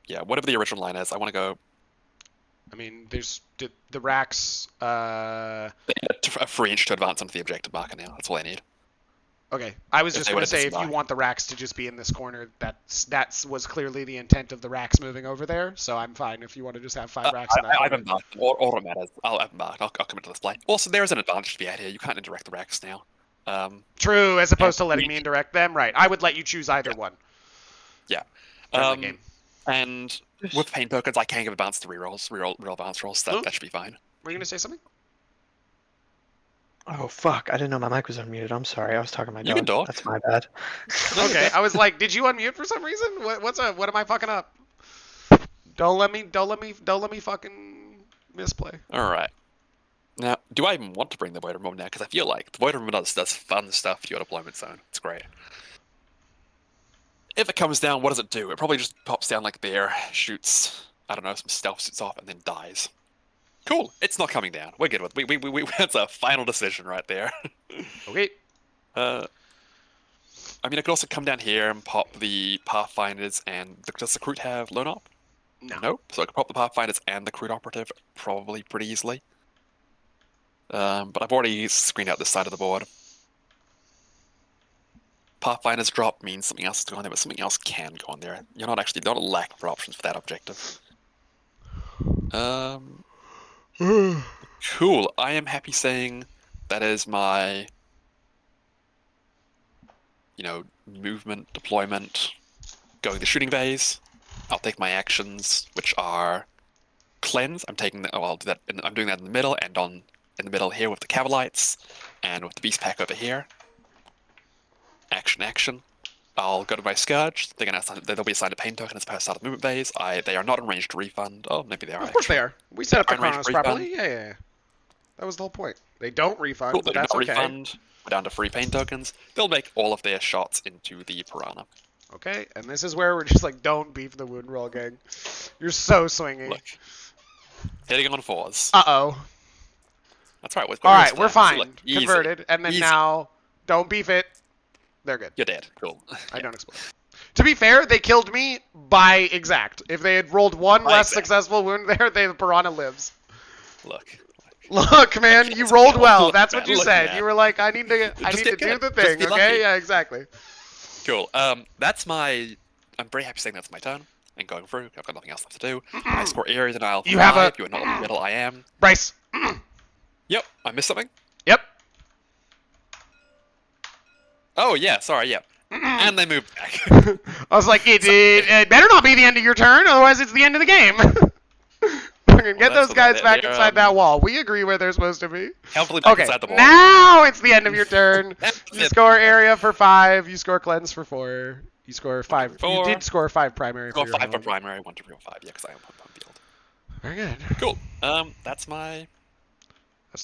yeah, whatever the original line is, I want to go. I mean, there's the racks. A free inch to advance onto the objective marker now. That's all I need. Okay, I was just going to say if you want the racks to just be in this corner, that was clearly the intent of the racks moving over there. So I'm fine if you want to just have 5 racks in that corner. I've embarked. All that matters. I'll embark. I'll come into this play. Also, there is an advantage to be had here. You can't indirect the racks now. True, as opposed to letting me indirect them. Right, I would let you choose either one. Yeah. And with pain tokens, I can give a bounce to rerolls, reroll bounce rolls. That should be fine. Were you going to say something? Oh, fuck. I didn't know my mic was unmuted. I'm sorry. I was talking to my dog. You can talk. That's my bad. Okay, I was like, did you unmute for some reason? What's up? What am I fucking up? Don't let me fucking misplay. All right. Now, do I even want to bring the Void Remote now? Because I feel like the Void Remote does fun stuff to your deployment zone. It's great. If it comes down, what does it do? It probably just pops down like there, shoots, I don't know, some stealth suits off, and then dies. Cool. It's not coming down. We're good with it. We that's a final decision right there. Okay. I mean, I could also come down here and pop the Pathfinders and... Does the Recruit have Lone Op? No. Nope. So I could pop the Pathfinders and the Recruit Operative probably pretty easily. But I've already screened out this side of the board. Pathfinders drop means something else is going on there, but something else can go on there. You're not actually... not a lack for options for that objective. Cool. I am happy saying that is my, movement, deployment, going to shooting bays. I'll take my actions, which are cleanse. I'm taking that. Oh, I'll do that. I'm doing that in the middle and in the middle here with the Cavalites and with the Beast Pack over here. Action. I'll go to my Scourge. They'll be assigned a pain token as per start of movement phase. They are not in range to refund. Oh, maybe they are. Of course they are. We set up the chronos properly. Yeah. That was the whole point. They don't refund, cool, but that's okay. Refund. We're down to 3 pain tokens. They'll make all of their shots into the Piranha. Okay, and this is where we're just like, don't beef the wound roll, gang. You're so swingy. Look. Hitting on 4s. Uh-oh. That's right. Alright, we're fine. So look, converted. And then now, don't beef it. They're good. You're dead. Cool. I don't explode. To be fair, they killed me by exact. If they had rolled one less successful wound there, the Piranha lives. Look, man, you rolled well. That's what you said. You were like, I need to do the thing, okay? Yeah, exactly. Cool. That's my... I'm very happy saying that's my turn. And going through, I've got nothing else left to do. I score areas in aisle 5. You are not in the middle, I am. Bryce. Yep, I missed something. Yep. Oh, yeah, sorry, yep. And they moved back. I was like, it better not be the end of your turn, otherwise it's the end of the game. Get those guys back inside that wall. We agree where they're supposed to be. Helpfully back inside the wall. Now it's the end of your turn. You score area for 5. You score cleanse for 4. You score 5. You did score 5 primary. Score 5 for primary, 1 to real 5. Yeah, because I am on field. Very good. Cool. That's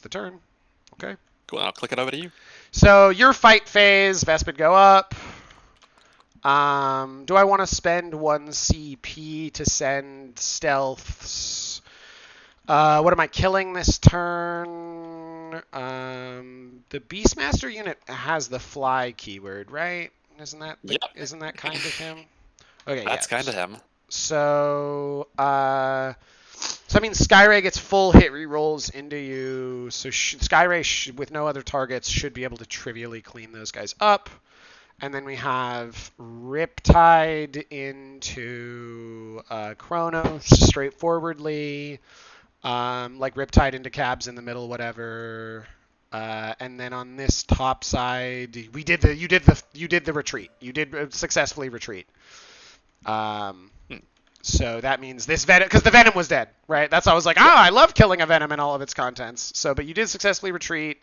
the turn. Okay. Cool. I'll click it over to you. So your fight phase, Vespid go up. Do I want to spend 1 CP to send stealths? What am I killing this turn? The Beastmaster unit has the fly keyword, right? Isn't that kind of him? Okay, that's kind of him. So I mean, Skyray gets full hit rerolls into you. So Skyray, with no other targets, should be able to trivially clean those guys up. And then we have Riptide into Chronos straightforwardly. Like Riptide into cabs in the middle, whatever. And then on this top side, you did the retreat. You did successfully retreat. So that means this Venom, because the Venom was dead, right? That's why I was like, I love killing a Venom and all of its contents. So, but you did successfully retreat.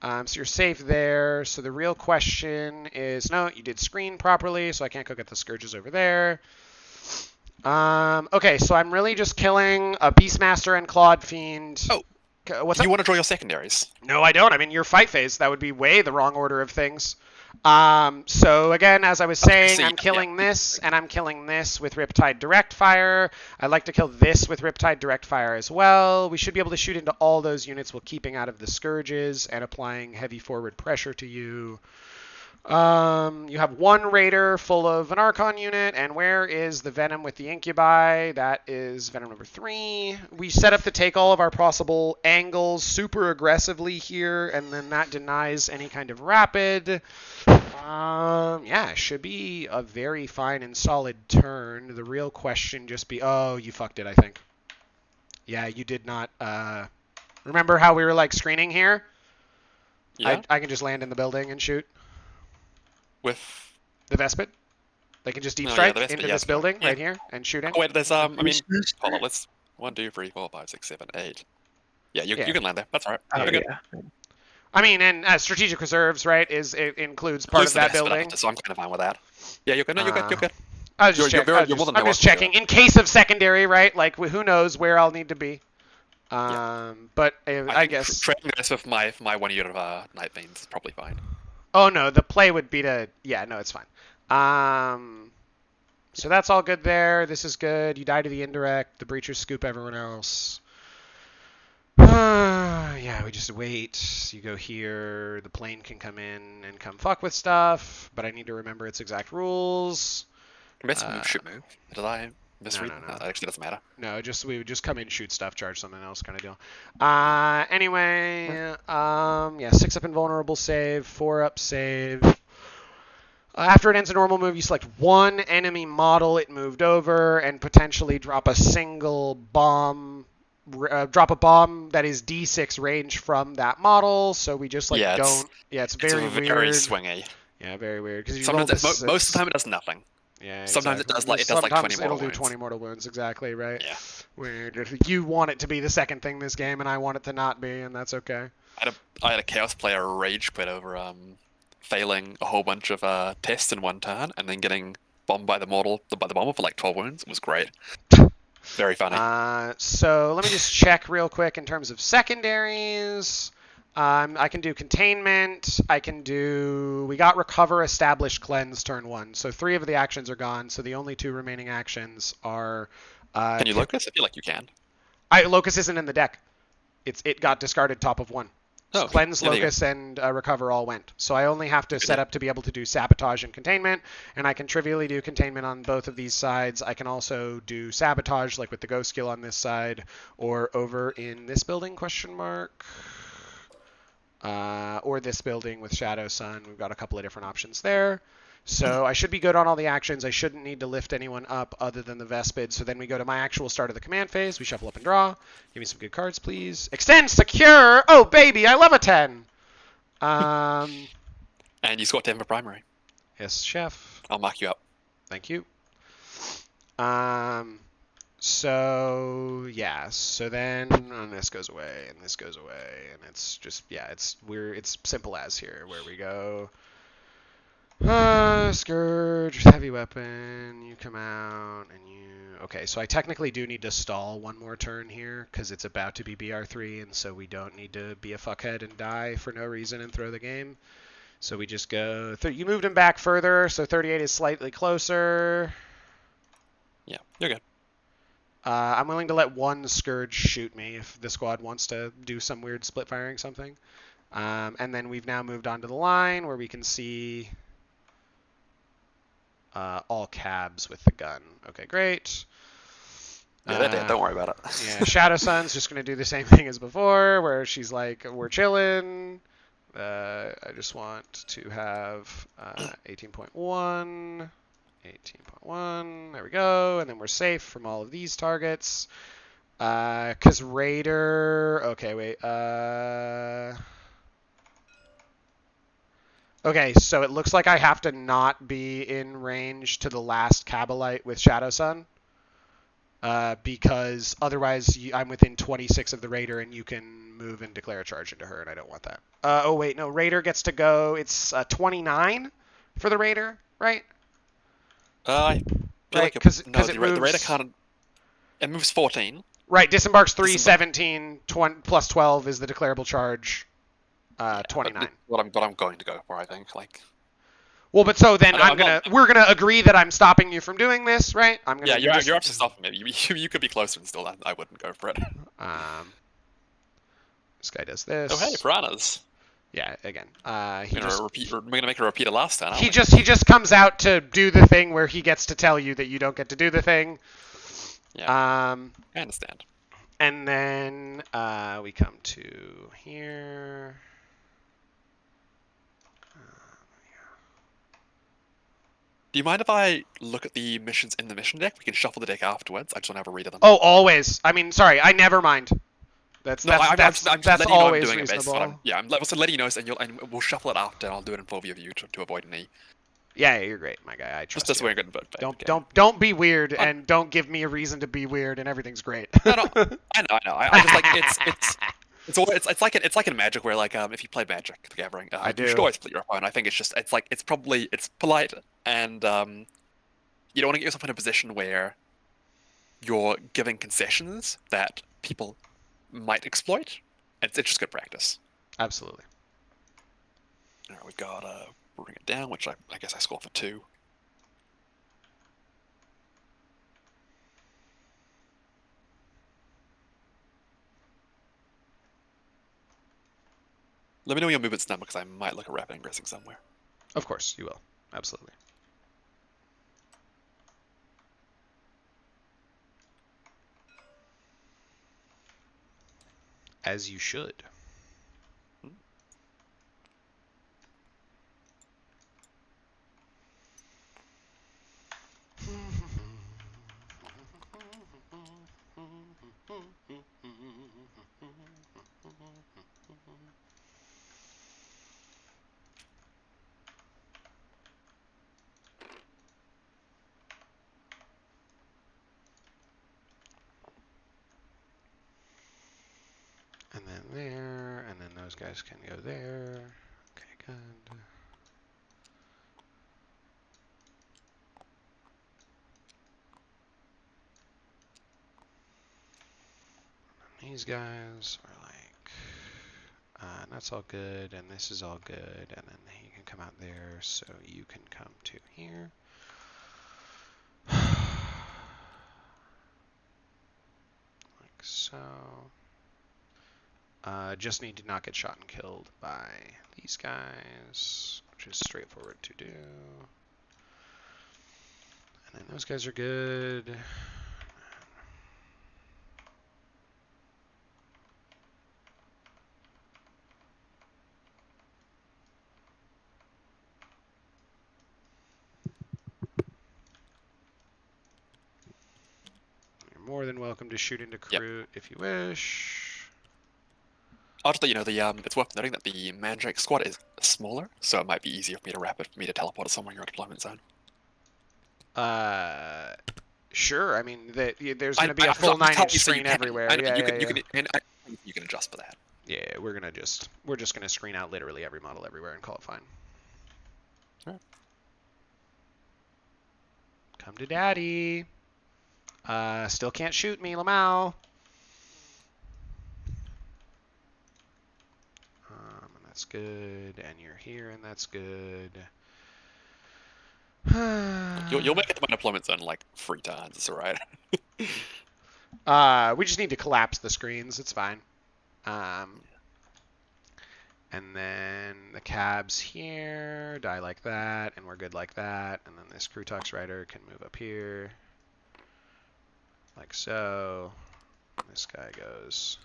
So you're safe there. So the real question is, no, you did screen properly, so I can't go get the Scourges over there. Okay, so I'm really just killing a Beastmaster and Clawed Fiend. Oh, what's up? You want to draw your secondaries? No, I don't. I mean, your fight phase, that would be way the wrong order of things. So again, as I was saying, I'm killing this, and I'm killing this with Riptide Direct Fire. I'd like to kill this with Riptide Direct Fire as well. We should be able to shoot into all those units while keeping out of the Scourges and applying heavy forward pressure to you. You have 1 Raider full of an Archon unit, and where is the Venom with the Incubi? That is Venom number 3. We set up to take all of our possible angles super aggressively here, and then that denies any kind of rapid. Yeah, it should be a very fine and solid turn. The real question just be, oh, you fucked it, I think. Yeah, you did not. Remember how we were like screening here? Yeah. I can just land in the building and shoot. With the Vespid? They can just deep Oh, yeah, strike the Vespid, into yeah, this that's fine. building Yeah. right here and shoot in. Oh, wait, there's I mean, hold on, let's 1, 2, 3, 4, 5, 6, 7, 8. Yeah, you can land there. That's all right. Oh, You're good. yeah. I mean, and strategic reserves, right? It includes part Includes of the that Vespid building. after, so I'm kind of fine with that. Yeah, you're good. No, you're good. You're good. I was just You're more than I'm just welcome to checking in case of secondary, right? Like who knows where I'll need to be. But I guess trading this with my 1 unit of Night Fiends is probably fine. Oh no, the play would be to no, it's fine. So that's all good there. This is good. You die to the indirect. The breachers scoop everyone else. Yeah, we just wait. You go here. The plane can come in and come fuck with stuff, but I need to remember its exact rules. Shoot move. Did I misread? No, that actually doesn't matter. No, we would just come in, shoot stuff, charge something else kind of deal. Anyway, yeah, 6 up invulnerable save, 4 up save. After it ends a normal move, you select one enemy model it moved over and potentially drop a single bomb. Drop a bomb that is D6 range from that model. So we just don't. Yeah, it's very weird. Very swingy. Yeah, very weird. Because most of the time it does nothing. Yeah. Sometimes exactly. it does like 20 mortal wounds. It'll do 20 mortal wounds. Exactly right. Yeah. Weird. If you want it to be the second thing this game, and I want it to not be, and that's okay. I had a chaos player rage quit over failing a whole bunch of tests in one turn and then getting bombed by the bomber for like 12 wounds. It was great. Very funny. So let me just check real quick in terms of secondaries. I can do containment. We got recover, establish, cleanse turn 1. So 3 of the actions are gone. So the only 2 remaining actions are. Can you locus? I feel like you can. Locus isn't in the deck. It got discarded top of 1. So cleanse, locus, and recover all went. So I only have to set up to be able to do sabotage and containment, and I can trivially do containment on both of these sides. I can also do sabotage, like with the ghost skill on this side, or over in this building, ? Or this building with Shadow Sun. We've got a couple of different options there. So I should be good on all the actions. I shouldn't need to lift anyone up other than the Vespid. So then we go to my actual start of the command phase. We shuffle up and draw. Give me some good cards, please. Extend, secure. Oh, baby, I love a 10. And you scored 10 for primary. Yes, chef. I'll mark you up. Thank you. So yeah, so then this goes away and this goes away, and it's just it's simple as here where we go. Scourge, heavy weapon, you come out, and okay, so I technically do need to stall one more turn here, because it's about to be BR3, and so we don't need to be a fuckhead and die for no reason and throw the game. So we just go, you moved him back further, so 38 is slightly closer. Yeah, you're good. I'm willing to let one Scourge shoot me if the squad wants to do some weird split firing something. And then we've now moved on to the line where we can see all cabs with the gun. Okay, great. Yeah, they're dead. Don't worry about it. Yeah, Shadow Sun's just going to do the same thing as before, where she's like, we're chilling. I just want to have 18.1. 18.1. There we go. And then we're safe from all of these targets. Because Raider... Okay, wait. Okay, so it looks like I have to not be in range to the last Cabalite with Shadow Sun. Because otherwise I'm within 26 of the Raider and you can move and declare a charge into her, and I don't want that. Oh, wait, no. Raider gets to go. It's 29 for the Raider, right? I feel right, like the Raider can't... It moves 14. Right, disembarks 3, 17, plus 12 is the declarable charge. 29. What I'm going to go for, I think. Well, but so then we're gonna agree that I'm stopping you from doing this, right? You're actually stopping me. You could be closer and still I wouldn't go for it. This guy does this. Oh hey, piranhas. Yeah, again. We're gonna make a repeat of last time. He just comes out to do the thing where he gets to tell you that you don't get to do the thing. Yeah. I understand. And then we come to here. Do you mind if I look at the missions in the mission deck? We can shuffle the deck afterwards. I just want to have a read of them. Oh, always. I mean, sorry, I never mind. I'm just letting you know I'm doing reasonable. it. I'm letting you know, and we'll shuffle it after, and I'll do it in full view of you to avoid any. Yeah, you're great, my guy. I trust you. Don't be weird, and don't give me a reason to be weird, and everything's great. No, I know. I just like it's like in Magic where like if you play Magic the Gathering, you should always split your opponent. I think it's polite, and you don't want to get yourself in a position where you're giving concessions that people might exploit. It's just good practice. Absolutely. All right, we've got bring it down, which I guess I score for 2. Let me know your movement's done because I might look at rapid ingressing somewhere. Of course, you will. Absolutely. As you should. And then there, and then those guys can go there. Okay, good. And these guys are like, and that's all good, and this is all good, and then he can come out there, so you can come to here. Like so. Just need to not get shot and killed by these guys, which is straightforward to do. And then those guys are good. You're more than welcome to shoot into Kroot if you wish. I'll just let you know it's worth noting that the Mandrake squad is smaller, so it might be easier for me to teleport to somewhere in your deployment zone. Sure. I mean, there's going to be a full 9-inch screen everywhere. You can adjust for that. Yeah, we're just going to screen out literally every model everywhere and call it fine. Right. Come to daddy. Still can't shoot me, Lamau. And that's good. And you're here, and that's good. You'll make it to my deployment zone like 3 times. It's alright. We just need to collapse the screens. It's fine. And then the cabs here die like that, and we're good like that. And then this Krutux Rider can move up here, like so. This guy goes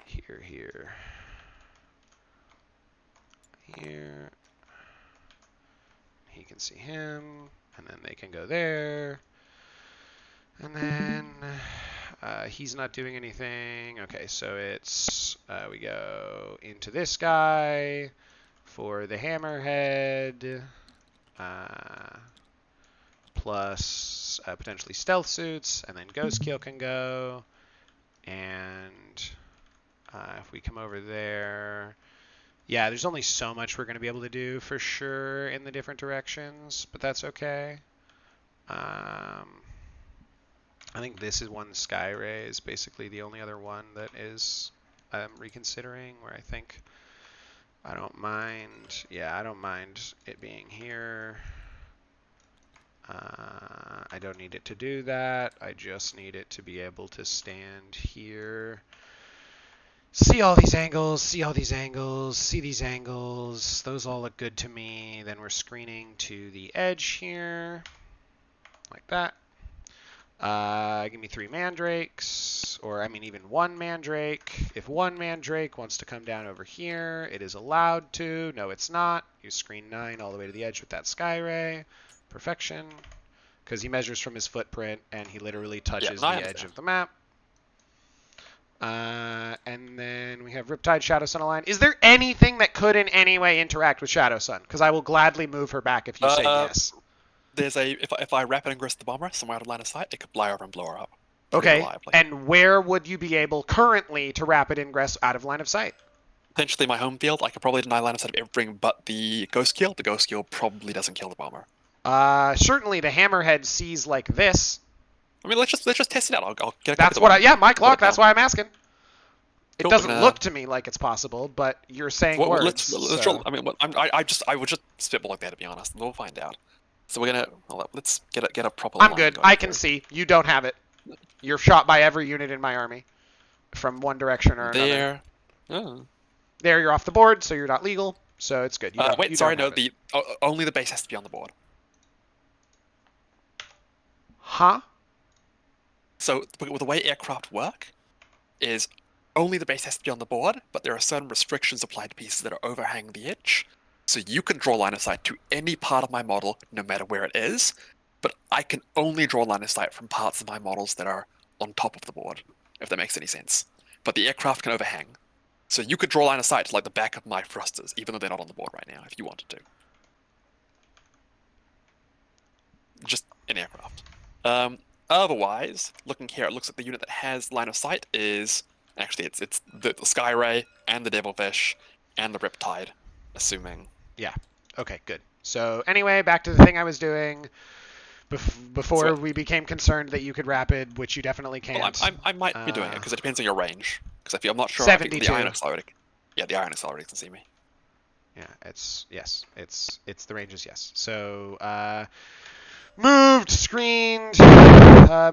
here, here, here. He can see him, and then they can go there. And then he's not doing anything. Okay, so it's we go into this guy for the hammerhead, plus potentially stealth suits, and then ghost kill can go. And if we come over there, yeah, there's only so much we're going to be able to do for sure in the different directions, but that's okay. I think this is one Sky Ray is basically the only other one that is I'm reconsidering, where I think I don't mind. Yeah, I don't mind it being here. I don't need it to do that. I just need it to be able to stand here. See all these angles, see all these angles, see these angles. Those all look good to me. Then we're screening to the edge here, like that. Give me 3 mandrakes, or I mean even one Mandrake. If one Mandrake wants to come down over here, it is allowed to. No, it's not. You screen 9 all the way to the edge with that Sky Ray. Perfection. Because he measures from his footprint, and he literally touches the edge of the map. And then we have Riptide, Shadow Sun Align. Is there anything that could in any way interact with Shadow Sun? Because I will gladly move her back if you say yes. There's if I rapid ingress the bomber somewhere out of line of sight, it could fly over and blow her up. Okay, reliably. And where would you be able currently to rapid ingress out of line of sight? Potentially my home field. I could probably deny line of sight of everything but the Ghost Kill. The Ghost Kill probably doesn't kill the bomber. Certainly the Hammerhead sees like this. I mean, let's just test it out. I'll get a That's what my clock. That's why I'm asking. It doesn't look to me like it's possible, but you're saying words. Let's roll. I mean, I would just spitball like that, to be honest. We'll find out. So we're gonna let's get a proper. I'm good. I can see. You don't have it. You're shot by every unit in my army, from one direction or another. There. Oh. There, you're off the board, so you're not legal. So it's good. Wait, sorry, no. Only the base has to be on the board. Huh? So the way aircraft work is only the base has to be on the board, but there are certain restrictions applied to pieces that are overhang the edge. So you can draw line of sight to any part of my model, no matter where it is, but I can only draw line of sight from parts of my models that are on top of the board, if that makes any sense. But the aircraft can overhang. So you could draw line of sight to like the back of my thrusters, even though they're not on the board right now, if you wanted to. Just an aircraft. Otherwise, looking here, it looks like the unit that has line of sight is actually it's the Sky Ray and the Devilfish and the Riptide, assuming. Yeah. Okay. Good. So anyway, back to the thing I was doing before we became concerned that you could rapid, which you definitely can't. Well, I might be doing it because it depends on your range. Because I'm not sure. 72. The Iron Accelerator. Yeah, the Iron Accelerator can see me. Yeah. It's the range is yes. So. Moved, screened,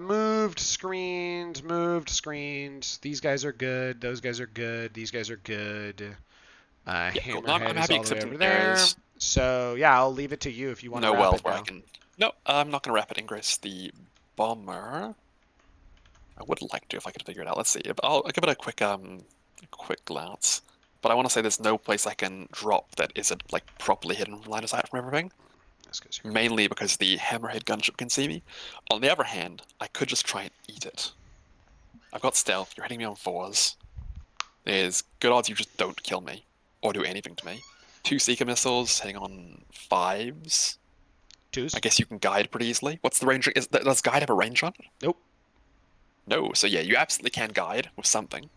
moved, screened. These guys are good. Those guys are good. These guys are good. Cool. No, Hammerhead is all the way over there. Areas. So yeah, I'll leave it to you if you want to. No wrap wells it where now. I can. No, I'm not going to rapid ingress the bomber. I would like to if I could figure it out. Let's see. I'll give it a quick glance. But I want to say there's no place I can drop that isn't like properly hidden line of sight from everything. Mainly because the Hammerhead gunship can see me. On the other hand, I could just try and eat it. I've got stealth, you're hitting me on 4s. There's good odds you just don't kill me, or do anything to me. 2 Seeker missiles hitting on 5s. 2s? I guess you can guide pretty easily. What's the range? Does guide have a range on it? Nope. No, so yeah, you absolutely can guide with something.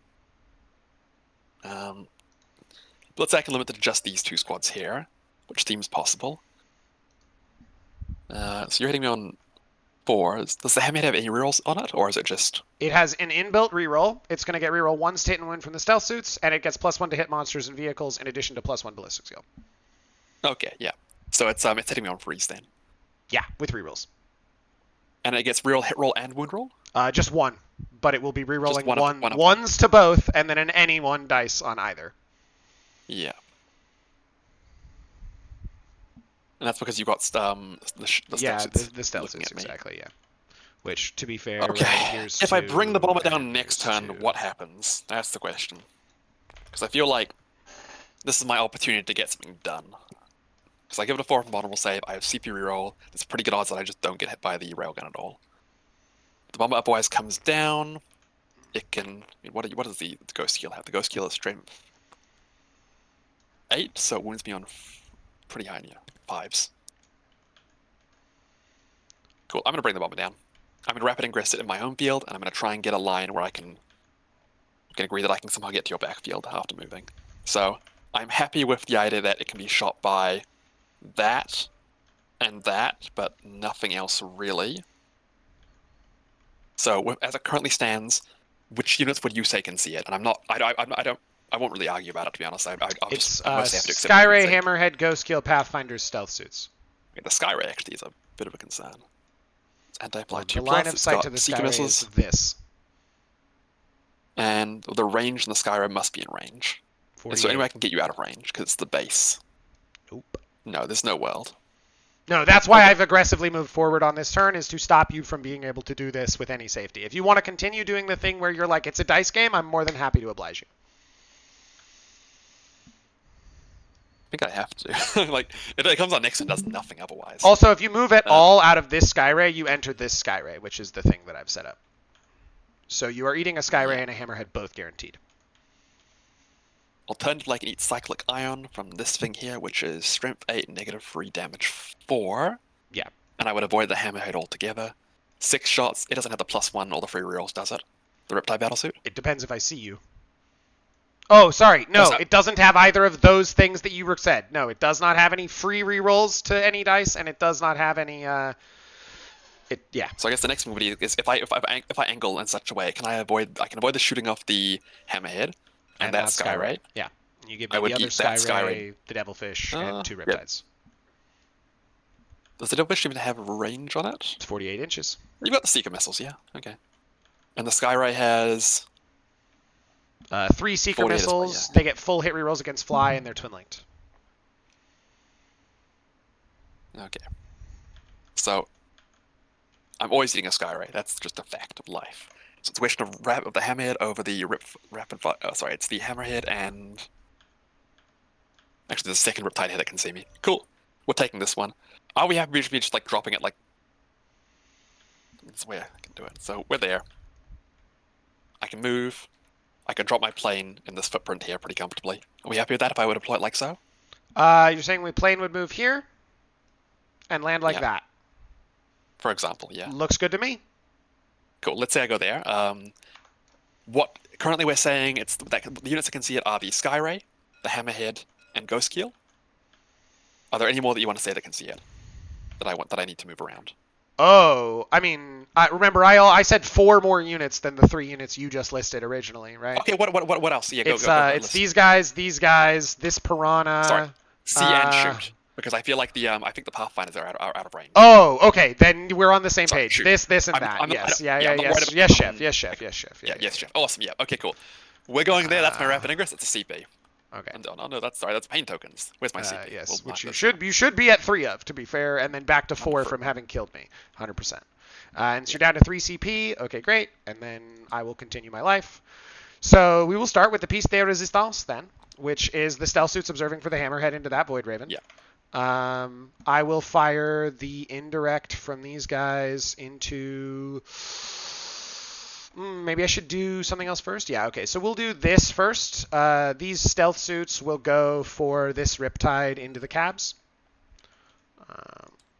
Let's say I can limit it to just these 2 squads here, which seems possible. So you're hitting me on 4s. Does the Hammerhead have any rerolls on it, or is it just... It has an inbuilt reroll. It's going to get reroll 1 state and win from the stealth suits, and it gets +1 to hit monsters and vehicles in addition to +1 ballistic skill. Okay, yeah. So it's hitting me on 3s then. Yeah, with rerolls. And it gets reroll, hit roll, and wound roll? Just 1, but it will be rerolling one ones to both, and then an any 1 dice on either. Yeah. And that's because you got the stealth suits, exactly, yeah. Which, to be fair, okay. Here's if 2, I bring the bomber down next turn, 2. what happens? That's the question. Because I feel like this is my opportunity to get something done. Because I give it a 4 from honorable save, I have CP reroll, there's pretty good odds that I just don't get hit by the railgun at all. The bomber otherwise comes down, it can... I mean, what does the Ghost Heal have? The Ghost Heal is strength 8, so it wounds me on pretty high, yeah. 5s. Cool, I'm going to bring the bomber down. I'm going to rapid ingress it in my home field, and I'm going to try and get a line where I can agree that I can somehow get to your backfield after moving. So, I'm happy with the idea that it can be shot by that and that, but nothing else really. So, as it currently stands, which units would you say can see it? And I won't really argue about it, to be honest. It's Sky Ray, Hammerhead, Ghost Kill, Pathfinders, Stealth Suits. Okay, the Sky Ray actually is a bit of a concern. It's anti-apply 2+. The line of sight to the Sky Ray is this. And the range in the Sky Ray must be in range. So anyway I can get you out of range, because it's the base. Nope. No, there's no world. No, that's why I've aggressively moved forward on this turn, is to stop you from being able to do this with any safety. If you want to continue doing the thing where you're like, it's a dice game, I'm more than happy to oblige you. I think I have to. Like, it comes on next and does nothing otherwise. Also, if you move at all out of this Skyray, you enter this Skyray, which is the thing that I've set up. So you are eating a Skyray and a Hammerhead, both guaranteed. Alternatively, I can eat Cyclic Ion from this thing here, which is Strength 8, -3, damage 4. Yeah. And I would avoid the Hammerhead altogether. 6 shots, it doesn't have the +1 or the 3 rerolls, does it? The Riptide Battlesuit? It depends if I see you. Oh, sorry. No, it doesn't have either of those things that you said. No, it does not have any free rerolls to any dice, and it does not have any, yeah. So I guess the next move is if I angle in such a way, I can avoid the shooting off the Hammerhead and that Skyray. Yeah. And you give me the other Skyray, the Devilfish, and 2 Riptides. Does the Devilfish even have range on it? It's 48 inches. You've got the Seeker Missiles, yeah. Okay. And the Skyray has 3 Seeker Missiles. They get full hit rerolls against Fly, and they're twin linked. Okay. So I'm always eating a Skyray. That's just a fact of life. So it's a question of the Hammerhead over the it's the Hammerhead and actually there's a second Riptide head that can see me. Cool. We're taking this one. Are we happy to be just like dropping it like? That's where I can do it. So we're there. I can move. I can drop my plane in this footprint here pretty comfortably. Are we happy with that if I would deploy it like so? You're saying my plane would move here and land like that? For example, yeah. Looks good to me. Cool. Let's say I go there. What currently we're saying it's that the units that can see it are the Skyray, the Hammerhead, and Ghost Keel. Are there any more that you want to say that can see it? That I need to move around? Oh, I mean, remember I said 4 more units than the 3 units you just listed originally, right? Okay. What else? Yeah, go, it's these guys, this Piranha. Sorry. See and shoot. Because I feel like I think the Pathfinders are out of range. Oh, okay. Then we're on the same page. Shoot. This, and that. Yes. Yes, chef. Awesome. Yeah. Okay. Cool. We're going there. That's my Rapid Ingress. It's a CP. Okay. And no, that's pain tokens. Where's my CP? Yes, which you should be at 3 of, to be fair, and then back to 4 from having killed me, 100%. And so you're down to 3 CP. Okay, great. And then I will continue my life. So we will start with the Piece de Resistance then, which is the stealth suits observing for the Hammerhead into that Void Raven. Yeah. I will fire the indirect from these guys into... maybe I should do something else first? Yeah, okay. So we'll do this first. These stealth suits will go for this Riptide into the cabs.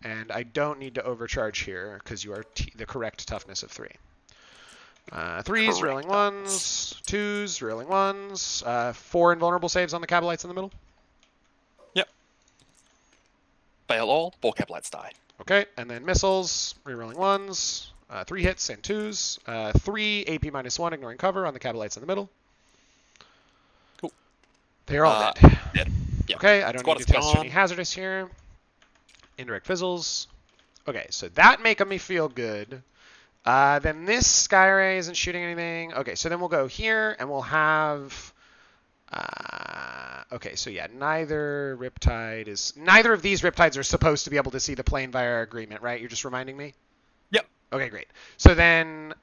And I don't need to overcharge here because you are the correct toughness of 3. 3s, rolling 1s. 2s, rolling 1s. 4 invulnerable saves on the Cabalites in the middle. Yep. Fail all, 4 Cabalites die. Okay, and then missiles, rerolling 1s. 3 hits and 2s. 3 AP -1, ignoring cover on the Cabalites in the middle. Cool. They're all dead. Yep. Okay, I don't need to test any hazardous here. Indirect fizzles. Okay, so that making me feel good. Then this Skyray isn't shooting anything. Okay, so then we'll go here and we'll have... okay, so yeah, neither of these Riptides are supposed to be able to see the plane via our agreement, right? You're just reminding me? Yep. Okay, great. So then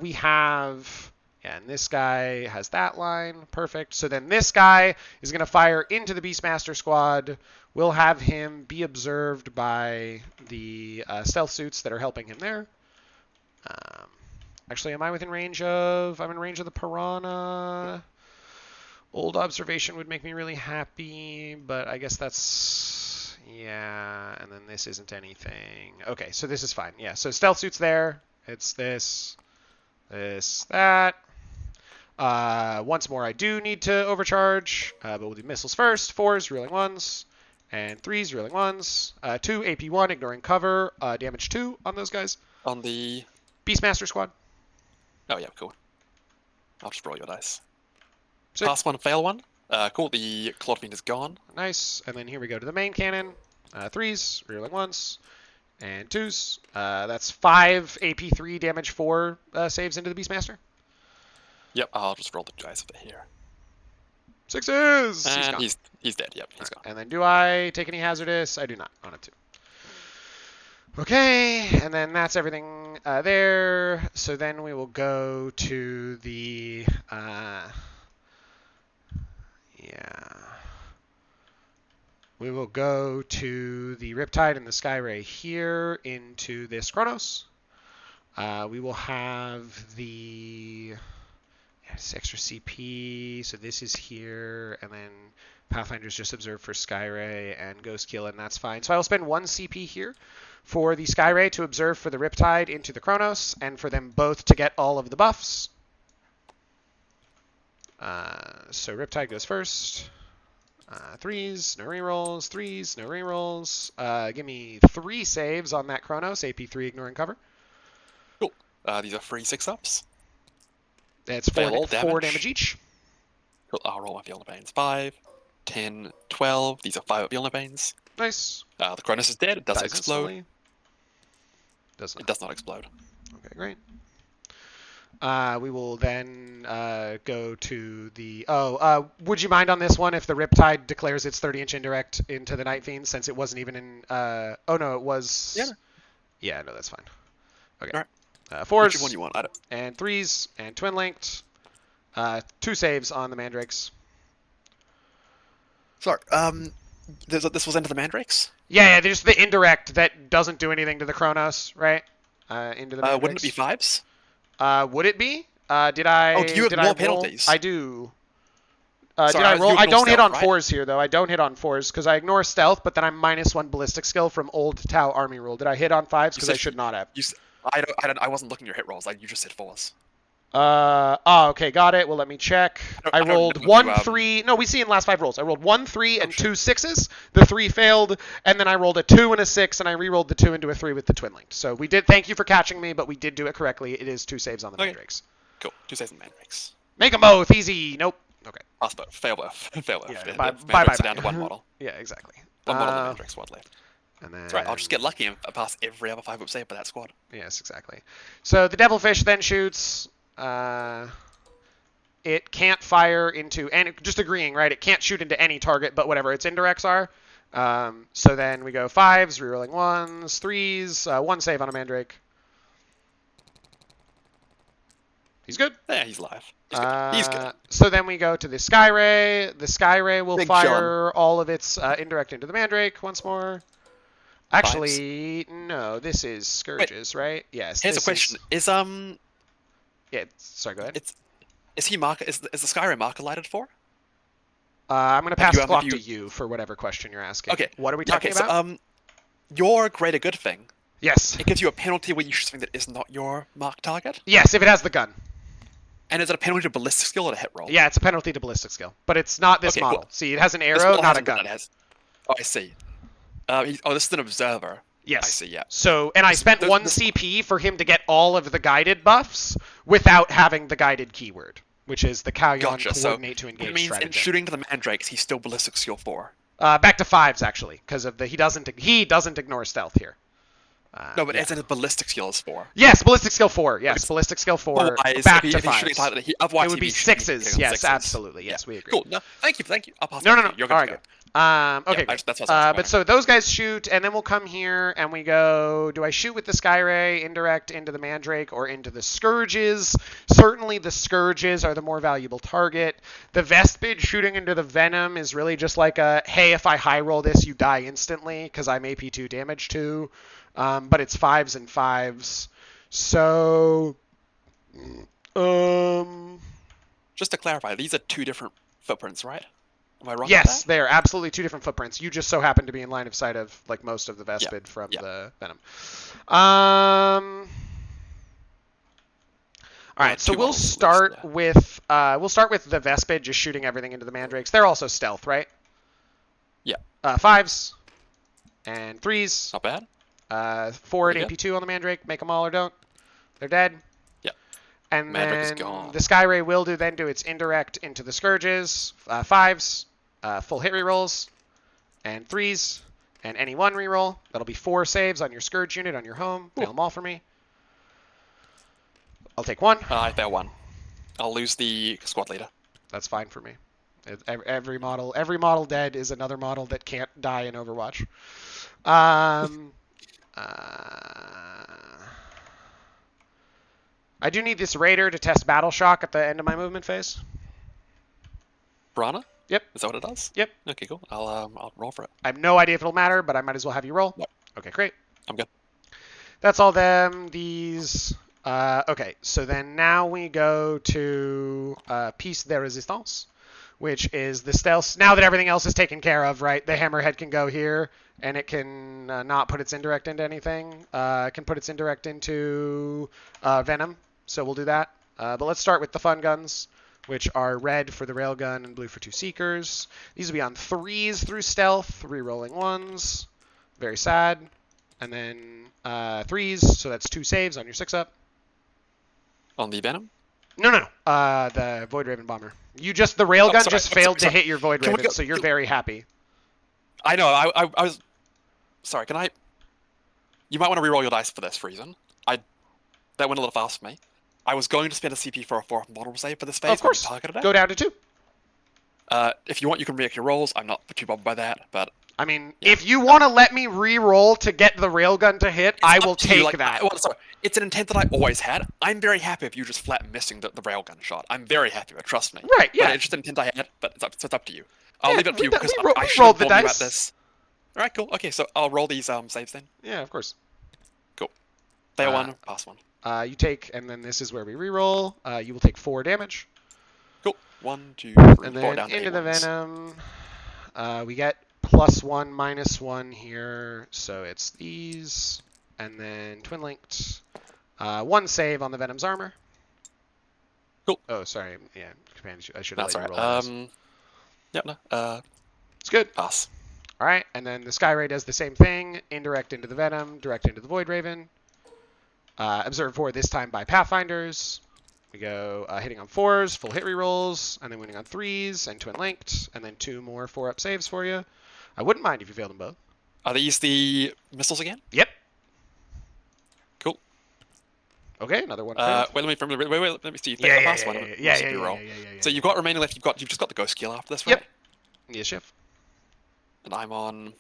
we have... Yeah, and this guy has that line. Perfect. So then this guy is going to fire into the Beastmaster squad. We'll have him be observed by the stealth suits that are helping him there. Actually, am I within range of... I'm in range of the Piranha. Old observation would make me really happy, but I guess that's... Yeah, and then this isn't anything. Okay, so this is fine. Yeah, so stealth suit's there. It's this, that. Once more, I do need to overcharge, but we'll do missiles first. 4s, reeling 1s, and 3s, reeling 1s. 2, AP1, ignoring cover, damage 2 on those guys. On the... Beastmaster squad. Oh, yeah, cool. I'll just roll your dice. Sick. Pass 1, fail 1. Cool, the Clawed Fiend is gone. Nice, and then here we go to the main cannon. 3s, reeling 1s, and 2s. That's 5 AP3, damage 4 saves into the Beastmaster. Yep, I'll just roll the dice over here. 6s! And he's dead, yep, he's gone. And then do I take any hazardous? I do not on it too. Okay, and then that's everything there. So then we will go to the we will go to the Riptide and the Skyray here into this Chronos. We will have the extra CP. So this is here, and then Pathfinder's just observed for Skyray and Ghost Kill, and that's fine. So I will spend 1 CP here for the Skyray to observe for the Riptide into the Chronos, and for them both to get all of the buffs. So Riptide goes first. 3s, no rerolls. 3s, no rerolls. Give me 3 saves on that Chronos. AP3, ignore and cover. Cool. These are free 6-ups. That's 4 damage each. Cool. I'll roll my Vilna Banes. 5, 10, 12. These are 5 Vilna Banes. Nice. The Chronos is dead. It doesn't explode. Instantly. It does not explode. Okay, great. We will then go to the... would you mind on this one if the Riptide declares its 30-inch indirect into the Night Fiend, since it wasn't even in... oh, no, it was... Yeah. Yeah, no, that's fine. Okay. All right. 4s. Which one you want? And 3s, and Twin Linked. 2 saves on the Mandrakes. Sorry, this was into the Mandrakes? Yeah, there's the indirect that doesn't do anything to the Chronos, right? Into the Mandrakes. Wouldn't it be 5s? Would it be? Did I? Oh, do you have did more I penalties? I do. Sorry, did I roll? I don't hit on right? 4s here though. I don't hit on 4s because I ignore stealth, but then I'm -1 ballistic skill from Old Tau Army rule. Did I hit on 5s? Because I should not have. I wasn't looking at your hit rolls. You just said 4s. Okay, got it. Well, let me check. I rolled 1, 3. 3. No, we see in the last 5 rolls. I rolled 1, 3, and 2 6s. The 3 failed, and then I rolled a 2 and a 6, and I re-rolled the 2 into a 3 with the Twin Linked. So we did. Thank you for catching me, but we did do it correctly. It is 2 saves on the Mandrakes. Cool. 2 saves on the Mandrakes. Make them both easy. Nope. Okay. Pass both. Fail both. Fail both. Yeah, Mandrakes bye. are down to 1 model. Yeah, exactly. 1 model on the Mandrakes squad left. And then... That's right. I'll just get lucky and pass every other 5-up save by that squad. Yes, exactly. So the Devilfish then shoots. It can't fire into any... Just agreeing, right? It can't shoot into any target, but whatever its indirects are. So then we go 5s, rerolling 1s, 3s, 1 save on a Mandrake. He's good. Yeah, he's live. He's good. So then we go to the Skyray. The Skyray will Big fire all of its indirect into the Mandrake once more. Actually, no. This is Scourges, right? Yes. Here's a question: Yeah. Sorry. Go ahead. Is the Skyray marker lighted for? I'm gonna pass the clock to you for whatever question you're asking. Okay. What are we talking about? So, your greater good thing. Yes. It gives you a penalty when you shoot something that is not your mark target. Yes, if it has the gun. And is it a penalty to ballistic skill or a hit roll? Yeah, it's a penalty to ballistic skill, but it's not this model. Cool. See, it has an arrow, not a gun. Oh, I see. This is an observer. Yes. I see, yeah. So, and I spent 1 CP for him to get all of the guided buffs without having the guided keyword, which is the Kauyon coordinate to engage it means strategy. In shooting to the Mandrakes, he's still ballistic skill 4. Back to 5s, actually, because of the he doesn't ignore stealth here. No, but as in ballistic skill is 4. Yes, ballistic skill 4. Yes, ballistic skill 4. Back to 5s. Otherwise, it would be 6s. Yes, 6s. Absolutely. Yes, we agree. Cool. No, thank you. I'll pass. No. You're good. All right, good. Okay. Yeah, that's what I was but so those guys shoot, and then we'll come here and we go. Do I shoot with the Skyray indirect into the Mandrake or into the Scourges? Certainly, the Scourges are the more valuable target. The Vespid shooting into the Venom is really just like a hey, if I high roll this, you die instantly because I'm AP2 damage too. But it's 5s and 5s. So, just to clarify, these are 2 different footprints, right? Am I wrong? Yes, they are absolutely 2 different footprints. You just so happen to be in line of sight of like most of the Vespid from the Venom. All right, so we'll start with the Vespid just shooting everything into the Mandrakes. They're also stealth, right? Yeah. 5s and 3s. Not bad. 4 and AP2 on the Mandrake. Make them all or don't. They're dead. Yeah. And Mandrake is then gone. the Skyray will do its indirect into the Scourges. 5s, full hit rerolls, and 3s, and any 1 reroll. That'll be 4 saves on your Scourge unit on your home. Fail them all for me. I'll take 1. I fail 1. I'll lose the squad leader. That's fine for me. Every model dead is another model that can't die in Overwatch. I do need this Raider to test Battle Shock at the end of my movement phase. Piranha? Yep. Is that what it does? Yep. Okay, cool. I'll roll for it. I have no idea if it'll matter, but I might as well have you roll. Yep. Okay, great. I'm good. That's all them. These. Okay, so then now we go to Piece de Resistance, which is the stealth. Now that everything else is taken care of, right? The Hammerhead can go here, and it can not put its indirect into anything. It can put its indirect into Venom, so we'll do that. But let's start with the fun guns, which are red for the Railgun and blue for 2 Seekers. These will be on 3s through stealth, re-rolling 1s. Very sad. And then 3s, so that's 2 saves on your 6-up. On the Venom? No. The Void Raven Bomber. The Railgun just failed to hit your Void Raven, so you're very happy. I know, I was... Sorry, can I... You might want to reroll your dice for this reason. That went a little fast for me. I was going to spend a CP for a 4th model save for this phase. Of course. Go down to 2. If you want, you can make your rolls. I'm not too bothered by that, but... I mean, if you want to let me re-roll to get the Railgun to hit, I will take that. Sorry, it's an intent that I always had. I'm very happy if you just flat missing the Railgun shot. I'm very happy with it, trust me. Right, yeah. But it's just an intent I had, but it's up to you. I'll leave it up to you because I should rolled have the told you dice. about this. Alright, cool. Okay, so I'll roll these saves then. Yeah, of course. Cool. Fail 1, pass 1. You take, and then this is where we re-roll. You will take 4 damage. Cool. 1, 2, 3, 4 And then down to into the A1s. Venom, we get +1, -1 here, so it's these, and then twin linked. 1 save on the Venom's armor. Cool. Oh, sorry. Yeah, I should have That's let you alright. roll. Yep, no. It's good. Pass. All right, and then the Sky Ray does the same thing. Indirect into the Venom, direct into the Void Raven. Observe 4 this time by Pathfinders. We go hitting on 4s, full hit rerolls, and then winning on 3s, and twin linked, and then 2 more 4-up saves for you. I wouldn't mind if you failed them both. Are these the missiles again? Yep. Cool. Okay, another one. Wait, let me see. Yeah. So you've got remaining left. You've just got the ghost skill after this, right? Yep. Yes, chef. And I'm on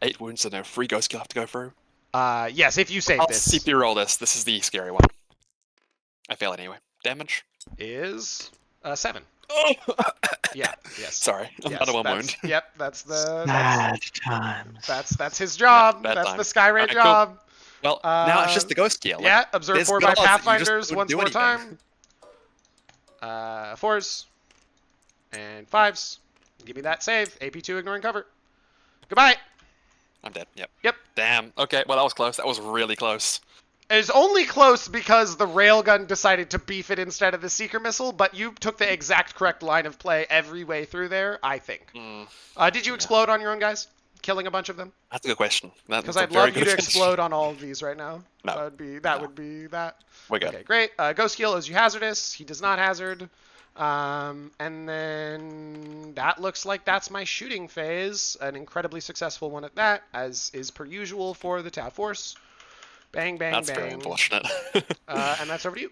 8 wounds, so no free ghost skill I have to go through. Yes, if you save I'll this. CP roll this. This is the scary one. I fail it anyway. Damage is 7. Oh! Yeah. Yes. Sorry, another 1 wound. Yep, that's the. Bad times. That's his job. Bad that's time. the Sky Ray Alright, job. Cool. Well, now it's just the ghost skill. Yeah, observe 4 by Pathfinders once more anything. time. 4s and 5s. Give me that save. AP2 ignoring cover. Goodbye. I'm dead. Yep. Damn. Okay. Well, that was close. That was really close. It's only close because the Railgun decided to beef it instead of the Seeker Missile, but you took the exact correct line of play every way through there, I think. Did you explode on your own guys? Killing a bunch of them? That's a good question. Because I'd love you to explode on all of these right now. No. That would be that. We're good. Okay, great. Ghost Skill is you hazardous. He does not hazard. And then that looks like that's my shooting phase. An incredibly successful one at that, as is per usual for the Tau Force. Bang, bang, That's bang. very unfortunate. And that's over to you.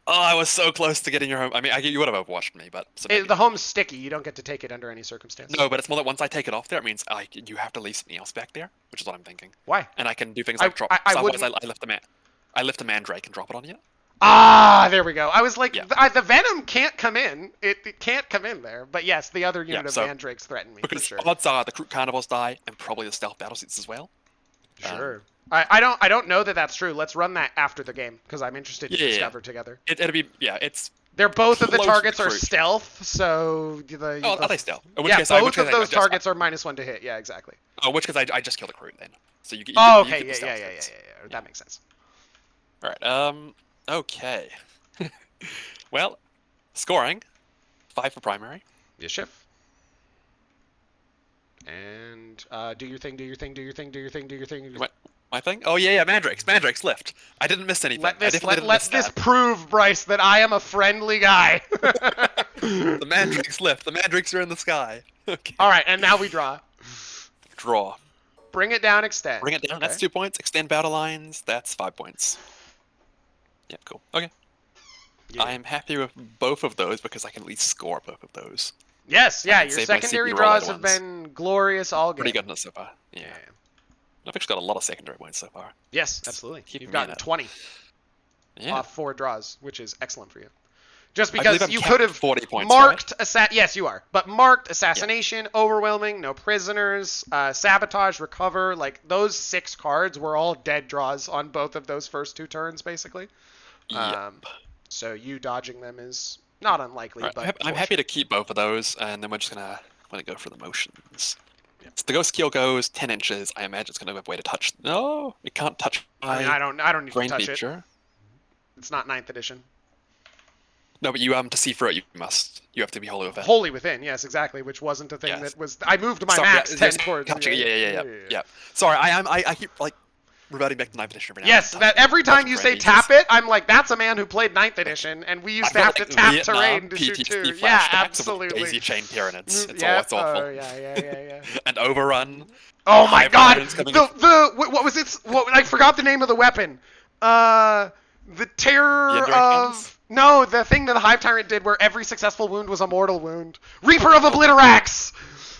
Oh, I was so close to getting your home. I mean, you would have overwatched me, but... The home's sticky. You don't get to take it under any circumstance. No, but it's more that once I take it off there, it means you have to leave something else back there, which is what I'm thinking. Why? And I can do things like drop... I lift a Mandrake and drop it on you. Ah, there we go. I was like, the Venom can't come in. It can't come in there. But yes, the other unit of Mandrakes threaten me. Because for sure. odds are the Crew Carnivores die, and probably the Stealth Battlesuits as well. Sure. I don't know that that's true. Let's run that after the game because I'm interested to discover together. It'll be it's. They're both of the targets are stealth, so are they stealth? Both of those targets are -1 to hit. Yeah, exactly. Oh, which case I just killed a crew then. So you get. Okay, yeah. That makes sense. All right. Okay. Well, scoring 5 for primary. Yes, chef. And do your thing. My thing? Oh yeah, Mandrakes lift. I didn't miss anything. Let this prove, Bryce, that I am a friendly guy. The Mandrakes lift. The Mandrakes are in the sky. Okay. All right, and now we draw. Draw. Bring it down, extend. Bring it down. Okay. That's 2 points. Extend battle lines. That's 5 points. Yeah, cool. Okay. Yeah. I am happy with both of those because I can at least score both of those. Yes, yeah. Your secondary draws have been glorious all game. Pretty good so far. Yeah. I've actually got a lot of secondary points so far. Yes, absolutely. Keep You've me gotten in it. 20 Yeah. off 4 draws, which is excellent for you. Just I believe because I'm you capped could at have 40 points, marked right? yes, you are. But marked assassination, overwhelming, no prisoners, sabotage, recover, like those 6 cards were all dead draws on both of those first 2 turns, basically. Yep. So you dodging them is not unlikely, Right. but I'm happy to keep both of those, and then we're just gonna go for the motions. So the ghost keel goes 10 inches. I imagine it's gonna have a way to touch. No, it can't touch. I mean, I don't need to brain touch feature. it. It's not 9th edition. No, but you to see through it, you have to be wholly within. Wholly within, yes, exactly, which wasn't a thing Yes. that was. I moved my Sorry, max 10 towards. Gotcha. Yeah. Sorry, I keep like reverting back to 9th edition every now. Yes, that every time you say tap it, I'm like, that's a man who played 9th edition, and we used to have to tap terrain to shoot too. Yeah, absolutely. Daisy chain pyramids. It's awful. Oh, yeah. And overrun. Oh my god! What was it? I forgot the name of the weapon. The terror of... No, the thing that the Hive Tyrant did where every successful wound was a mortal wound. Reaper of Obliterax!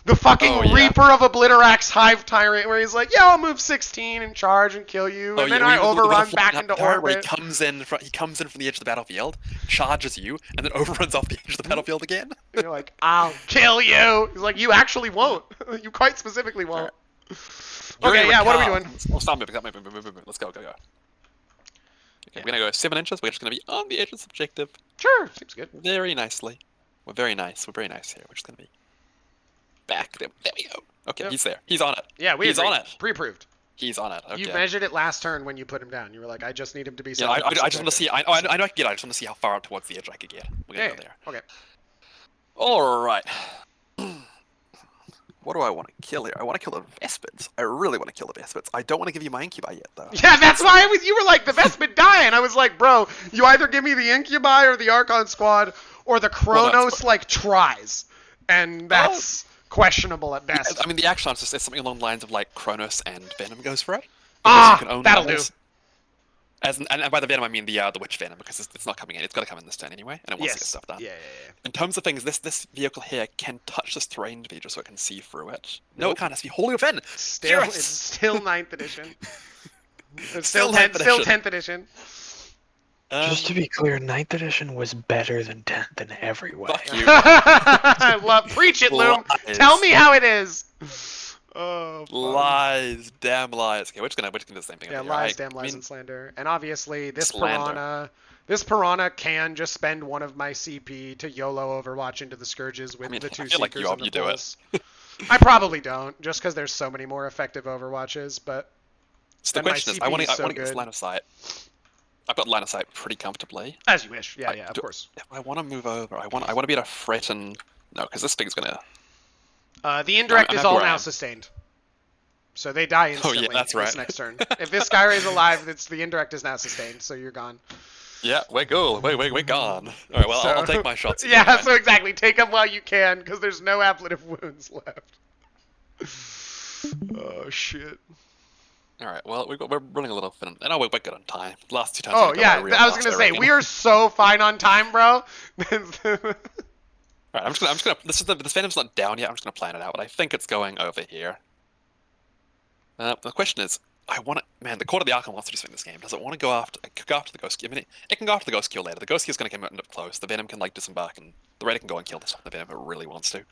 The fucking Reaper of Obliterax Hive Tyrant, where he's like, yeah, I'll move 16 and charge and kill you, and then I overrun back into orbit. Where he comes in from the edge of the battlefield, charges you, and then overruns off the edge of the battletfield again. And you're like, I'll kill you! He's like, you actually won't. You quite specifically won't. Okay, yeah, what are we doing? Stop moving, Let's go. Okay, we're gonna go 7 inches. We're just gonna be on the edge of subjective. Sure, seems good. Very nicely. We're very nice here. We're just gonna be back. There we go. Okay, he's there. He's on it. Yeah, he's on it. Pre-approved. He's on it. Okay. You measured it last turn when you put him down. You were like, I just need him to be. Yeah, I just want to see. I know I can get. I just want to see how far out towards the edge I could get. We're gonna go there. Okay. All right. What do I want to kill here? I want to kill the Vespids. I really want to kill the Vespids. I don't want to give you my Incubi yet, though. Yeah, that's why you were like, the Vespid die, and I was like, bro, you either give me the Incubi or the Archon Squad, or the Chronos, tries. And that's questionable at best. Yeah, I mean, the action is something along the lines of, like, Chronos and Venom goes for it. That'll do. And by the Venom, I mean the Witch Venom, because it's not coming in. It's got to come in this turn anyway, and it wants to get stuff done. Yeah. In terms of things, this vehicle here can touch this terrain feature so it can see through it. No, it can't. It's wholly within. It's still 9th edition. It's still 10th edition. Just to be clear, 9th edition was better than 10th in every way. Fuck you. I love... Preach it, Loom! Tell me how it is! Oh, lies, damn lies. Okay, we're just gonna do the same thing. Yeah, lies, right? Damn lies, and slander. And obviously, this Piranha can just spend one of my CP to YOLO Overwatch into the Scourges with the 2 Seekers and the Pulse. I probably don't, just because there's so many more effective Overwatches, but... So the question is, I want to get this line of sight. I've got line of sight pretty comfortably. As you wish. Yeah, of course. If I want to move over, I want to be able to threaten... No, because this thing's gonna... The indirect is all now sustained. So they die instantly this next turn. If this Skyray is alive, the indirect is now sustained, so you're gone. Yeah, we're gone. We're gone. Alright, well, I'll take my shots. Yeah, so exactly. Take them while you can, because there's no ablative wounds left. Oh, shit. Alright, well, we're running a little thin. No, we're good on time. Last 2 times. Oh, yeah, I was going to say, we are so fine on time, bro. Alright, I'm just gonna. This Venom's not down yet. I'm just gonna plan it out, but I think it's going over here. The question is, man, the Court of the Archon wants to do something in this game. Does it want to go after the Ghost Keel? I mean, it can go after the Ghost Keel later. The Ghost Keel's gonna come up close. The Venom can disembark, and the Raider can go and kill the Venom if it really wants to.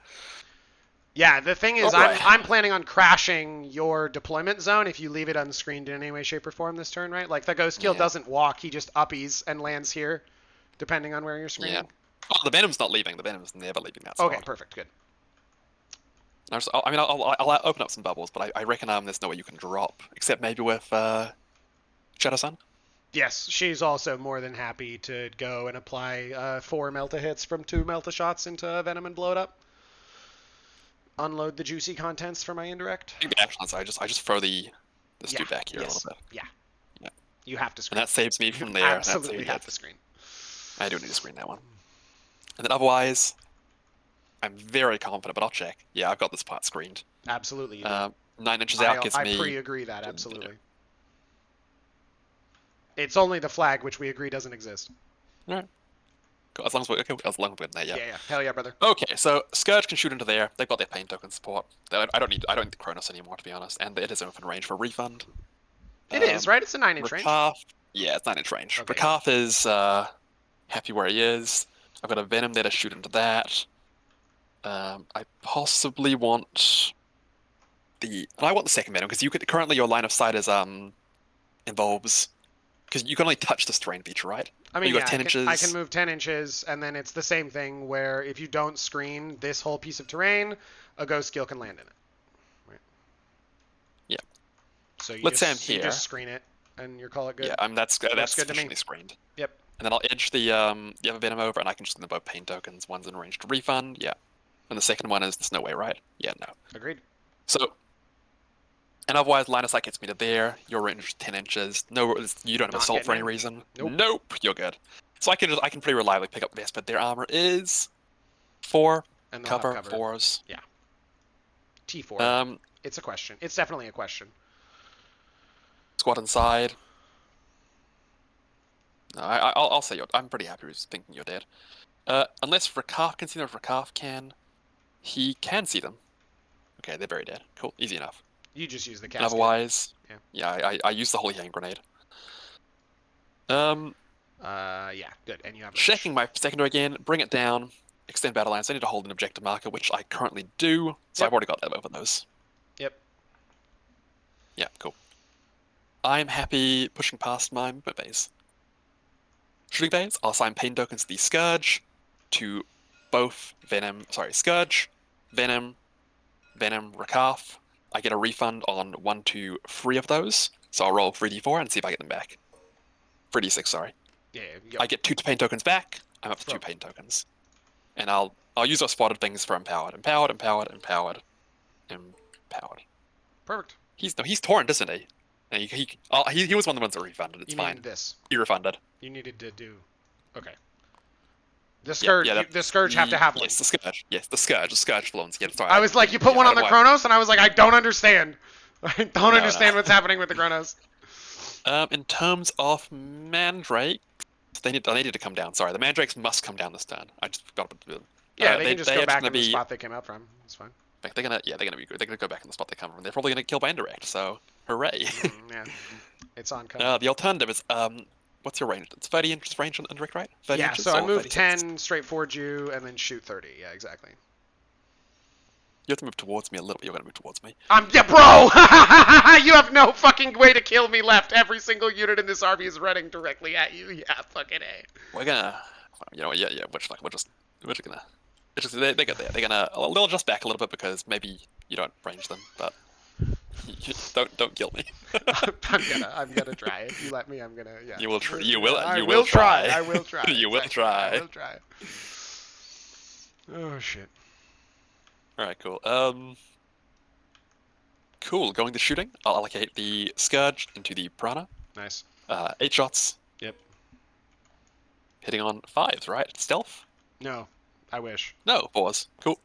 Yeah, the thing is, I'm planning on crashing your deployment zone if you leave it unscreened in any way, shape, or form this turn, right? Like, the Ghost Keel doesn't walk, he just uppies and lands here, depending on where you're screening. Yeah. Oh, the Venom's not leaving. The Venom's never leaving that spot. Okay, perfect, good. I'll open up some bubbles, but I reckon there's no way you can drop, except maybe with Shadow Sun. Yes, she's also more than happy to go and apply 4 Melta hits from 2 Melta shots into Venom and blow it up. Unload the juicy contents for my indirect. I just throw this dude back here a little bit. Yeah. You have to screen. And that saves me from there. Absolutely have to screen. I do need to screen that one. And then otherwise, I'm very confident, but I'll check. Yeah, I've got this part screened. Absolutely. You 9 inches out gives me... I pre-agree that, absolutely. It's only the flag, which we agree doesn't exist. Alright. Cool. As long as we're in there, yeah. Yeah. Hell yeah, brother. Okay, so Scourge can shoot into there. They've got their pain token support. I don't need the Kronos anymore, to be honest. And it is open range for refund. It is, right? It's a 9-inch range. Yeah, it's 9-inch range. Okay. Rakaf is happy where he is. I've got a Venom there to shoot into that. I possibly want I want the second Venom because currently your line of sight is involves because you can only touch this terrain feature, right? I mean, you got 10 inches. I can move 10 inches, and then it's the same thing where if you don't screen this whole piece of terrain, a ghost skill can land in it. Right. Yeah. So you Let's say I'm you here. just screen it, and you call it good. Yeah, that's good to me. sufficiently screened. Yep. And then I'll edge the other Venom over, and I can just send them both pain tokens. One's in range to refund, yeah. And the second one is there's no way, right? Yeah, no. Agreed. So, and otherwise, line of sight gets me to there. Your range is 10 inches. No, you don't have assault for any reason. Nope, you're good. So I can pretty reliably pick up this, but their armor is 4 and cover 4s. Yeah. T4. It's a question. It's definitely a question. Squad inside. No, I'll say I'm pretty happy with thinking you're dead. Unless Rakaf can see them, if Rakaf can, he can see them. Okay, they're very dead. Cool, easy enough. You just use the And casket. otherwise, yeah, I use the Holy Hand Grenade. Yeah, good. And you have checking my secondary again, bring it down, extend battle lines. I need to hold an objective marker, which I currently do, so I've already got that both of those. Yep. Yeah, cool. I'm happy pushing past my movement phase. Shooting phase, I'll assign pain tokens to the Scourge, to both Scourge, Venom, Rakaf. I get a refund on 1, 2, 3 of those, so I'll roll 3d4 and see if I get them back. 3d6, sorry. Yeah. I get 2 pain tokens back. I'm up to 2 pain tokens, and I'll use those spotted things for empowered. Perfect. He's torrent, isn't he? And he was one of the ones that refunded. It's fine. This. He refunded. You needed to do. Okay. The Scourge. The Scourge have to have one. Yes, the Scourge. Yes, the Scourge. The Scourge flows. Yeah, sorry. I was like, you put one on the Kronos, and I was like, I don't understand. I don't understand what's happening with the Kronos. In terms of Mandrake, they needed to come down. Sorry, the Mandrakes must come down this turn. I just forgot to do them. Yeah, they can just go back in the spot they came out from. It's fine. They're gonna be good. They're gonna go back in the spot they come from. They're probably gonna kill by indirect. So, hooray! Yeah, it's on. The alternative is what's your range? It's 30 inches range on indirect, right? 30 inches, so I move 36? 10 straight forward you, and then shoot 30. Yeah, exactly. You have to move towards me a little bit. You're gonna move towards me. Yeah, bro! You have no fucking way to kill me left. Every single unit in this army is running directly at you. Yeah, fucking A. We're gonna, yeah. We're just gonna. They get there. They'll adjust back a little bit because maybe you don't range them, but don't kill me. I'm gonna try. If you let me, I'm gonna. Yeah. You will try. I will try. You will try. I will try. Oh shit. All right, cool. Cool. Going to shooting. I'll allocate the Scourge into the Piranha. Nice. 8 shots. Yep. Hitting on 5s, right? Stealth? No, I wish. No, 4s. Cool.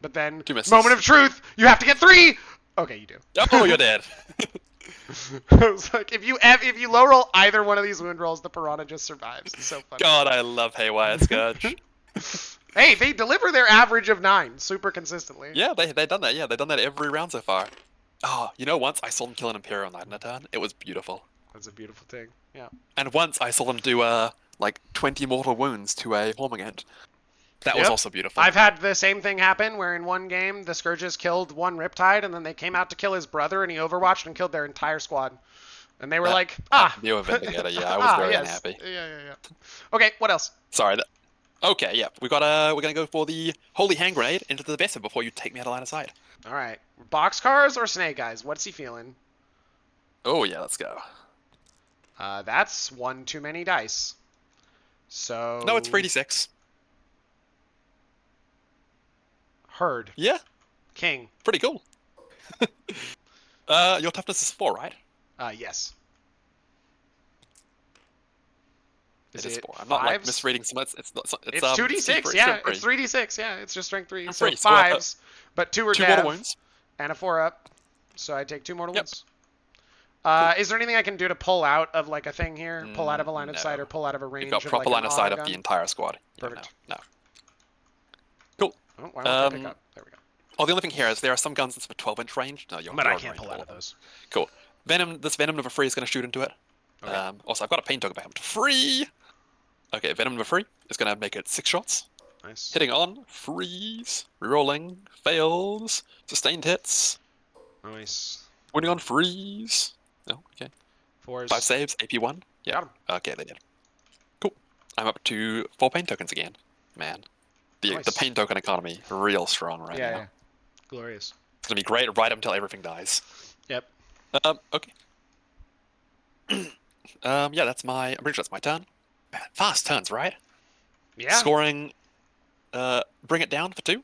But then, 2 misses. moment of truth. You have to get 3. Okay, you do. Oh, you're dead. I was like, if you low roll either one of these wound rolls, the Piranha just survives. It's so funny. God, I love Haywire Scourge. Hey, they deliver their average of 9 super consistently. Yeah, they've done that. Yeah, they've done that every round so far. Oh, once I saw them kill an Imperial Knight in a turn. It was beautiful. That's a beautiful thing. Yeah. And once I saw them do like 20 mortal wounds to a Hormigant. That was also beautiful. I've had the same thing happen where in one game the Scourges killed one Riptide and then they came out to kill his brother and he overwatched and killed their entire squad. And they were like, You were Vindicator, yeah, I was very unhappy. Yeah. Okay, what else? Sorry. Okay, yeah, we're gonna go for the Holy Hand Grenade into the Vessel before you take me out of line of sight. All right, Boxcars or Snake Eyes? What's he feeling? Oh yeah, let's go. That's 1 too many dice. So. No, it's 3d6. Heard. Yeah. King. Pretty cool. Your toughness is 4, right? Yes. It is 4. I'm not like misreading some. It's 2d6. Yeah, it's 3d6. Yeah, it's just strength 3. So 3. 5s, but 2 are 2 mortal wounds and a 4 up. So I take 2 mortal wounds. Is there anything I can do to pull out of like a thing here? Pull out of a line of sight or pull out of a range? You've got of, proper like, line of sight of the entire squad. Perfect. No. Cool. Oh, why won't they pick up? There we go. Oh, the only thing here is there are some guns that's for 12-inch range. No, but I can't pull out of those. Cool. This Venom number 3 is going to shoot into it. Okay. Also, I've got a paint token back up to 3. Okay, Venom number 3 is going to make it 6 shots. Nice. Hitting on, freeze, rerolling, fails, sustained hits. Nice. Winning on freeze. Oh, okay. 4s. 5 saves, AP1. Yeah. Got him. Okay, they did. Cool. I'm up to 4 paint tokens again. Man. The paint token economy, real strong right now. Yeah. Glorious. It's going to be great right up until everything dies. Yep. Okay. Yeah, I'm pretty sure that's my turn. Man, fast turns, right? Yeah. Scoring, bring it down for 2.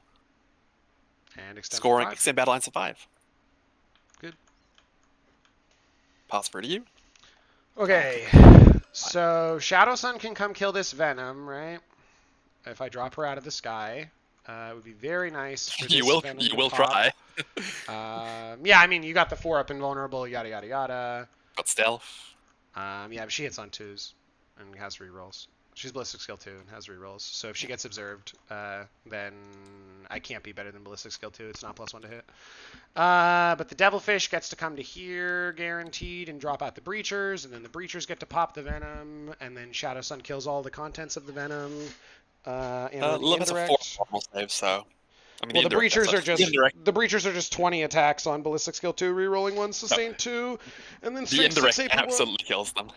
And extend Scoring, 5. extend battle lines for 5. Good. Pass through to you. Okay. So Shadow Sun can come kill this Venom, right? If I drop her out of the sky. It would be very nice for this You will Venom to pop. try. Yeah, I mean, you got the 4-up invulnerable, yada, yada, yada. Got stealth. Yeah, but she hits on 2s and has rerolls. She's Ballistic Skill 2 and has rerolls. So if she gets observed, then I can't be better than Ballistic Skill 2. It's not +1 to hit. But the Devilfish gets to come to here, guaranteed, and drop out the Breachers. And then the Breachers get to pop the Venom. And then Shadow Sun kills all the contents of the Venom. And Limits of 4 normal saves, so... I mean, well, the Breachers are just 20 attacks on Ballistic Skill 2, rerolling 1, sustained 2, and then 6 the indirect AP1. absolutely kills them.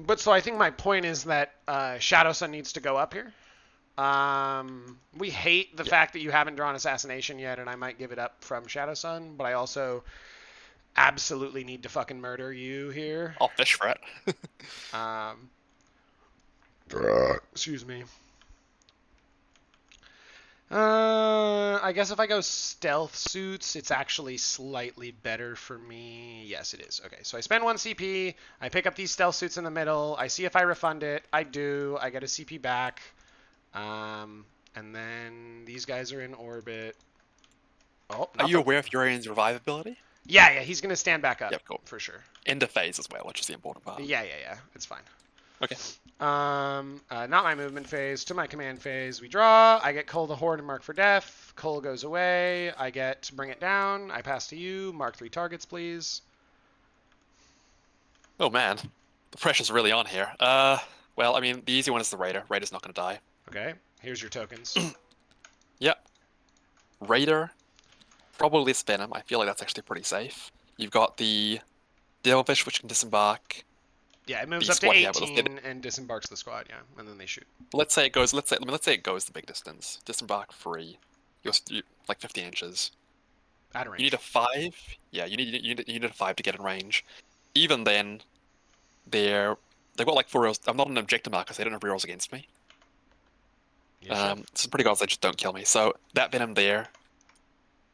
But so I think my point is that Shadow Sun needs to go up here. We hate the fact that you haven't drawn Assassination yet, and I might give it up from Shadow Sun, but I also absolutely need to fucking murder you here. I'll fish for it. Excuse me. I guess if I go stealth suits, it's actually slightly better for me. Yes, it is. Okay, so I spend 1 CP. I pick up these stealth suits in the middle. I see if I refund it. I do. I get a CP back. And then these guys are in orbit. Oh, are you aware of Urian's revive ability? Yeah, he's going to stand back up. Yep, cool. For sure. End of phase as well, which is the important part. Yeah. It's fine. Okay. Not my movement phase, to my command phase. We draw. I get Cull the Horde and mark for death. Cull goes away. I get to bring it down. I pass to you. Mark 3 targets, please. Oh man, the pressure's really on here. Well, I mean, the easy one is the Raider. Raider's not going to die. Okay, here's your tokens. Yep. Raider, probably this Venom. I feel like that's actually pretty safe. You've got the Devilfish, which can disembark. Yeah, it moves up to 18 and disembarks the squad. Yeah, and then they shoot. Let's say it goes. Let's say it goes the big distance. Disembark 3. You're like 15 inches. Out of range. You need a 5. Yeah, you need a 5 to get in range. Even then, they've got like 4 rolls. I'm not an objective marker, so they don't have rerolls against me. Yes, some pretty gods they just don't kill me. So that Venom there,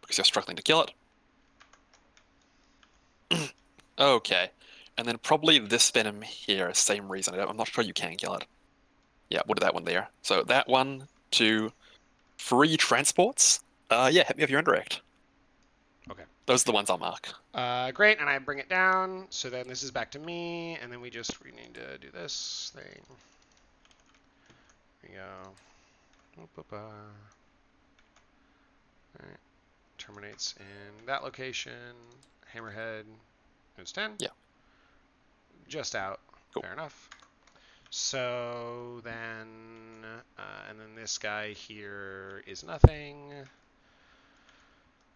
because you're struggling to kill it. Okay. And then probably this Venom here, same reason. I'm not sure you can kill it. Yeah, we'll do that one there. So that 1, 2, 3 transports. Yeah, hit me with your indirect. Okay. Those are the ones I'll mark. Great, and I bring it down. So then this is back to me, and then we need to do this thing. There we go. Alright. Terminates in that location. Hammerhead moves 10. Yeah. Just out. Cool. Fair enough. So then, and then this guy here is nothing.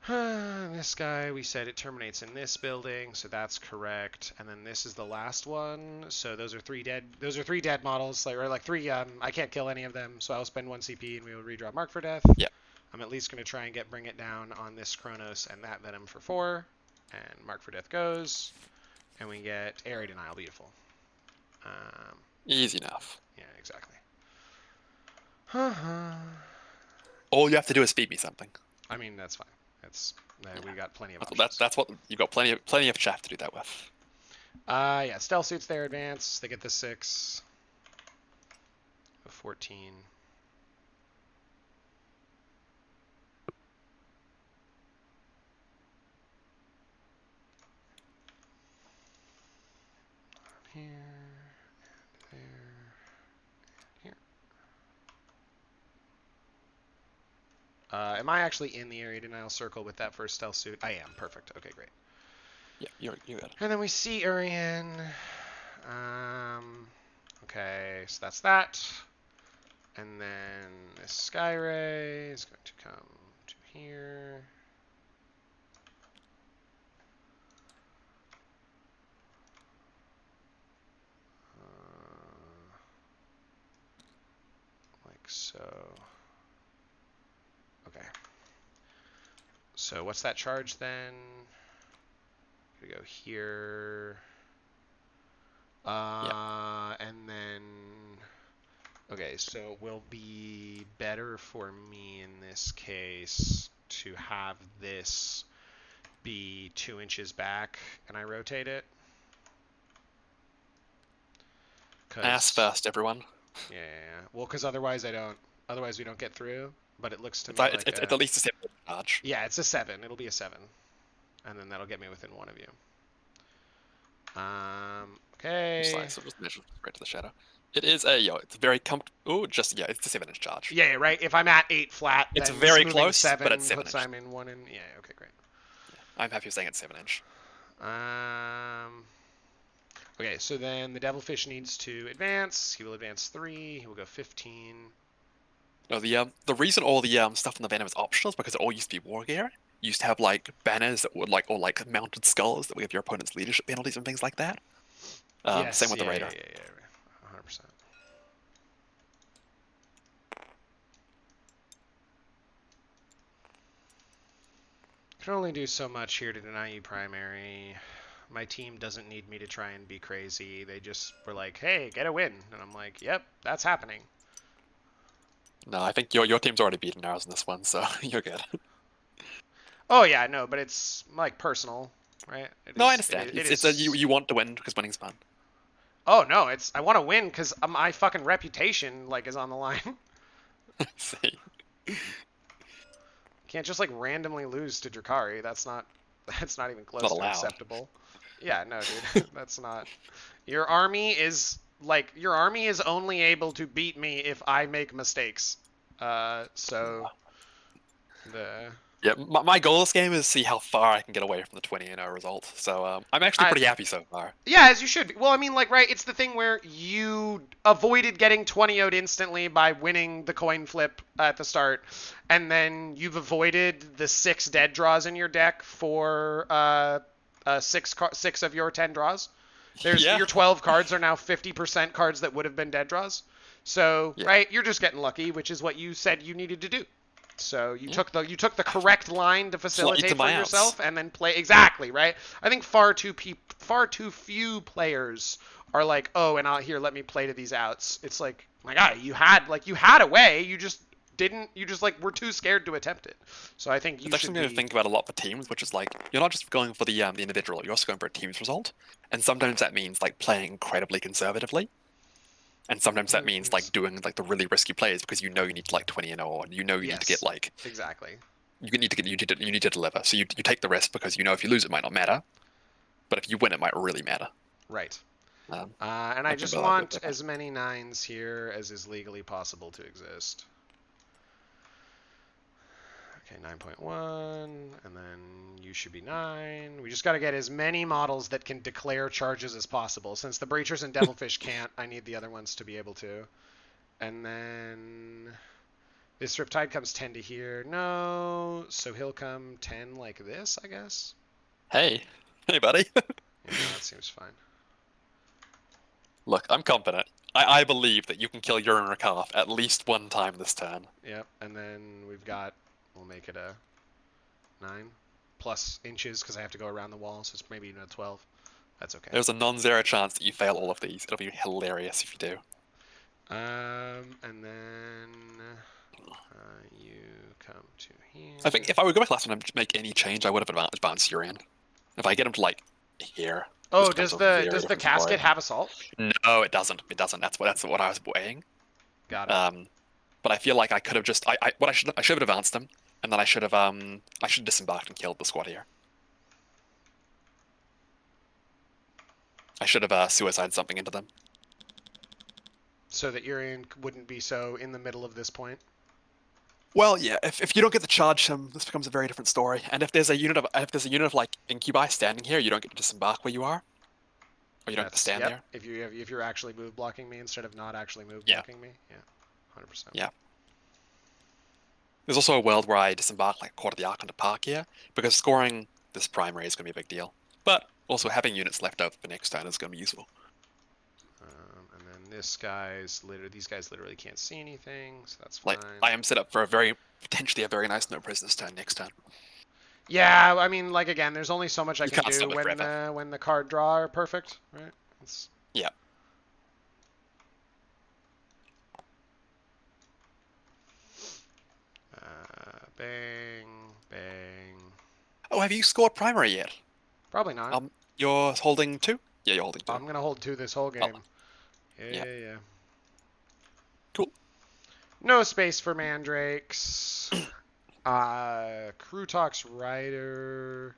This guy, we said it terminates in this building, so that's correct. And then this is the last one. So those are 3 dead. Those are 3 dead models, like 3. I can't kill any of them, so I'll spend 1 CP and we will redraw Mark for Death. Yeah. I'm at least going to try and bring it down on this Kronos and that Venom for 4. And Mark for Death goes. And we get Area Denial. Beautiful. Easy enough. Yeah, exactly. All you have to do is feed me something. I mean, that's fine. We got plenty of options. That's what you got. Plenty of chaff to do that with. Yeah, stealth suits their advance. They get the 6. 14. here, there, here. Am I actually in the area denial circle with that first stealth suit? I am. Perfect. Okay, great. Yeah, you got it. And then we see Urian. Okay, so that's that. And then this Sky Ray is going to come to here. Like so. Okay. So what's that charge then? Gonna go here. And then, okay, so it will be better for me in this case to have this be 2 inches back, and I rotate it. Ass first, everyone. Yeah. Well, because otherwise I don't. Otherwise we don't get through. But it looks to me like like it's at least a 7 charge. Yeah, it's a 7. It'll be a 7, and then that'll get me within 1 of you. Okay. So just measure right to the shadow. It is a it's very comfortable. It's a 7-inch charge. Yeah, right. If I'm at 8 flat, it's then very close, 7 but it's 7 puts inch. I'm in 1 and yeah. Okay, great. Yeah, I'm happy with saying it's 7-inch. Okay, so then the Devilfish needs to advance. He will advance 3. He will go 15. No, the reason all the stuff in the Venom is optional is because it all used to be war gear. You used to have like banners that would or mounted skulls that would give your opponents leadership penalties and things like that. Yes, same with the Raider. Yeah, 100%. Can only do so much here to deny you primary. My team doesn't need me to try and be crazy. They just were like, hey, get a win. And I'm like, yep, that's happening. No, I think your team's already beaten ours in this one, so you're good. Oh, yeah, no, but it's like personal, right? I understand. You want to win because winning's fun. Oh, no, I want to win because my fucking reputation is on the line. See. Can't just randomly lose to Drukhari. That's not even close to acceptable. Yeah, no, dude. That's not. Your army is only able to beat me if I make mistakes. Yeah, my goal this game is to see how far I can get away from the 20-0 result. So I'm actually pretty happy so far. Yeah, as you should be. Well, I mean, right, it's the thing where you avoided getting 20-0'd instantly by winning the coin flip at the start, and then you've avoided the 6 dead draws in your deck for 6 of your 10 draws. Your 12 cards are now 50% cards that would have been dead draws. So, right, you're just getting lucky, which is what you said you needed to do. So you took the correct line to facilitate for yourself, and then play exactly right. I think far too few players are like, oh, and let me play to these outs. It's like, my God, you had a way, you just didn't. You just were too scared to attempt it. So I think it's actually something to think about a lot for teams, which is you're not just going for the individual, you're also going for a team's result, and sometimes that means playing incredibly conservatively. And sometimes that means doing the really risky plays because you need to 20-0, and you need to get exactly. You need to deliver. So you take the risk because if you lose it might not matter, but if you win it might really matter. Right. And I just want as many 9s here as is legally possible to exist. Okay, 9.1, and then you should be 9. We just got to get as many models that can declare charges as possible. Since the Breachers and Devilfish can't, I need the other ones to be able to. And then this Riptide comes 10 to here. No, so he'll come 10 like this, I guess. Hey buddy. Yeah, that seems fine. Look, I'm confident. I believe that you can kill Urine Rakaf at least one time this turn. Yep, and then we'll make it a 9 plus inches because I have to go around the wall, so it's maybe even a 12. That's okay. There's a non-zero chance that you fail all of these. It'll be hilarious if you do. And then you come to here. I think if I would go back last time and make any change, I would have advanced Urian. If I get him to here. Oh, does the casket have assault? No, it doesn't. It doesn't. That's what I was weighing. Got it. But I feel like I could have just I should have advanced him, and then I should have disembarked and killed the squad here. I should have suicide something into them. So that Urian wouldn't be so in the middle of this point. Well, yeah. If you don't get to charge him, this becomes a very different story. And if there's a unit of like incubi standing here, you don't get to disembark where you are. Or you don't have to stand there. If you're actually move blocking me instead of not actually move blocking me. Yeah. 100%. Yeah. There's also a world where I disembark like quarter of the arc onto Park here, because scoring this primary is going to be a big deal. But also having units left over for next turn is going to be useful. And then these guys literally can't see anything, so that's fine. Like, I am set up for potentially a very nice no prisoners turn next turn. Yeah, I mean, like, again, there's only so much I can do when when the card draw are perfect, right? Yeah. Bang, bang. Oh, have you scored primary yet? Probably not. You're holding 2? Yeah, you're holding 2. I'm gonna hold 2 this whole game. Yeah. Cool. No space for mandrakes. Krutox Rider.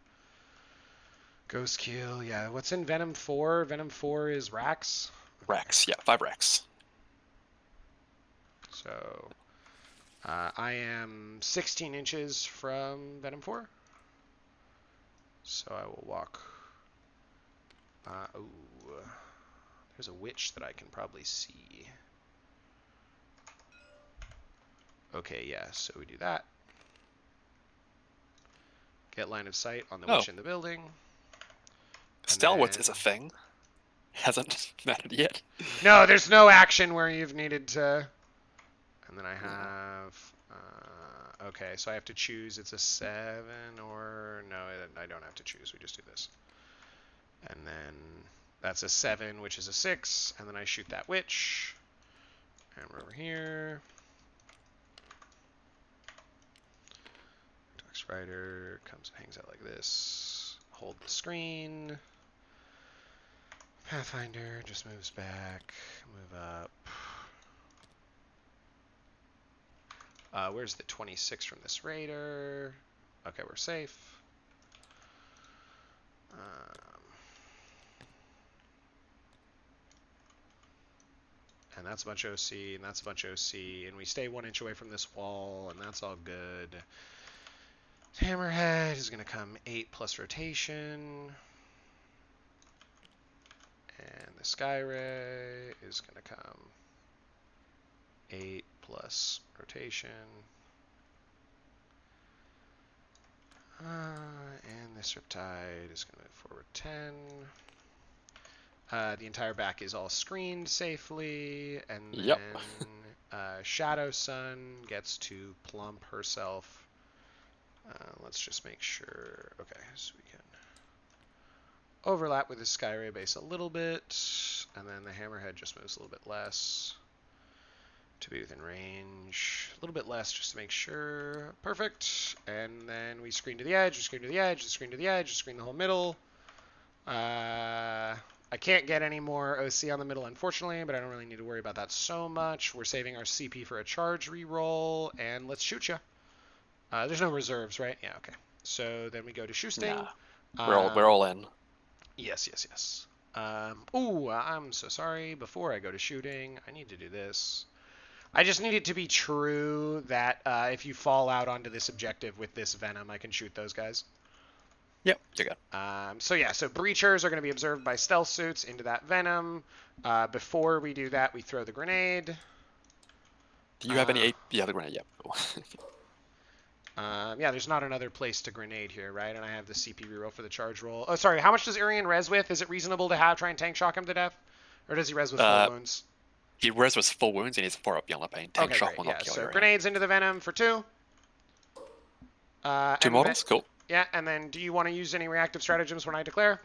Ghost Kill. Yeah, what's in Venom 4? Venom 4 is Rax. Rax, yeah, 5 Rax. So, I am 16 inches from Venom 4. So I will walk. There's a witch that I can probably see. Okay, yeah, so we do that. Get line of sight on the witch in the building. Stalwarts is a thing. Hasn't mattered yet. No, there's no action where you've needed to. And then I have. Okay, so I have to choose. It's a 7 or no, I don't have to choose. We just do this. And then that's a 7, which is a 6. And then I shoot that witch. And we're over here. Dox Rider comes and hangs out like this. Hold the screen. Pathfinder just moves back. Move up. Where's the 26 from this raider? Okay, we're safe. And that's a bunch of OC, and that's a bunch of OC, and we stay 1 inch away from this wall, and that's all good. Hammerhead is going to come 8 plus rotation. And the Sky Ray is going to come 8 plus rotation. And this Riptide is going to move forward 10. The entire back is all screened safely. And then Shadow Sun gets to plump herself. Let's just make sure. Okay, so we can overlap with the Skyray base a little bit. And then the Hammerhead just moves a little bit less to be within range. A little bit less just to make sure. Perfect. And then we screen to the edge, we screen to the edge, we screen to the edge, we screen the whole middle. I can't get any more OC on the middle, unfortunately, but I don't really need to worry about that so much. We're saving our CP for a charge reroll, and let's shoot ya. There's no reserves, right? Yeah, okay. So then we go to Shoosting. Nah. We're all in. Yes. I'm so sorry. Before I go to shooting, I need to do this. I just need it to be true that if you fall out onto this objective with this Venom, I can shoot those guys. Yep, you're good. So Breachers are going to be observed by stealth suits into that Venom. Before we do that, we throw the grenade. Do you have any... Yeah, the grenade, yeah. Cool. Yeah, there's not another place to grenade here, right? And I have the CP reroll for the charge roll. Oh, sorry, how much does Urian res with? Is it reasonable to try and tank shock him to death? Or does he res with full wounds? He res with full wounds and he's 4 up beyond the pain. Tank shock will not kill so grenades into the Venom for 2. 2 models? Cool. Yeah, and then do you want to use any reactive stratagems when I declare?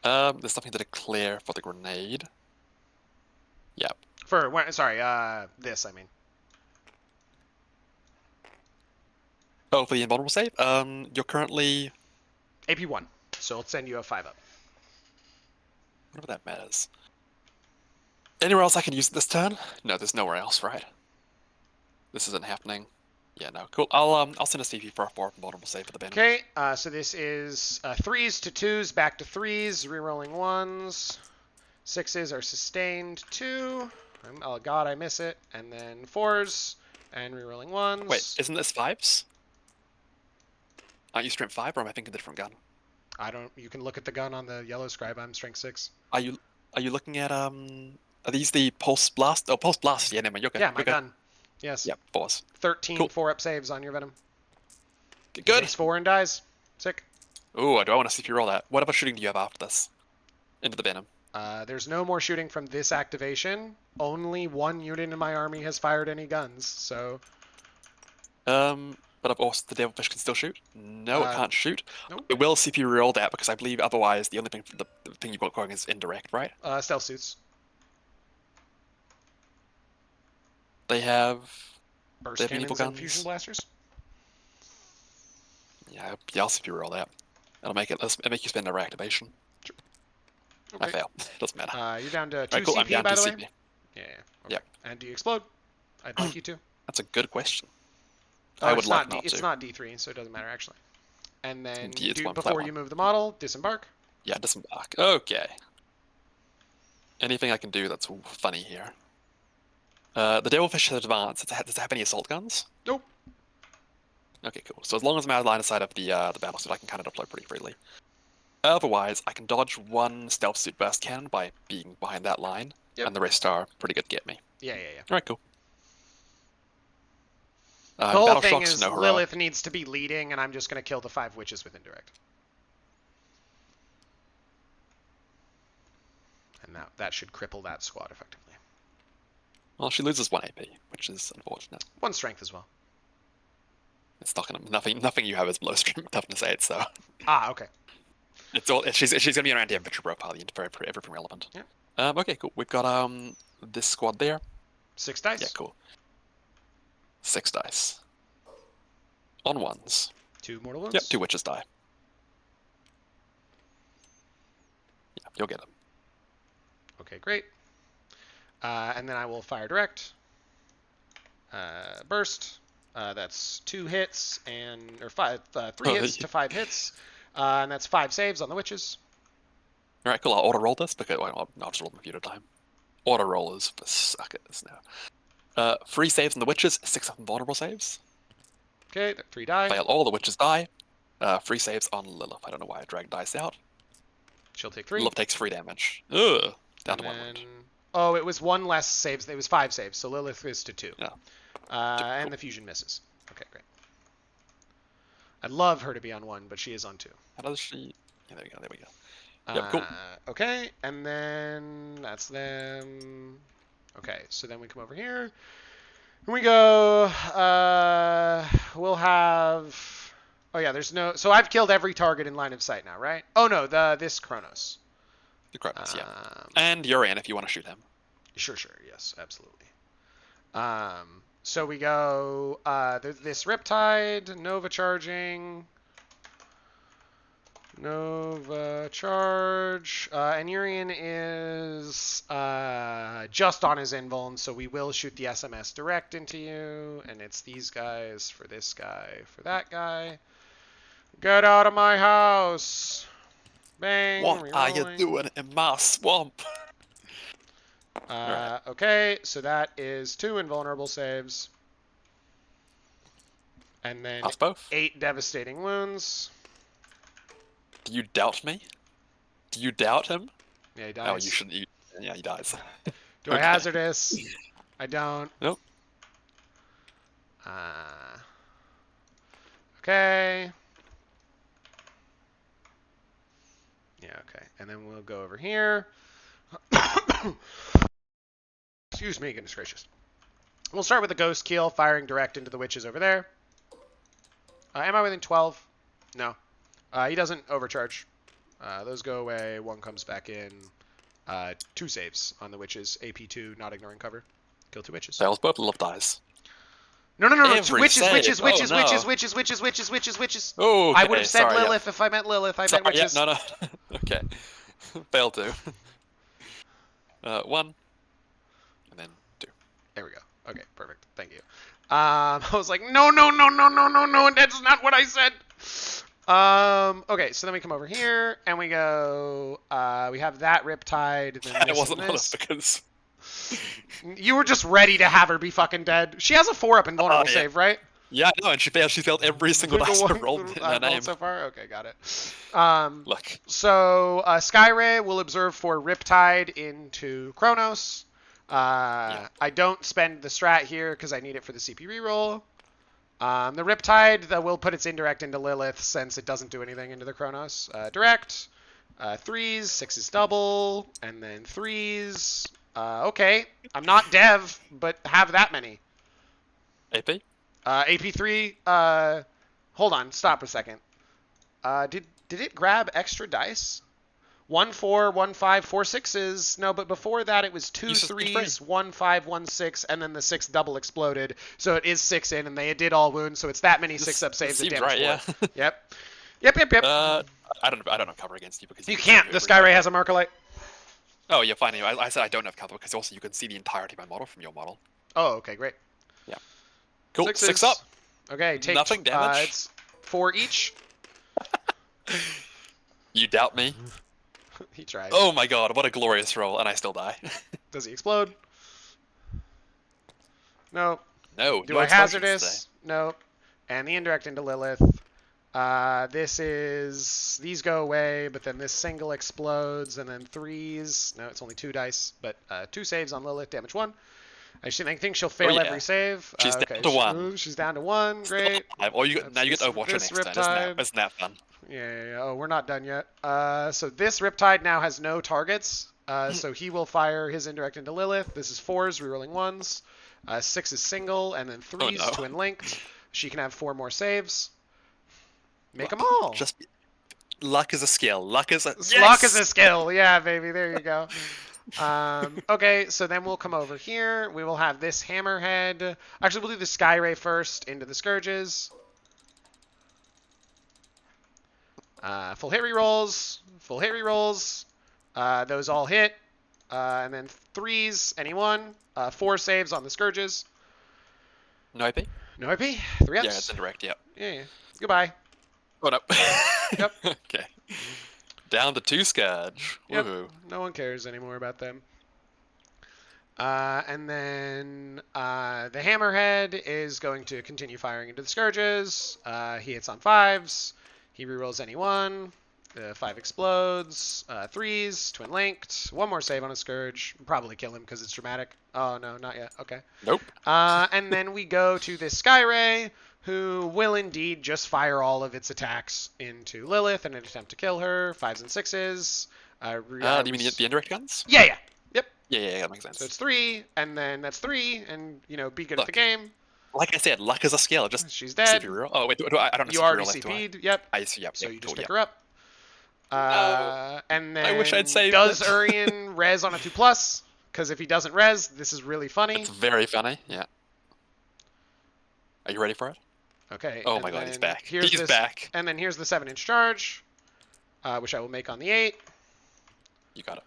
There's nothing to declare for the grenade. Yep. This, I mean. Oh, for the invulnerable save? You're currently... AP 1, so I'll send you a 5 up. Whatever that matters. Anywhere else I can use it this turn? No, there's nowhere else, right? This isn't happening. Yeah, no, cool. I'll send a CP for a 4 vulnerable save for the Venom. Okay, so this is 3s to 2s, back to 3s, rerolling 1s. 6s are sustained 2. Oh god, I miss it. And then 4s and rerolling 1s. Wait, isn't this 5s? Aren't you strength 5, or am I thinking a different gun? I don't. You can look at the gun on the yellow scribe. I'm strength 6. Are you looking at Are these the pulse blast? Oh, pulse blast. Yeah, never mind. You're good. Yeah, my You're good. gun. Yes. Yep, 4s. 13 Cool. 4-up saves on your Venom. Good. Takes 4 and dies. Sick. Ooh, do I want to CP roll that? What other shooting do you have after this? Into the Venom. There's no more shooting from this activation. Only 1 unit in my army has fired any guns, so... But of course, the Devilfish can still shoot? No, it can't shoot. Nope. It will CP roll that, because I believe otherwise the only thing, the thing you've got going is indirect, right? Stealth suits. They have... Burst They have cannons medieval and fusion blasters. Yeah, I'll CP roll that. It'll make you spend a reactivation. Sure. I Okay. fail. Doesn't matter. You're down to 2 Right, cool. I'm CP, down by to the way? CP. Yeah. Okay. Yep. And do you explode? I'd like you to. That's a good question. Oh, I would it's like not not It's to. not D3, so it doesn't matter, actually. And then, It's one before flat you one. move the model, disembark. Yeah, disembark. Okay. Anything I can do that's funny here. The Devilfish has advanced. Does it have any assault guns? Nope. Okay, cool. So as long as I'm out of line of sight of the battlesuit, I can kind of deploy pretty freely. Otherwise, I can dodge 1 stealth suit burst cannon by being behind that line, Yep. and the rest are pretty good to get me. Yeah. Alright, cool. The whole battle thing shocks, is no hurrah. Lilith needs to be leading, and I'm just going to kill the 5 witches with indirect. And that should cripple that squad effectively. Well, she loses 1 AP, which is unfortunate. 1 strength as well. It's not gonna nothing you have is below strength toughness 8, so Ah, okay. it's all she's gonna be an anti-infantry profile for everything relevant. Yeah. Okay, cool. We've got this squad there. 6 dice. Yeah, cool. 6 dice. On 1s. 2 mortal wounds. Yep, 2 witches die. Yeah, you'll get them. Okay, great. And then I will fire direct. Burst. That's 2 hits or 3 hits to 5 hits. And that's 5 saves on the witches. Alright, cool. I'll auto roll this because I'll just roll them a few at a time. Auto rollers for suckers now. 3 saves on the witches, 6 of them vulnerable saves. Okay, 3 die. Fail all the witches die. 3 saves on Lilith. I don't know why I dragged dice out. She'll take 3. Lilith takes 3 damage. Ugh. Down to 1 wound. Oh, it was 1 less saves. It was 5 saves, so Lilith is to 2. Yeah. And the fusion misses. Okay, great. I'd love her to be on 1, but she is on 2. How does she... Yeah, there we go. Yep, cool. Okay, and then that's them. Okay, so then we come over here. And we go, we'll have... Oh yeah, there's no... So I've killed every target in line of sight now, right? Oh no, this Kronos. The Kronos, yeah. And you're in if you want to shoot him. Sure, yes, absolutely. So we go, this Riptide, Nova charging... Nova charge. And Urian is just on his invuln, so we will shoot the SMS direct into you. And it's these guys for this guy for that guy. Get out of my house. Bang. What are you doing in my swamp? Okay, so that is 2 invulnerable saves. And then Pass both. 8 devastating wounds. Do you doubt me? Do you doubt him? Yeah, he dies. Oh, you shouldn't. Yeah, he dies. Do I hazardous? I don't. Nope. Okay. Yeah, okay. And then we'll go over here. Excuse me, goodness gracious. We'll start with the Ghost Keel, firing direct into the witches over there. Am I within 12? No. He doesn't overcharge. Those go away. 1 comes back in. 2 saves on the witches. AP2, not ignoring cover. Kill 2 witches. Fails both. Lilith dies. No. Every Witches. save. Witches. Oh, Oh, okay, I would have said sorry, Lilith if I meant Lilith. I meant witches. Yeah, no. Okay. Fail 2. 1. And then 2. There we go. Okay, perfect. Thank you. I was like, no, that's not what I said. Okay, so then we come over here and we go. We have that Riptide. Then It wasn't this. because You were just ready to have her be fucking dead. She has a 4-up invulnerable save, right? Yeah, I know, and she failed. She failed every single dice I rolled in her name so far. Okay, got it. Look. So Skyray will observe for Riptide into Chronos. I don't spend the strat here because I need it for the CP reroll. The Riptide will put its indirect into Lilith since it doesn't do anything into the Chronos. Direct. 3s, 6s double, and then 3s. Okay, I'm not dev, but have that many. AP? AP3, hold on, stop a second. Did it grab extra dice? 1 4, 1 5, 4 6s. No, but before that it was 2 3s, 1 5, 1 6, and then the 6 double exploded. So it is 6 in, and they did all wounds, so it's that many 6-up saves at damage right, yeah. Yep. I don't have cover against you because you can't. The Skyray has a Markalite. Oh, yeah, fine. Anyway, I said I don't have cover because also you can see the entirety of my model from your model. Oh, okay, great. Yeah. Cool. 6s. 6 up. Okay, take nothing damage. It's 4 each. You doubt me? He tried. Oh my god, what a glorious roll, and I still die. Does he explode? No. No. Do I hazardous? No. And the indirect into Lilith. These go away, but then this single explodes, and then 3s. No, it's only 2 dice, but 2 saves on Lilith, damage 1. I think she'll fail every save. She's down to 1. She's down to 1. Great. Now you get Overwatch next turn. Isn't that fun? Yeah. Oh, we're not done yet. So this Riptide now has no targets. So he will fire his indirect into Lilith. This is 4s, rerolling 1s. 6 is single, and then 3s twin linked. She can have 4 more saves. Make them all. Just luck is a skill. Luck is a skill. Yeah, baby. There you go. Okay, so then we'll come over here. We will have this Hammerhead. Actually, we'll do the Skyray first into the Scourges. Full hit rerolls. Full hit rerolls. Those all hit. And then 3s, anyone. 4 saves on the Scourges. No IP? No IP? 3 ups? Yeah, it's indirect, yep. Yeah. Goodbye. Oh, no. Yep. Okay. Down to 2 Scourge. Yep. Woohoo. No one cares anymore about them. And then the Hammerhead is going to continue firing into the Scourges. He hits on 5s. He rerolls any 1. 5 explodes. 3s, twin linked. 1 more save on a Scourge. Probably kill him because it's dramatic. Oh, no, not yet. Okay. Nope. And then we go to this Skyray, who will indeed just fire all of its attacks into Lilith in an attempt to kill her. 5s and 6s. Do you mean the indirect guns? Yeah. Yep. Yeah, that makes sense. So it's 3, and then that's 3, and, be good at the game. Like I said, luck is a skill. Just she's dead. Oh, wait, I don't know. You already CP'd. Yep. I see, yep. So you just pick her her up. And then I wish I'd saved does Urian res on a 2+? Because if he doesn't res, this is really funny. It's very funny, yeah. Are you ready for it? Okay. Oh my god, he's back. He's back. And then here's the 7-inch charge, which I will make on the 8. You got it.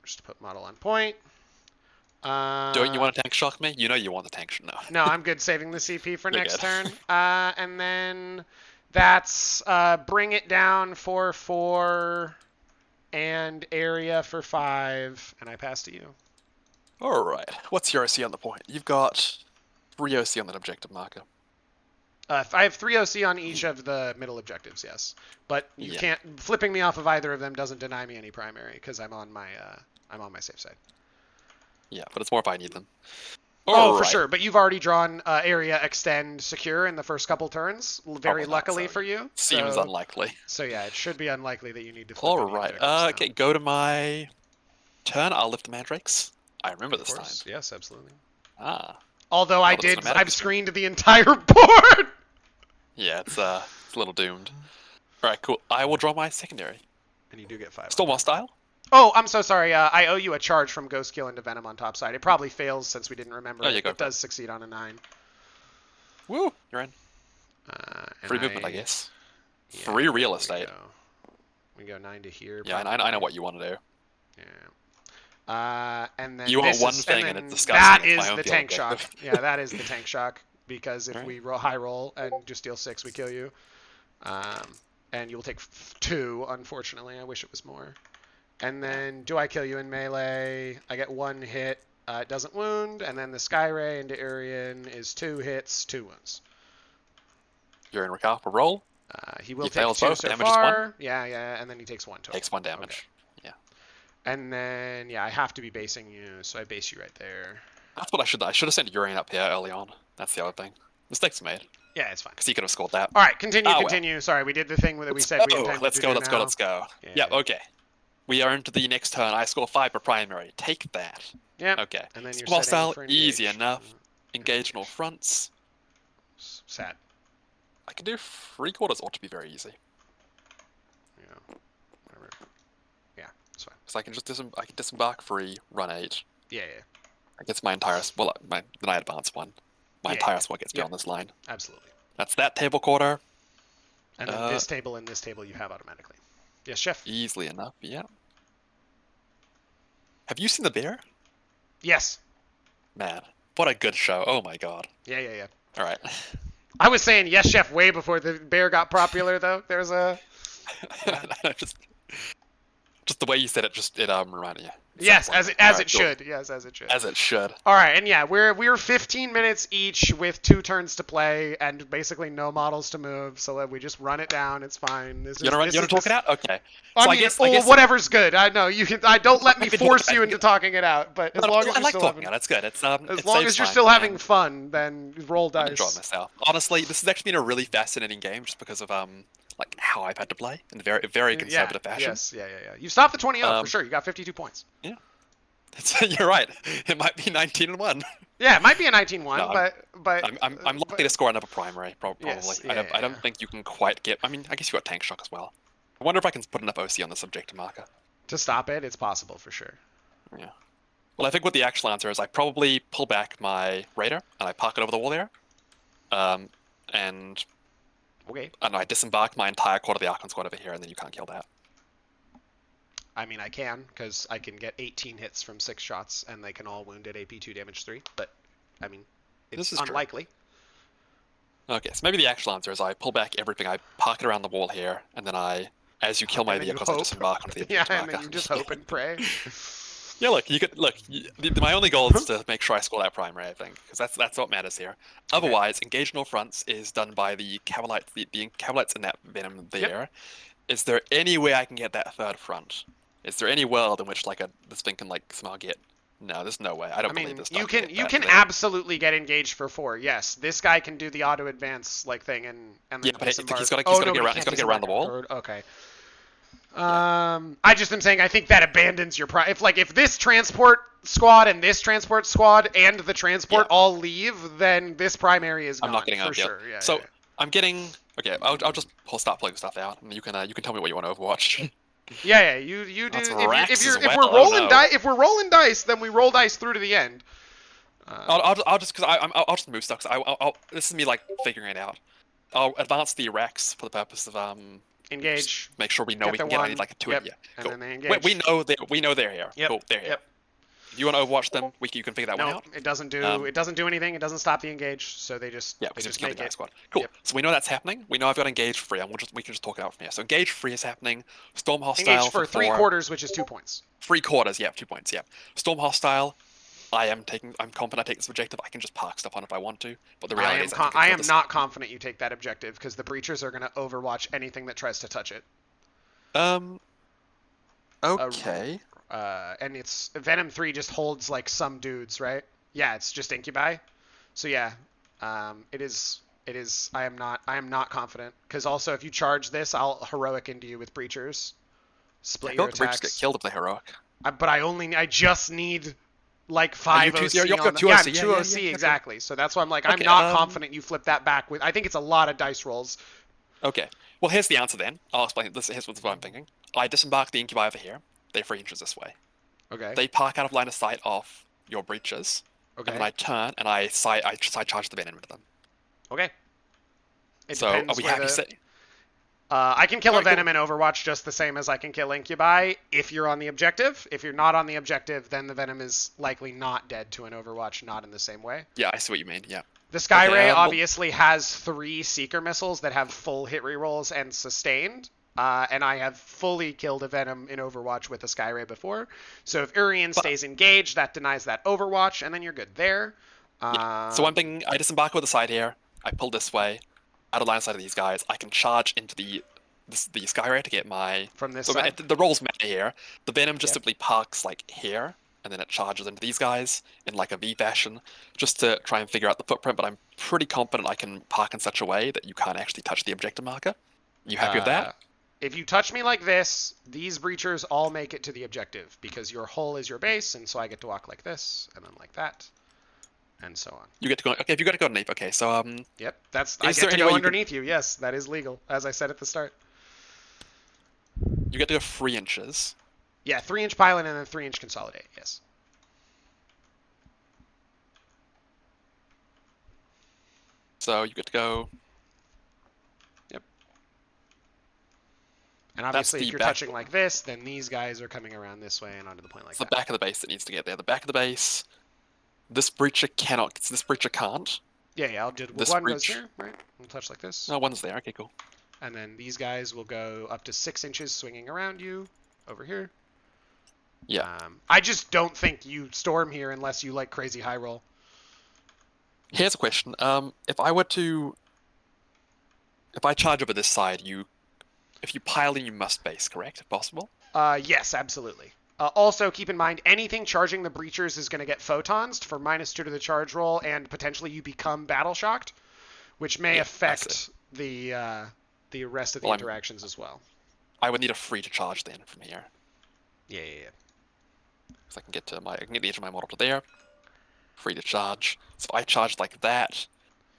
Just to put model on point. Don't you want to tank shock me? You know you want the tank shock. No. No, I'm good saving the CP for next good. turn. And then that's bring it down for 4 and area for 5, and I pass to you. All right. What's your OC on the point? You've got 3 OC on that objective marker. I have 3 OC on each of the middle objectives, yes. But you can't. Flipping me off of either of them doesn't deny me any primary because I'm on my safe side. Yeah, but it's more if I need them. For sure. But you've already drawn area, extend, secure in the first couple turns. Very luckily for you. Seems unlikely. So yeah, it should be unlikely that you need to flip. All right. Okay, go to my turn. I'll lift the mandrakes. I remember this time. Yes, absolutely. Well, Although I've screened the entire board. Yeah, it's a little doomed. All right, cool. I will draw my secondary. And you do get 5. Still more style? Oh, I'm so sorry. I owe you a charge from Ghost Kill into Venom on top side. It probably fails since we didn't remember. It does succeed on a 9. Woo! You're in. Free movement, I guess. Yeah, free real estate. We go 9 to here. Yeah, I know what you want to do. And then you want this one is, thing, and it's then that disgusting. is the tank shock. Yeah, that is the tank shock. Because if we high roll and just deal 6, we kill you. And you'll take 2, unfortunately. I wish it was more. And then, do I kill you in melee? I get 1 hit. It doesn't wound. And then the Sky Ray into Urian is 2 hits, 2 wounds. You're in Ricard for roll. He will take 2 so far. Yeah. And then he takes 1 total. Takes 1 damage. Okay. Yeah. And then, I have to be basing you, so I base you right there. That's what I should have sent Urian up here early on. That's the other thing. Mistakes made. Yeah, it's fine. Because he could have scored that. All right, continue. Well. Sorry, we did the thing that we said we intended let's to go, do let's now. go, let's go. Yeah, okay. We are into the next turn. I score 5 per primary. Take that. Yeah. Okay. And then you're hostile, for easy enough. Engage in all fronts. Sad. I can do 3/4 ought to be very easy. Yeah. Whatever. Yeah, that's fine. So I can just disembark free, run 8. Yeah. I guess my entire then I advance 1. My entire squad gets beyond this line. Absolutely. That's that table quarter. And then this table and this table you have automatically. Yes, chef. Easily enough, yeah. Have you seen the bear? Yes. Man, what a good show. Oh my god. Yeah. All right. I was saying yes, chef, way before the bear got popular, though. There's a... just the way you said it, it reminded you. Yes, as it should. Yes, as it should. As it should. All right, and we're 15 minutes each with 2 turns to play and basically no models to move, so we just run it down. It's fine. You want to talk it out? Okay. So I guess whatever's good. I know you can. Don't let me force you into talking it out. But as long as you're still having, that's good. It's as long as you're still having fun, then roll dice. I enjoy myself. Honestly, this has actually been a really fascinating game just because of like how I've had to play in a very conservative fashion. Yes, yeah. You stopped the 20-0 for sure. You got 52 points. Yeah. You're right. It might be 19-1. Yeah, it might be a 19-1, no, but I'm likely to score another primary, probably. Yes, I don't think you can quite get. I mean, I guess you got tank shock as well. I wonder if I can put enough OC on the subjective marker to stop it. It's possible for sure. Yeah. Well, I think what the actual answer is, I probably pull back my raider and I park it over the wall there, and I disembark my entire quarter of the Archon squad over here, and then you can't kill that. I mean, I can, because I can get 18 hits from 6 shots, and they can all wound at AP 2 damage 3. But, I mean, it's unlikely. True. Okay, so maybe the actual answer is I pull back everything, I park it around the wall here, and then as you kill my vehicles, I disembark onto the objective marker. And then you just hope and pray. Yeah, my only goal is to make sure I score that primary, I think, because that's what matters here. Otherwise, engage in all fronts is done by the Cavalites, the Cavalites in that venom there. Yep. Is there any way I can get that third front? Is there any world in which this thing can somehow get? No, there's no way. I believe this. You can absolutely get engaged for 4. Yes, this guy can do the auto advance thing and yeah, but he's got to get around the wall. Okay. I just am saying I think that abandons your if this transport squad and this transport squad and the transport all leave, then this primary is gone. I'm not getting for sure. Yeah, so I'm getting I'll just start pulling stuff out, and you can tell me what you want to Overwatch. Yeah, you do. If we're rolling dice, then we roll dice through to the end. I'll just move stuff. This is me figuring it out. I'll advance the Rex for the purpose of engage. Make sure we know we can get. I need a 2. Yep. Yeah, cool. And then they engage. We know they're here. Yep. Cool, they're here. Yep. If you want to Overwatch them, you can figure that one out. It doesn't do anything. It doesn't stop the engage. So they just make it. Squad. Cool. Yep. So we know that's happening. We know I've got engage free, and we can just talk it out from here. So engage free is happening. Storm hostile engage for 3/4, which is 2 points. 3/4, yeah, 2 points, yeah. Storm hostile. I'm confident I take this objective. I can just park stuff on if I want to. But the reality is, I am not confident you take that objective because the breachers are going to overwatch anything that tries to touch it. Okay. And it's Venom 3 just holds some dudes, right? Yeah, it's just incubi. So yeah, it is. I am not confident because also if you charge this, I'll heroic into you with breachers. Split your attacks. Breachers get killed if they heroic. But I just need 5 OC. You've got 2 OC. OC. Yeah, 2 OC exactly. Okay. So that's why I'm I'm not confident you flip that back with. I think it's a lot of dice rolls. Okay. Well, here's the answer then. I'll explain this. Here's what I'm thinking. I disembark the incubi over here. They're 3 inches this way. Okay. They park out of line of sight off your breaches. Okay. And then I turn and I side charge the venom into them. Okay. So are we happy? I can kill a Venom in Overwatch just the same as I can kill Incubi if you're on the objective. If you're not on the objective, then the Venom is likely not dead to an Overwatch, not in the same way. Yeah, I see what you mean, yeah. The Skyray obviously has 3 Seeker missiles that have full hit rerolls and sustained. And I have fully killed a Venom in Overwatch with a Skyray before. So if Urian stays engaged, that denies that Overwatch, and then you're good there. So one thing, I disembark with the side here. I pull this way. Out of line sight of these guys, I can charge into the Skyray to get my... From this side? The rolls matter here. The Venom just simply parks, like, here, and then it charges into these guys in, like, a V fashion, just to try and figure out the footprint, but I'm pretty confident I can park in such a way that you can't actually touch the objective marker. You happy with that? If you touch me like this, these breachers all make it to the objective, because your hull is your base, and so I get to walk like this, and then like that. And so on. You get to go. Okay, if you got to go underneath. Okay, so Yep, I get to go underneath you. Yes, that is legal, as I said at the start. You get to go 3 inches. Yeah, 3-inch pylon and then 3-inch consolidate. Yes. So you get to go. Yep. And obviously, if you're touching like this, then these guys are coming around this way and onto the point like that. It's the back of the base that needs to get there. The back of the base. This breacher cannot. This breacher can't. Yeah, I'll do. One goes here, right? We'll touch like this. No, one's there. Okay, cool. And then these guys will go up to 6 inches, swinging around you, over here. Yeah. I just don't think you storm here unless you like crazy high roll. Here's a question. If I charge over this side, if you pile in, you must base, correct? If possible. Yes, absolutely. Also, keep in mind, anything charging the breachers is going to get photons for -2 to the charge roll, and potentially you become battle shocked, which may affect the rest of the interactions as well. I would need a free to charge then from here. Yeah. So I can get the edge of my model to there. Free to charge. So if I charge like that,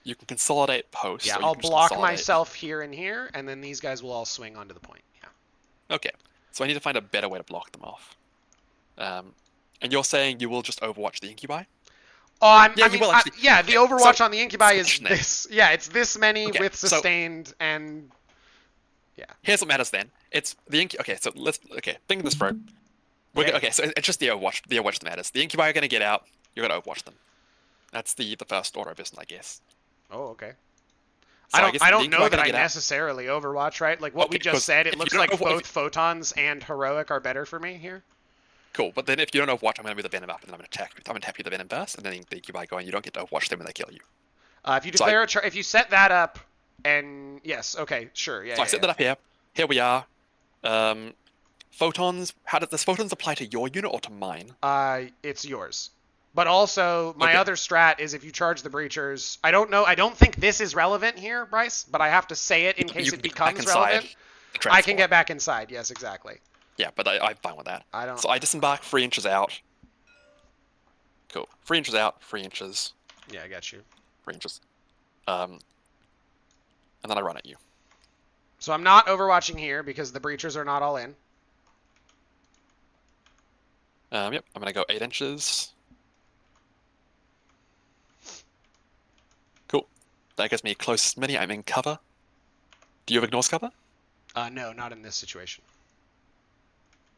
you can consolidate post. Yeah, I'll block myself here and here, and then these guys will all swing onto the point. Yeah. Okay. So I need to find a better way to block them off. And you're saying you will just overwatch the Incubi? Oh, the Overwatch on the Incubi is this. Yeah, it's this many with sustained and... Yeah. Here's what matters then. It's the Okay, so think of this through. Okay, so it's just the Overwatch that matters. The Incubi are going to get out. You're going to Overwatch them. That's the first order of business, I guess. Oh, okay. So I don't know that I necessarily Overwatch, right? Like what we just said, it looks like both Photons and Heroic are better for me here. Cool, but then if you don't Overwatch, I'm going to move the Venom up, and then I'm going to attack. I'm going to tap you the Venom first, and then the Incubi going. You don't get to Overwatch them when they kill you. If you declare if you set that up, and yes, okay, sure, yeah. So I set that up here. Here we are. Photons. Does photons apply to your unit or to mine? It's yours. But also, my other strat is if you charge the breachers. I don't know. I don't think this is relevant here, Bryce, but I have to say it in case it becomes relevant. I can get back inside. Yes, exactly. Yeah, but I'm fine with that. So I disembark 3 inches out. Cool. 3 inches out, 3 inches. Yeah, I got you. 3 inches. And then I run at you. So I'm not overwatching here because the breachers are not all in. Yep, I'm going to go 8 inches. Cool. That gives me closest mini. I'm in cover. Do you have Ignore's cover? No, not in this situation.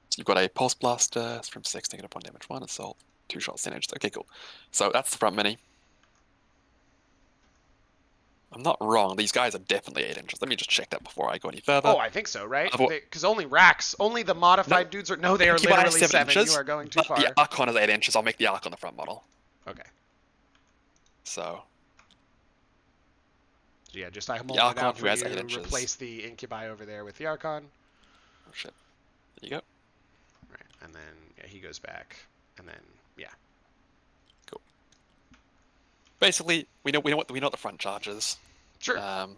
So you've got a Pulse Blaster from 6, -1 damage 1, Assault, 2 shots, 10 inches. Okay, cool. So that's the front mini. I'm not wrong. These guys are definitely 8 inches. Let me just check that before I go any further. Oh, I think so, right? Because only the modified dudes are... No, they are literally 7 inches. You are going too far. Yeah, Archon is 8 inches. I'll make the Archon the front model. Okay. So... Yeah, just I molded it out for you to replace the Incubi over there with the Archon. Oh, shit. There you go. Right, and then he goes back, and then cool. Basically, we know what the front charge is. Sure. I'm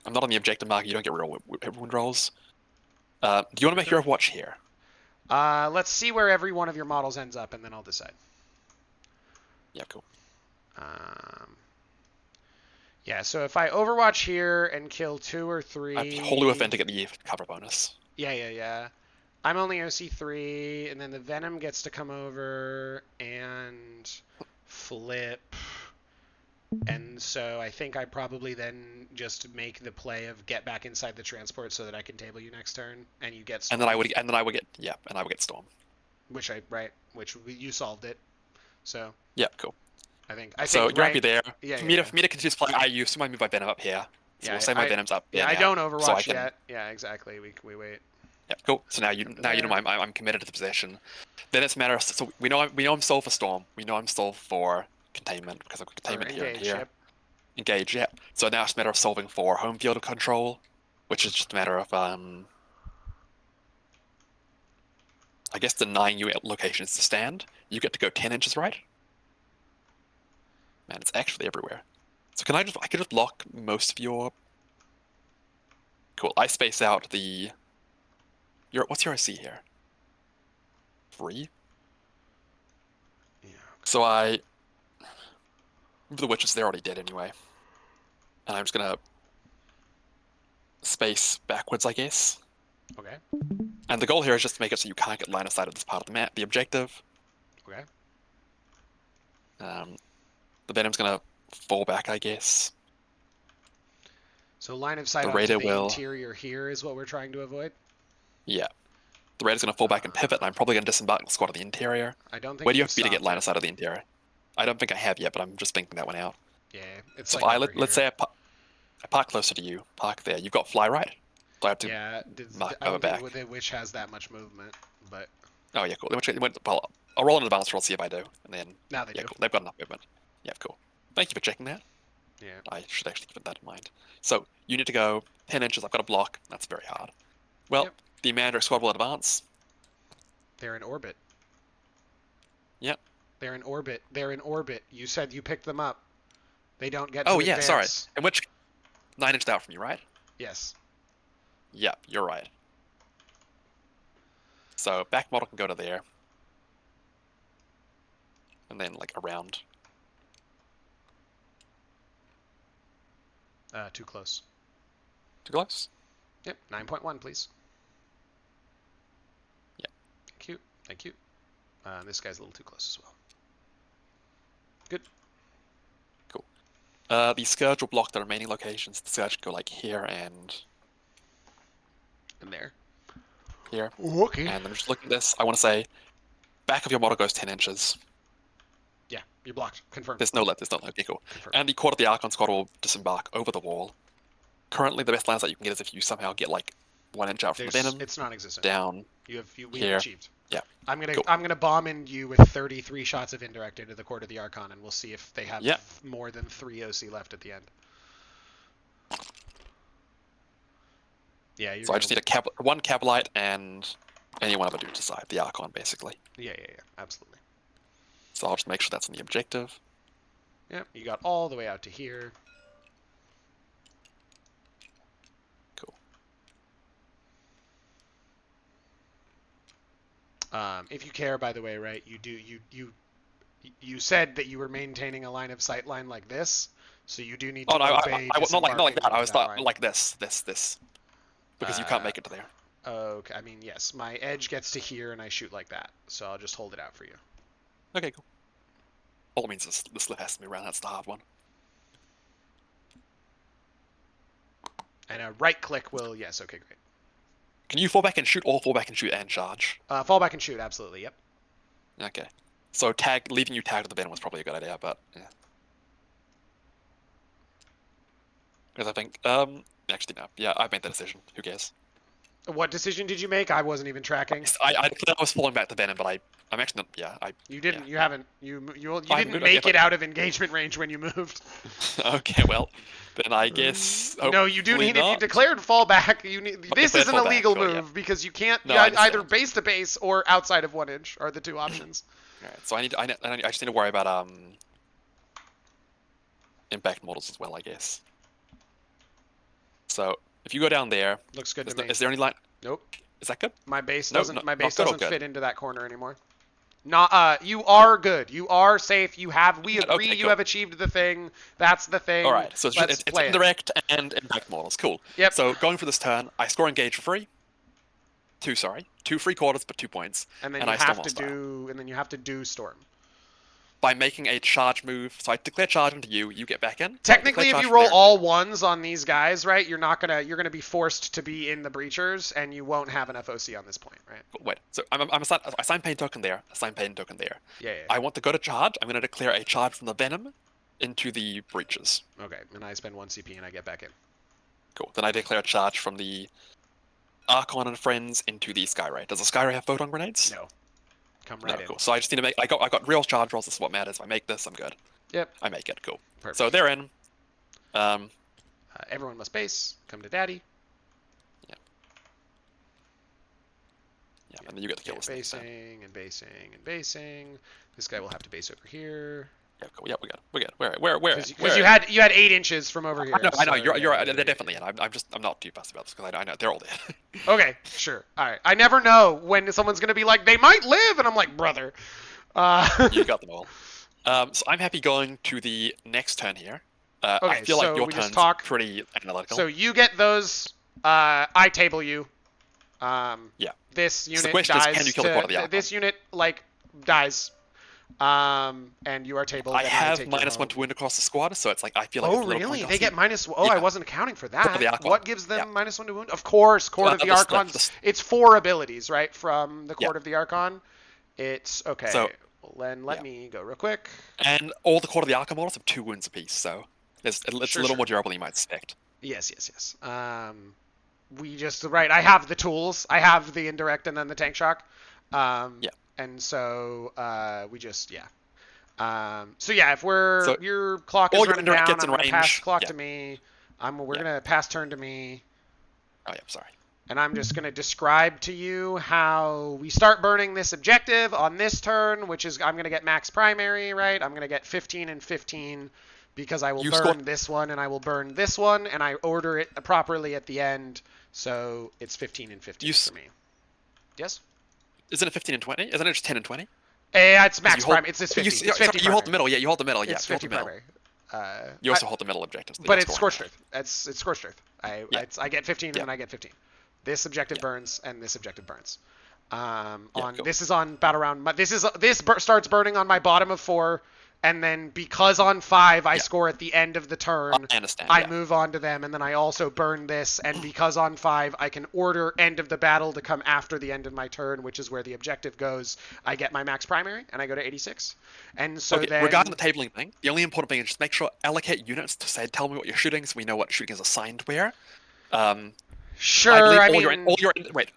not on the objective marker. You don't get real wound rolls. Do you want to make your Overwatch here? Let's see where every one of your models ends up, and then I'll decide. Yeah, cool. Yeah, so if I Overwatch here and kill 2 or 3... I have to hold within to get the cover bonus. Yeah. I'm only OC3, and then the Venom gets to come over and flip And so I think I probably then just make the play of get back inside the transport so that I can table you next turn, and you get Storm. And then I would get Storm. Which you solved it. So. Yeah, cool. I think you're happy there. Yeah. For me to continue to play, I use my move by Venom up here. So we'll say my Venom's up. Yeah, I don't Overwatch yet. Yeah, exactly. We wait. Yeah, cool. So now you know I'm committed to the possession. Then it's a matter of, so we know I'm solved for Storm. We know I'm solved for containment because I've got containment here and here. Yep. Engage, yeah. So now it's a matter of solving for home field control, which is just a matter of I guess denying you locations to stand. You get to go 10 inches right. Man, it's actually everywhere. So I could just block most of your. Cool. I space out the. What's your IC here? 3? Yeah. Okay. So I. The witches, they're already dead anyway. And I'm just gonna space backwards, I guess. Okay. And the goal here is just to make it so you can't get line of sight of this part of the map. The objective. Okay. The Venom's gonna fall back, I guess. So line of sight onto the interior here is what we're trying to avoid? Yeah. The Raider's gonna fall back and pivot, and I'm probably gonna disembark the squad of the interior. I don't think. Where do you have to be to get line of sight of the interior? I don't think I have yet, but I'm just thinking that one out. Yeah, it's so like let's say I park closer to you. Park there. You've got fly right. So I have to I mark don't back. think the Witch has that much movement, but. Oh yeah, cool. Well, I'll roll an advance roll, see if I do, and then. Now they do. Cool. They've got enough movement. Yeah, cool. Thank you for checking that. Yeah. I should actually keep that in mind. So you need to go 10 inches. I've got a block. That's very hard. Well, the Mandrake squad will advance. They're in orbit. Yep. They're in orbit. They're in orbit. You said you picked them up. They don't get. Oh yeah, sorry. In which 9 inches out from you, right? Yes. Yep, you're right. So back model can go to there. And then like around. Too close. Too close? Yep, 9.1, please. Yeah. Thank you. Thank you. This guy's a little too close as well. Good. Cool. The Scourge will block the remaining locations. The Scourge can go like here and there. Here. Ooh, okay. And I'm just looking at this. I want to say back of your model goes 10 inches. Yeah, you're blocked. Confirmed. There's no left. There's no left. Okay, cool. Confirmed. And the Court of the Archon squad will disembark over the wall. Currently, the best lines that you can get is if you somehow get like 1 inch out from the Venom. It's non-existent. Down. We have achieved. Yeah. I'm cool. gonna bomb in you with 33 shots of indirect into the Court of the Archon, and we'll see if they have more than 3 OC left at the end. Yeah. So I just need one Cabalite and any one of the dudes aside. The Archon, basically. Yeah. Absolutely. So I'll just make sure that's in the objective. Yep. You got all the way out to here. Cool. If you care, by the way, right? You said that you were maintaining a line of sight line like this, so you do need to obey. I not like that. I was like this, because you can't make it to there. Okay. I mean, yes. My edge gets to here, and I shoot like that, so I'll just hold it out for you. Okay, cool. All it means is the slip has to be around. That's the hard one. And a right click will. Yes. Okay. Great. Can you fall back and shoot, or fall back and shoot and charge? Fall back and shoot. Absolutely. Yep. Okay. So leaving you tagged to the Venom was probably a good idea, but yeah. Because I think actually no. Yeah, I've made the decision. Who cares? What decision did you make? I wasn't even tracking. I was falling back to Venom, but I'm actually not. Yeah, You didn't. Yeah. You haven't. You didn't make it out of engagement range when you moved. Okay, well, then I guess. No, you do need. Not. If you declared fallback, you need. This is an illegal move because you can't either base to base or outside of 1 inch are the two options. All right, so I just need to worry about impact models as well, I guess. So if you go down there, looks good to me. Is there any line? Nope. Is that good? My base doesn't. My base doesn't fit into that corner anymore. Not. You are good. You are safe. You have. We agree. Okay, you have achieved the thing. That's the thing. All right. So it's indirect and impact models. Cool. Yep. So going for this turn, I score engage for free. 2 free quarters, but 2 points. And then I you have to do. And then you have to do storm. by making a charge move. So I declare charge into you, you get back in. Technically, if you roll all ones on these guys, right, you're gonna be forced to be in the breachers, and you won't have enough OC on this point, right? Wait, so I assign pain token there, assign pain token there. Yeah. I want to go to charge. I'm gonna declare a charge from the venom into the breaches. Okay, and I spend 1 CP and I get back in. Cool. Then I declare a charge from the Archon and friends into the Skyray. Does the Skyray have photon grenades? No. Come right in. Cool. So I just need to make. I got real charge rolls. This is what matters. If I make this, I'm good. Yep. I make it. Cool. Perfect. So they're in. Everyone must base. Come to daddy. Yeah. Yeah, and then you get to kill this thing. Basing and basing and basing. This guy will have to base over here. Yeah, cool. Yeah, we're good. Where? Because you had 8 inches from over here. I know. You're. They're definitely in. I'm not too fussed about this because I know they're all dead. Okay, sure. All right. I never know when someone's gonna be like, they might live, and I'm like, brother. You got them all. So I'm happy going to the next turn here. Okay, I feel like so your we turn's just pretty analytical. So you get those. I table you. Yeah. This unit the question dies. is, can you kill the quad of the Archon? This unit dies. And you are tabled. I have -1 to wound across the squad, so it's like I feel like. Oh really? They get -1. Oh, yeah. I wasn't accounting for that. What gives them -1 to wound? Of course, Court of the Archon. It's 4 abilities, right? From the Court of the Archon. It's okay. So then let me go real quick. And all the Court of the Archon models have 2 wounds apiece, so it's a little more durable than you might expect. Yes. We just I have the tools. I have the indirect and then the tank shock. And so we just so yeah, if your clock is running down, I'm gonna pass clock to me. We're gonna pass turn to me. Oh yeah, sorry. And I'm just gonna describe to you how we start burning this objective on this turn, which is I'm gonna get max primary, right? I'm gonna get 15 and 15 because I will burn this one and I will burn this one, and I order it properly at the end, so it's 15 and 15 for me. Yes. Isn't it 15 and 20? Isn't it just 10 and 20? It's max prime. It's 50. It's 50 you hold the middle. Yeah, you hold the middle. Yeah, it's 50 primary. You also hold the middle objectives. But it's Scorched Earth. It's Scorched Earth. I get 15 and then I get 15. This objective burns and this objective burns. This is on battle round. This starts burning on my bottom of 4. And then because on 5 I score at the end of the turn, I move on to them, and then I also burn this, and because on 5 I can order end of the battle to come after the end of my turn, which is where the objective goes, I get my max primary, and I go to 86. And so then... Regarding the tabling thing, the only important thing is just make sure allocate units to say, tell me what you're shooting, so we know what shooting is assigned where. Sure,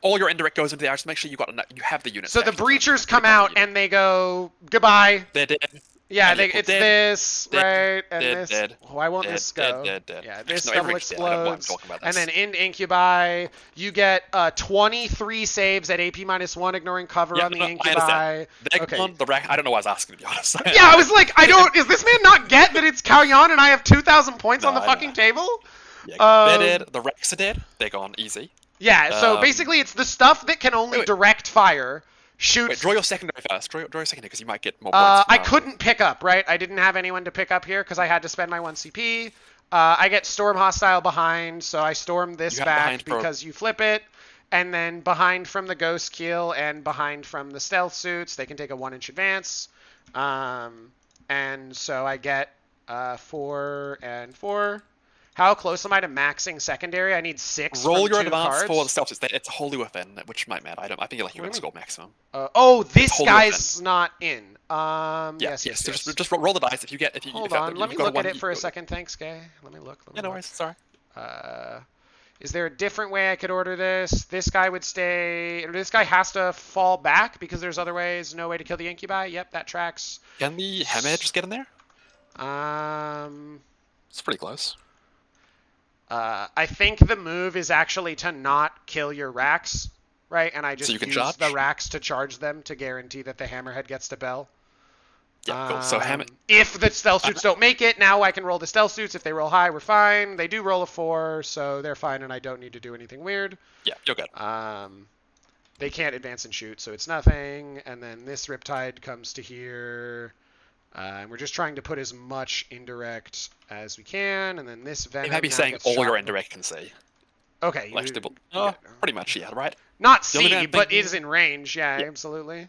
all your indirect goes into the arch, so make sure you have the units. So the breachers come out, and they go, goodbye. They're dead. Yeah, it's this, right? And this. Dead. Why won't this go? Dead. Yeah, this double explodes. And then in Incubi, you get 23 saves at AP -1, ignoring cover on the Incubi. The rack. I don't know why I was asking, to be honest. Yeah, I was like, is this man not get that it's Kauyon and I have 2,000 points on the fucking table? Yeah, they're dead. The Rex are dead. They're gone easy. Yeah, so basically it's the stuff that can only direct fire. Wait, draw your secondary first. Draw your secondary because you might get more points. I couldn't pick up, right? I didn't have anyone to pick up here because I had to spend my 1 CP. I get Storm Hostile behind, so I storm this back because you flip it. And then behind from the Ghost Keel and behind from the Stealth Suits, they can take a 1-inch advance. And so I get 4 and 4. How close am I to maxing secondary? I need 6 Roll your from 2 advance cards. for the stealth. It's wholly within, which might matter. I think you're going to score maximum. This guy's not in. Yes. Just roll the dice. If you get, Hold on, let me look at it for a second. Thanks, Gay. Let me look. No worries. Sorry. Is there a different way I could order this? This guy would stay. This guy has to fall back because there's other ways. No way to kill the Incubi. Yep, that tracks. Can the Hammer just get in there? It's pretty close. I think the move is actually to not kill your racks, right? And I just use the racks to charge them to guarantee that the Hammerhead gets to Bell. Yeah, cool. So if the stealth suits don't make it, now I can roll the stealth suits. If they roll high, we're fine. They do roll a 4, so they're fine, and I don't need to do anything weird. Yeah, you're good. They can't advance and shoot, so it's nothing. And then this Riptide comes to here. And we're just trying to put as much indirect as we can, and then this Venom. You might be saying all your indirect can see. Okay. Pretty much, yeah, right? Not see, but is in range, yeah, absolutely.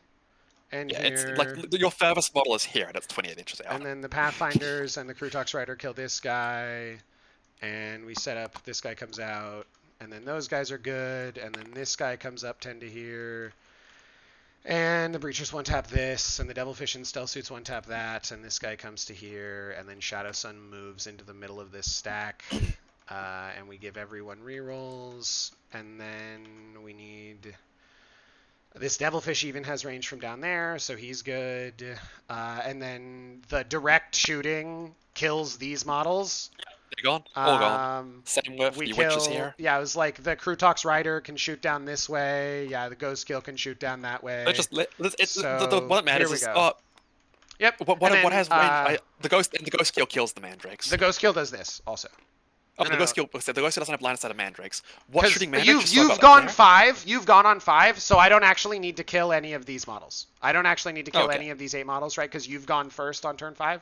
And yeah, here. it's like your furthest model is here, and it's 28 inches out. And then the Pathfinders and the Krutox Rider kill this guy. And we set up, this guy comes out. And then those guys are good. And then this guy comes up 10 to here. And the Breachers one-tap this. And the Devilfish and Stealth Suits one-tap that. And this guy comes to here. And then Shadow Sun moves into the middle of this stack. And we give everyone rerolls. And then we need... This Devilfish even has range from down there, so he's good. And then the direct shooting kills these models. They're gone. All gone. Same with the witches here. Yeah, it was like the Krutox Rider can shoot down this way. Yeah, the Ghost Kill can shoot down that way. Just the what matters is yep. What has range? The Ghost Kill kills the Mandrakes. The Ghost Kill does this also. Oh, the Ghost Kill doesn't have blind sight of Mandrakes. What shooting Mandrakes? You've gone 5. You've gone on 5, so I don't actually need to kill any of these models. I don't actually need to kill any of these 8 models, right? Because you've gone first on turn 5.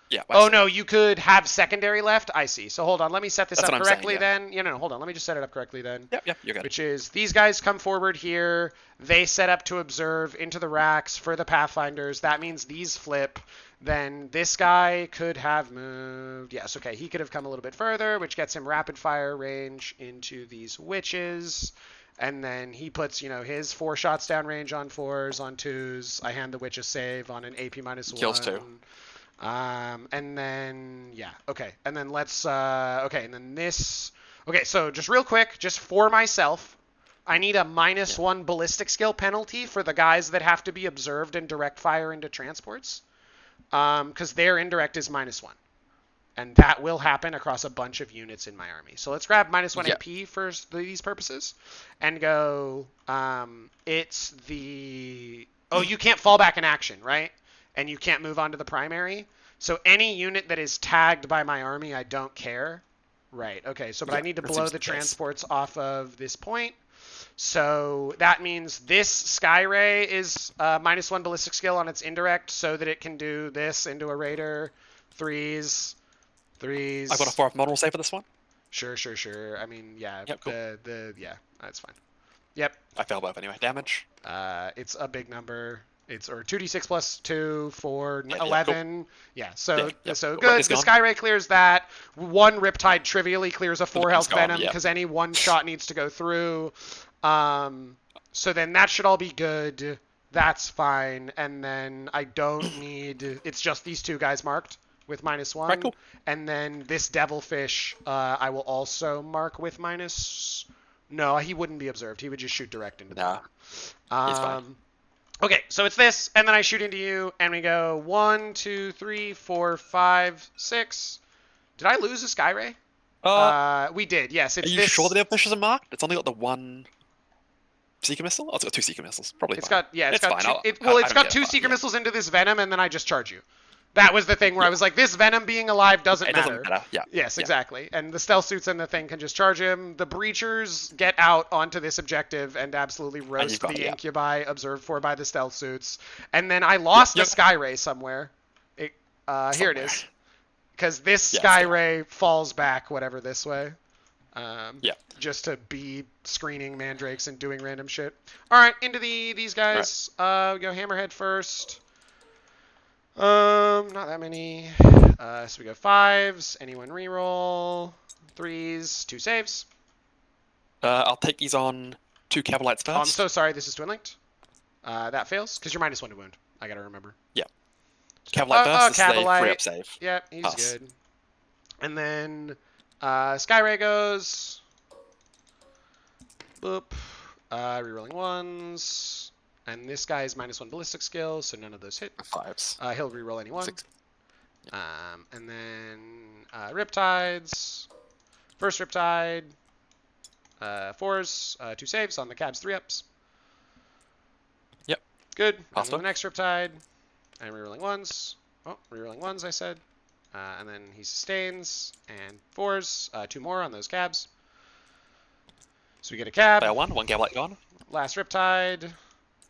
Yeah. Oh no, you could have secondary left. I see. So hold on, let me set this up correctly then. No, hold on. Let me just set it up correctly then. Yep, you're good. Which is these guys come forward here. They set up to observe into the racks for the Pathfinders. That means these flip. Then this guy could have moved. Yes, okay. He could have come a little bit further, which gets him rapid fire range into these witches. And then he puts, his 4 shots down range on 4s, on 2s. I hand the witch a save on an AP -1. Kills 2. And then, yeah, okay. And then let's, okay, and then this, okay, so just real quick, just for myself, I need a -1 ballistic skill penalty for the guys that have to be observed and direct fire into transports. Because their indirect is -1. And that will happen across a bunch of units in my army. So let's grab -1 AP for these purposes and go, it's the, you can't fall back in action, right? And you can't move on to the primary. So any unit that is tagged by my army, I don't care. Right, okay, so but I need to blow the transports off of this point. So that means this Sky Ray is -1 ballistic skill on its indirect so that it can do this into a Raider. 3s. I've got a 4 model save for this one. Sure. I mean, yeah, yep, cool. yeah, that's fine. Yep. I fail both anyway. Damage. It's a big number. It's 2d6 plus 2 for 11. Cool. Yeah, so good. The Sky Ray clears that. 1 Riptide trivially clears a 4 health Venom because any 1 shot needs to go through. So then that should all be good. That's fine. And then I don't need. It's just these 2 guys marked with -1. Right, cool. And then this Devilfish, I will also mark with No, he wouldn't be observed. He would just shoot direct into them. He's fine. Okay, so it's this, and then I shoot into you, and we go 1, 2, 3, 4, 5, 6. Did I lose a Sky Ray? We did, yes. It's Are you sure the Devilfish isn't marked? It's only got the 1 Seeker Missile? Oh, it's got 2 Seeker Missiles. Probably it's fine. It's got fine. It's got 2 Seeker Missiles into this Venom, and then I just charge you. That was the thing where I was like, this Venom being alive doesn't matter. Yeah. Yes, exactly. And the Stealth Suits and the thing can just charge him. The Breachers get out onto this objective and absolutely roast the Incubi observed for by the Stealth Suits. And then I lost a Sky Ray somewhere. Here it is. Because this Sky Ray falls back, whatever, this way. Just to be screening Mandrakes and doing random shit. All right, into these guys. Right. We go Hammerhead first. Not that many. So we go 5s. Anyone reroll? 3s. 2 saves. I'll take these on 2 Cabalites first. Oh, I'm so sorry. This is Twin Linked. That fails because you're -1 to wound. I gotta remember. Yeah. Cavalite first. Cavalite. 3-up save. Yeah, he's good. And then Sky Ray goes. Boop. Rerolling 1s. And this guy is -1 ballistic skill, so none of those hit. 5s. He'll reroll any 1. 6. And then Riptides. First Riptide. 4s. 2 saves on the cabs. 3-ups. Yep. Good. And then the next Riptide. And rerolling 1s. Oh, rerolling 1s, I said. And then he sustains. And 4s. 2 more on those cabs. So we get a cab. Fail 1 Cavalite gone. Last Riptide.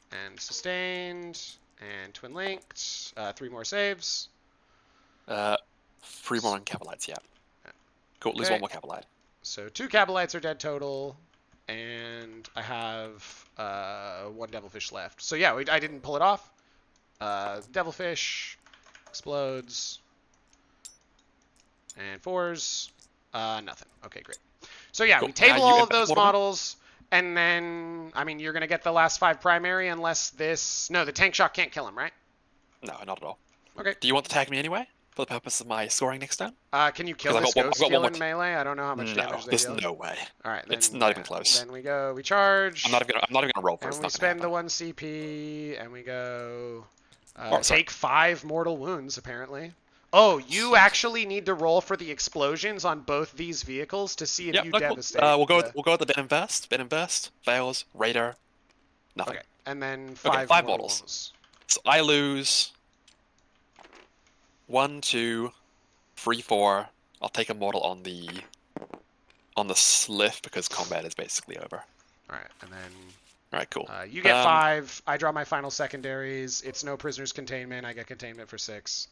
And sustained, and Twin Linked, 3 more saves. 3 more on Cabalites, yeah. Cool, lose 1 more Cavalite. So 2 Cabalites are dead total, and I have 1 Devilfish left. So yeah, I didn't pull it off. Devilfish explodes. And 4s. Nothing. Okay, great. So yeah, Cool. we table all of those model? models, and then, I mean, you're going to get the last 5 primary unless this... No, the tank shock can't kill him, right? No, not at all. Okay. Do you want to tag me anyway? For the purpose of my scoring next turn? Can you kill this ghost skill in melee? I don't know how much damage they deal. There's no way. All right, then, it's not even close. Then we charge. I'm not even gonna roll for it. And we spend the 1 CP, and we go... Oh, take 5 mortal wounds, apparently. Oh, you actually need to roll for the explosions on both these vehicles to see if you devastate. We'll go with the Ben Invest. Ben Invest fails. Raider. Nothing. Okay, and then 5 models. Wounds. So I lose 1, 2, 3, 4. I'll take a mortal on the Sliff because combat is basically over. All right, and then. All right, cool. You get 5. I draw my final secondaries. It's no prisoners containment. I get containment for 6.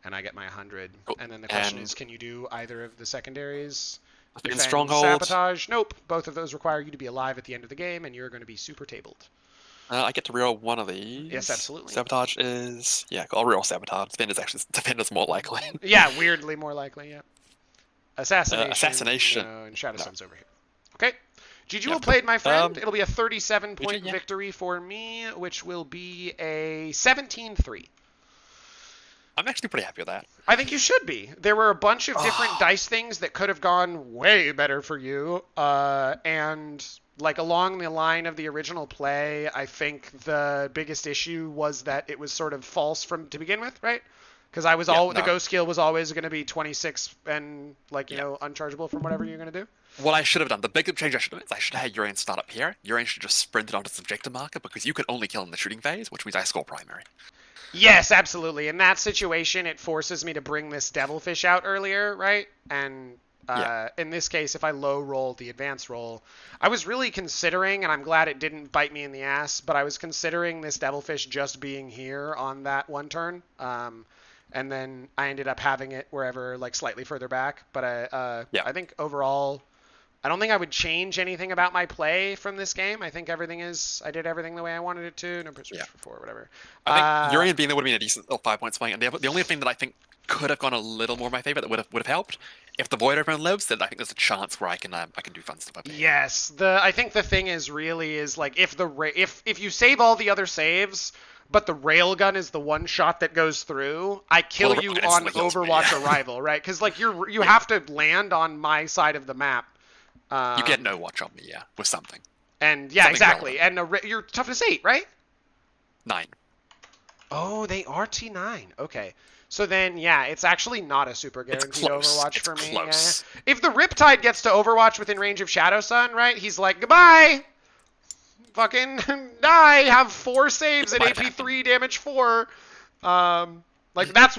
And I get my 100. Cool. And then the question is, can you do either of the secondaries? Defend Stronghold. Sabotage. Nope. Both of those require you to be alive at the end of the game, and you're going to be super tabled. I get to reroll one of these. Yes, absolutely. Sabotage is... Yeah, I'll reroll Sabotage. Defender's more likely. Yeah, weirdly more likely, yeah. Assassination. Assassination. No, and Shadow Sun's over here. Okay. GG well played, my friend. It'll be a 37-point victory for me, which will be a 17-3. I'm actually pretty happy with that. I think you should be. There were a bunch of different dice things that could have gone way better for you. And like along the line of the original play, I think the biggest issue was that it was sort of false to begin with, right? Because the ghost skill was always going to be 26 and unchargeable from whatever you're going to do. What I should have done, the big change I should have done is I should have had Urian start up here. Urian should just sprinted onto the subjective marker because you can only kill in the shooting phase, which means I score primary. Yes, absolutely. In that situation, it forces me to bring this Devilfish out earlier, right? And in this case, if I low roll the advance roll, I was really considering, and I'm glad it didn't bite me in the ass, but I was considering this Devilfish just being here on that one turn. And then I ended up having it wherever, like slightly further back. But I think overall, I don't think I would change anything about my play from this game. I think I did everything the way I wanted it to. No prisoners for 4, whatever. I think Urian being there would have been a decent 5 point swing. And the only thing that I think could have gone a little more in my favor that would have helped, if the Void Open lives, then I think there's a chance where I can do fun stuff up here. Yes, I think the thing is like if you save all the other saves, but the railgun is the one shot that goes through, I kill you on Overwatch Arrival, right? Because like you have to land on my side of the map. You get no watch on me, with something. And something exactly. Relevant. And your toughness 8, right? 9. Oh, they are T9. Okay. So then, it's actually not a super guaranteed Overwatch for me. Close. Yeah. If the Riptide gets to Overwatch within range of Shadow Sun, right? He's like, goodbye. Fucking die. Have 4 saves at AP 3, damage 4. Like that's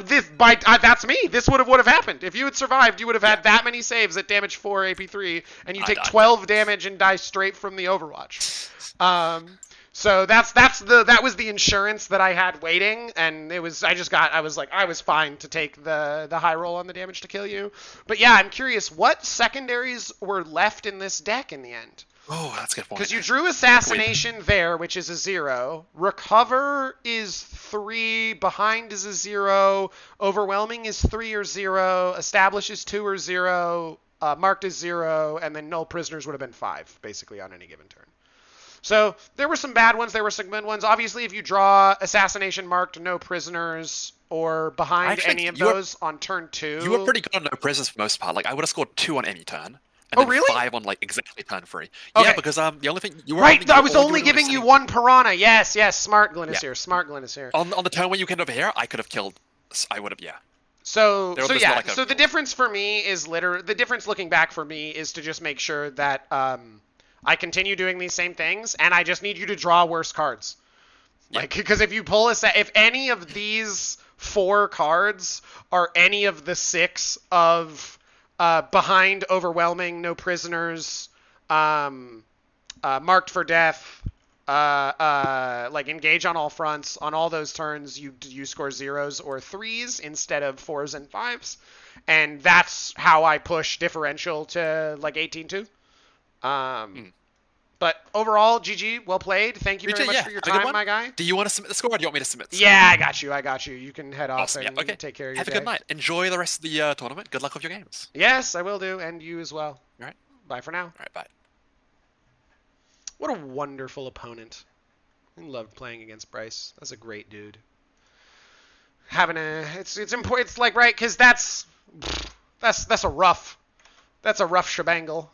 me. This would have happened. If you had survived, you would have had that many saves at damage 4, AP 3, and you take 12 damage and die straight from the Overwatch. So that was the insurance that I had waiting, and I was fine to take the high roll on the damage to kill you. But yeah, I'm curious, what secondaries were left in this deck in the end? Oh, that's a good point. Because you drew Assassination there, which is a 0. Recover is 3. Behind is a 0. Overwhelming is 3 or 0. Establish is 2 or 0. Marked is 0. And then Null Prisoners would have been 5, basically, on any given turn. So there were some bad ones. There were some good ones. Obviously, if you draw Assassination marked No Prisoners or behind any of those on turn 2. You were pretty good on No Prisoners for the most part. Like, I would have scored 2 on any turn. And then really? 5 on like exactly turn 3. Okay. Yeah, because the only thing you were I was only giving you 1 Piranha. Yes. Smart Glyn is here. Smart Glyn is here. On the turn when you came over here, I could have killed. I would have. So the difference for me is the difference looking back for me is to just make sure that I continue doing these same things, and I just need you to draw worse cards. Like because if you pull if any of these 4 cards are any of the 6 of behind, Overwhelming, No Prisoners, Marked for Death, like Engage on all fronts. On all those turns, you score 0s or 3s instead of 4s and 5s, and that's how I push differential to like 18-2. But overall, GG, well played. Thank you very much for your time, my guy. Do you want to submit the score, or do you want me to submit the score? Yeah, I got you. You can head off and take care of your Have a good night. Enjoy the rest of the tournament. Good luck with your games. Yes, I will do, and you as well. All right. Bye for now. All right, bye. What a wonderful opponent. I loved playing against Bryce. That's a great dude. It's important. It's like, right, because that's a rough shebangle.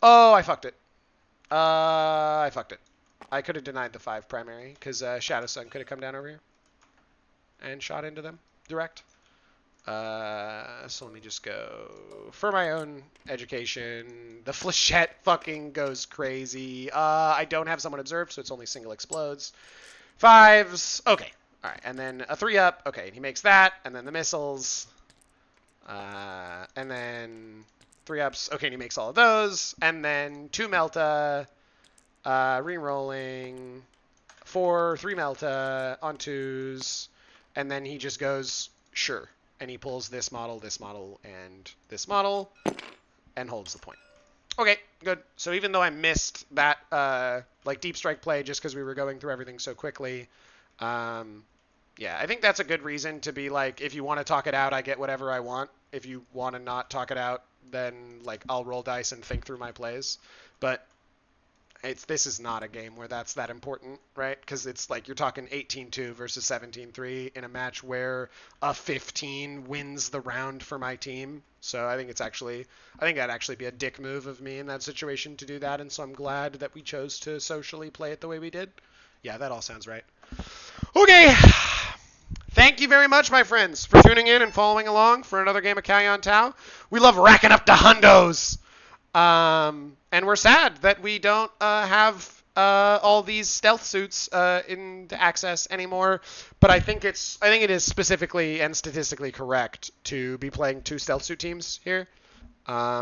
Oh, I fucked it. I could have denied the 5 primary because Shadow Sun could have come down over here and shot into them direct. So let me just go for my own education. The Flechette fucking goes crazy. I don't have someone observed, so it's only single explodes. 5s. Okay. All right. And then a 3-up. Okay. And he makes that. And then the missiles. And then 3-ups. Okay. And he makes all of those. And then 2 Melta. Re-rolling. 4. 3 Melta on 2s. And then he just goes, sure. And he pulls this model, and this model. And holds the point. Okay, good. So even though I missed that like deep strike play just because we were going through everything so quickly, yeah, I think that's a good reason to be like, if you want to talk it out, I get whatever I want. If you want to not talk it out, then like I'll roll dice and think through my plays. But this is not a game where that's that important, right? Because it's like you're talking 18-2 versus 17-3 in a match where a 15 wins the round for my team. So I think that'd actually be a dick move of me in that situation to do that. And so I'm glad that we chose to socially play it the way we did. Yeah, that all sounds right. Okay. Thank you very much, my friends, for tuning in and following along for another game of Kauyon Tau. We love racking up the hundos. And we're sad that we don't have all these stealth suits in access anymore. But I think it is specifically and statistically correct to be playing 2 stealth suit teams here.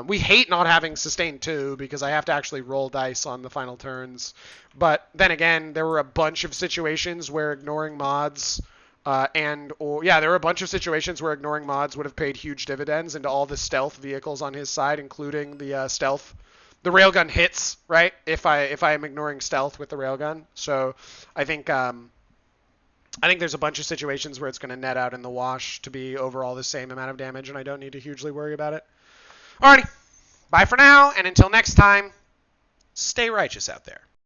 We hate not having sustained 2 because I have to actually roll dice on the final turns. But then again, there were a bunch of situations where ignoring mods there were a bunch of situations where ignoring mods would have paid huge dividends into all the stealth vehicles on his side, including the stealth. The railgun hits, right? If I am ignoring stealth with the railgun. So I think there's a bunch of situations where it's going to net out in the wash to be overall the same amount of damage, and I don't need to hugely worry about it. Alrighty. Bye for now, and until next time, stay righteous out there.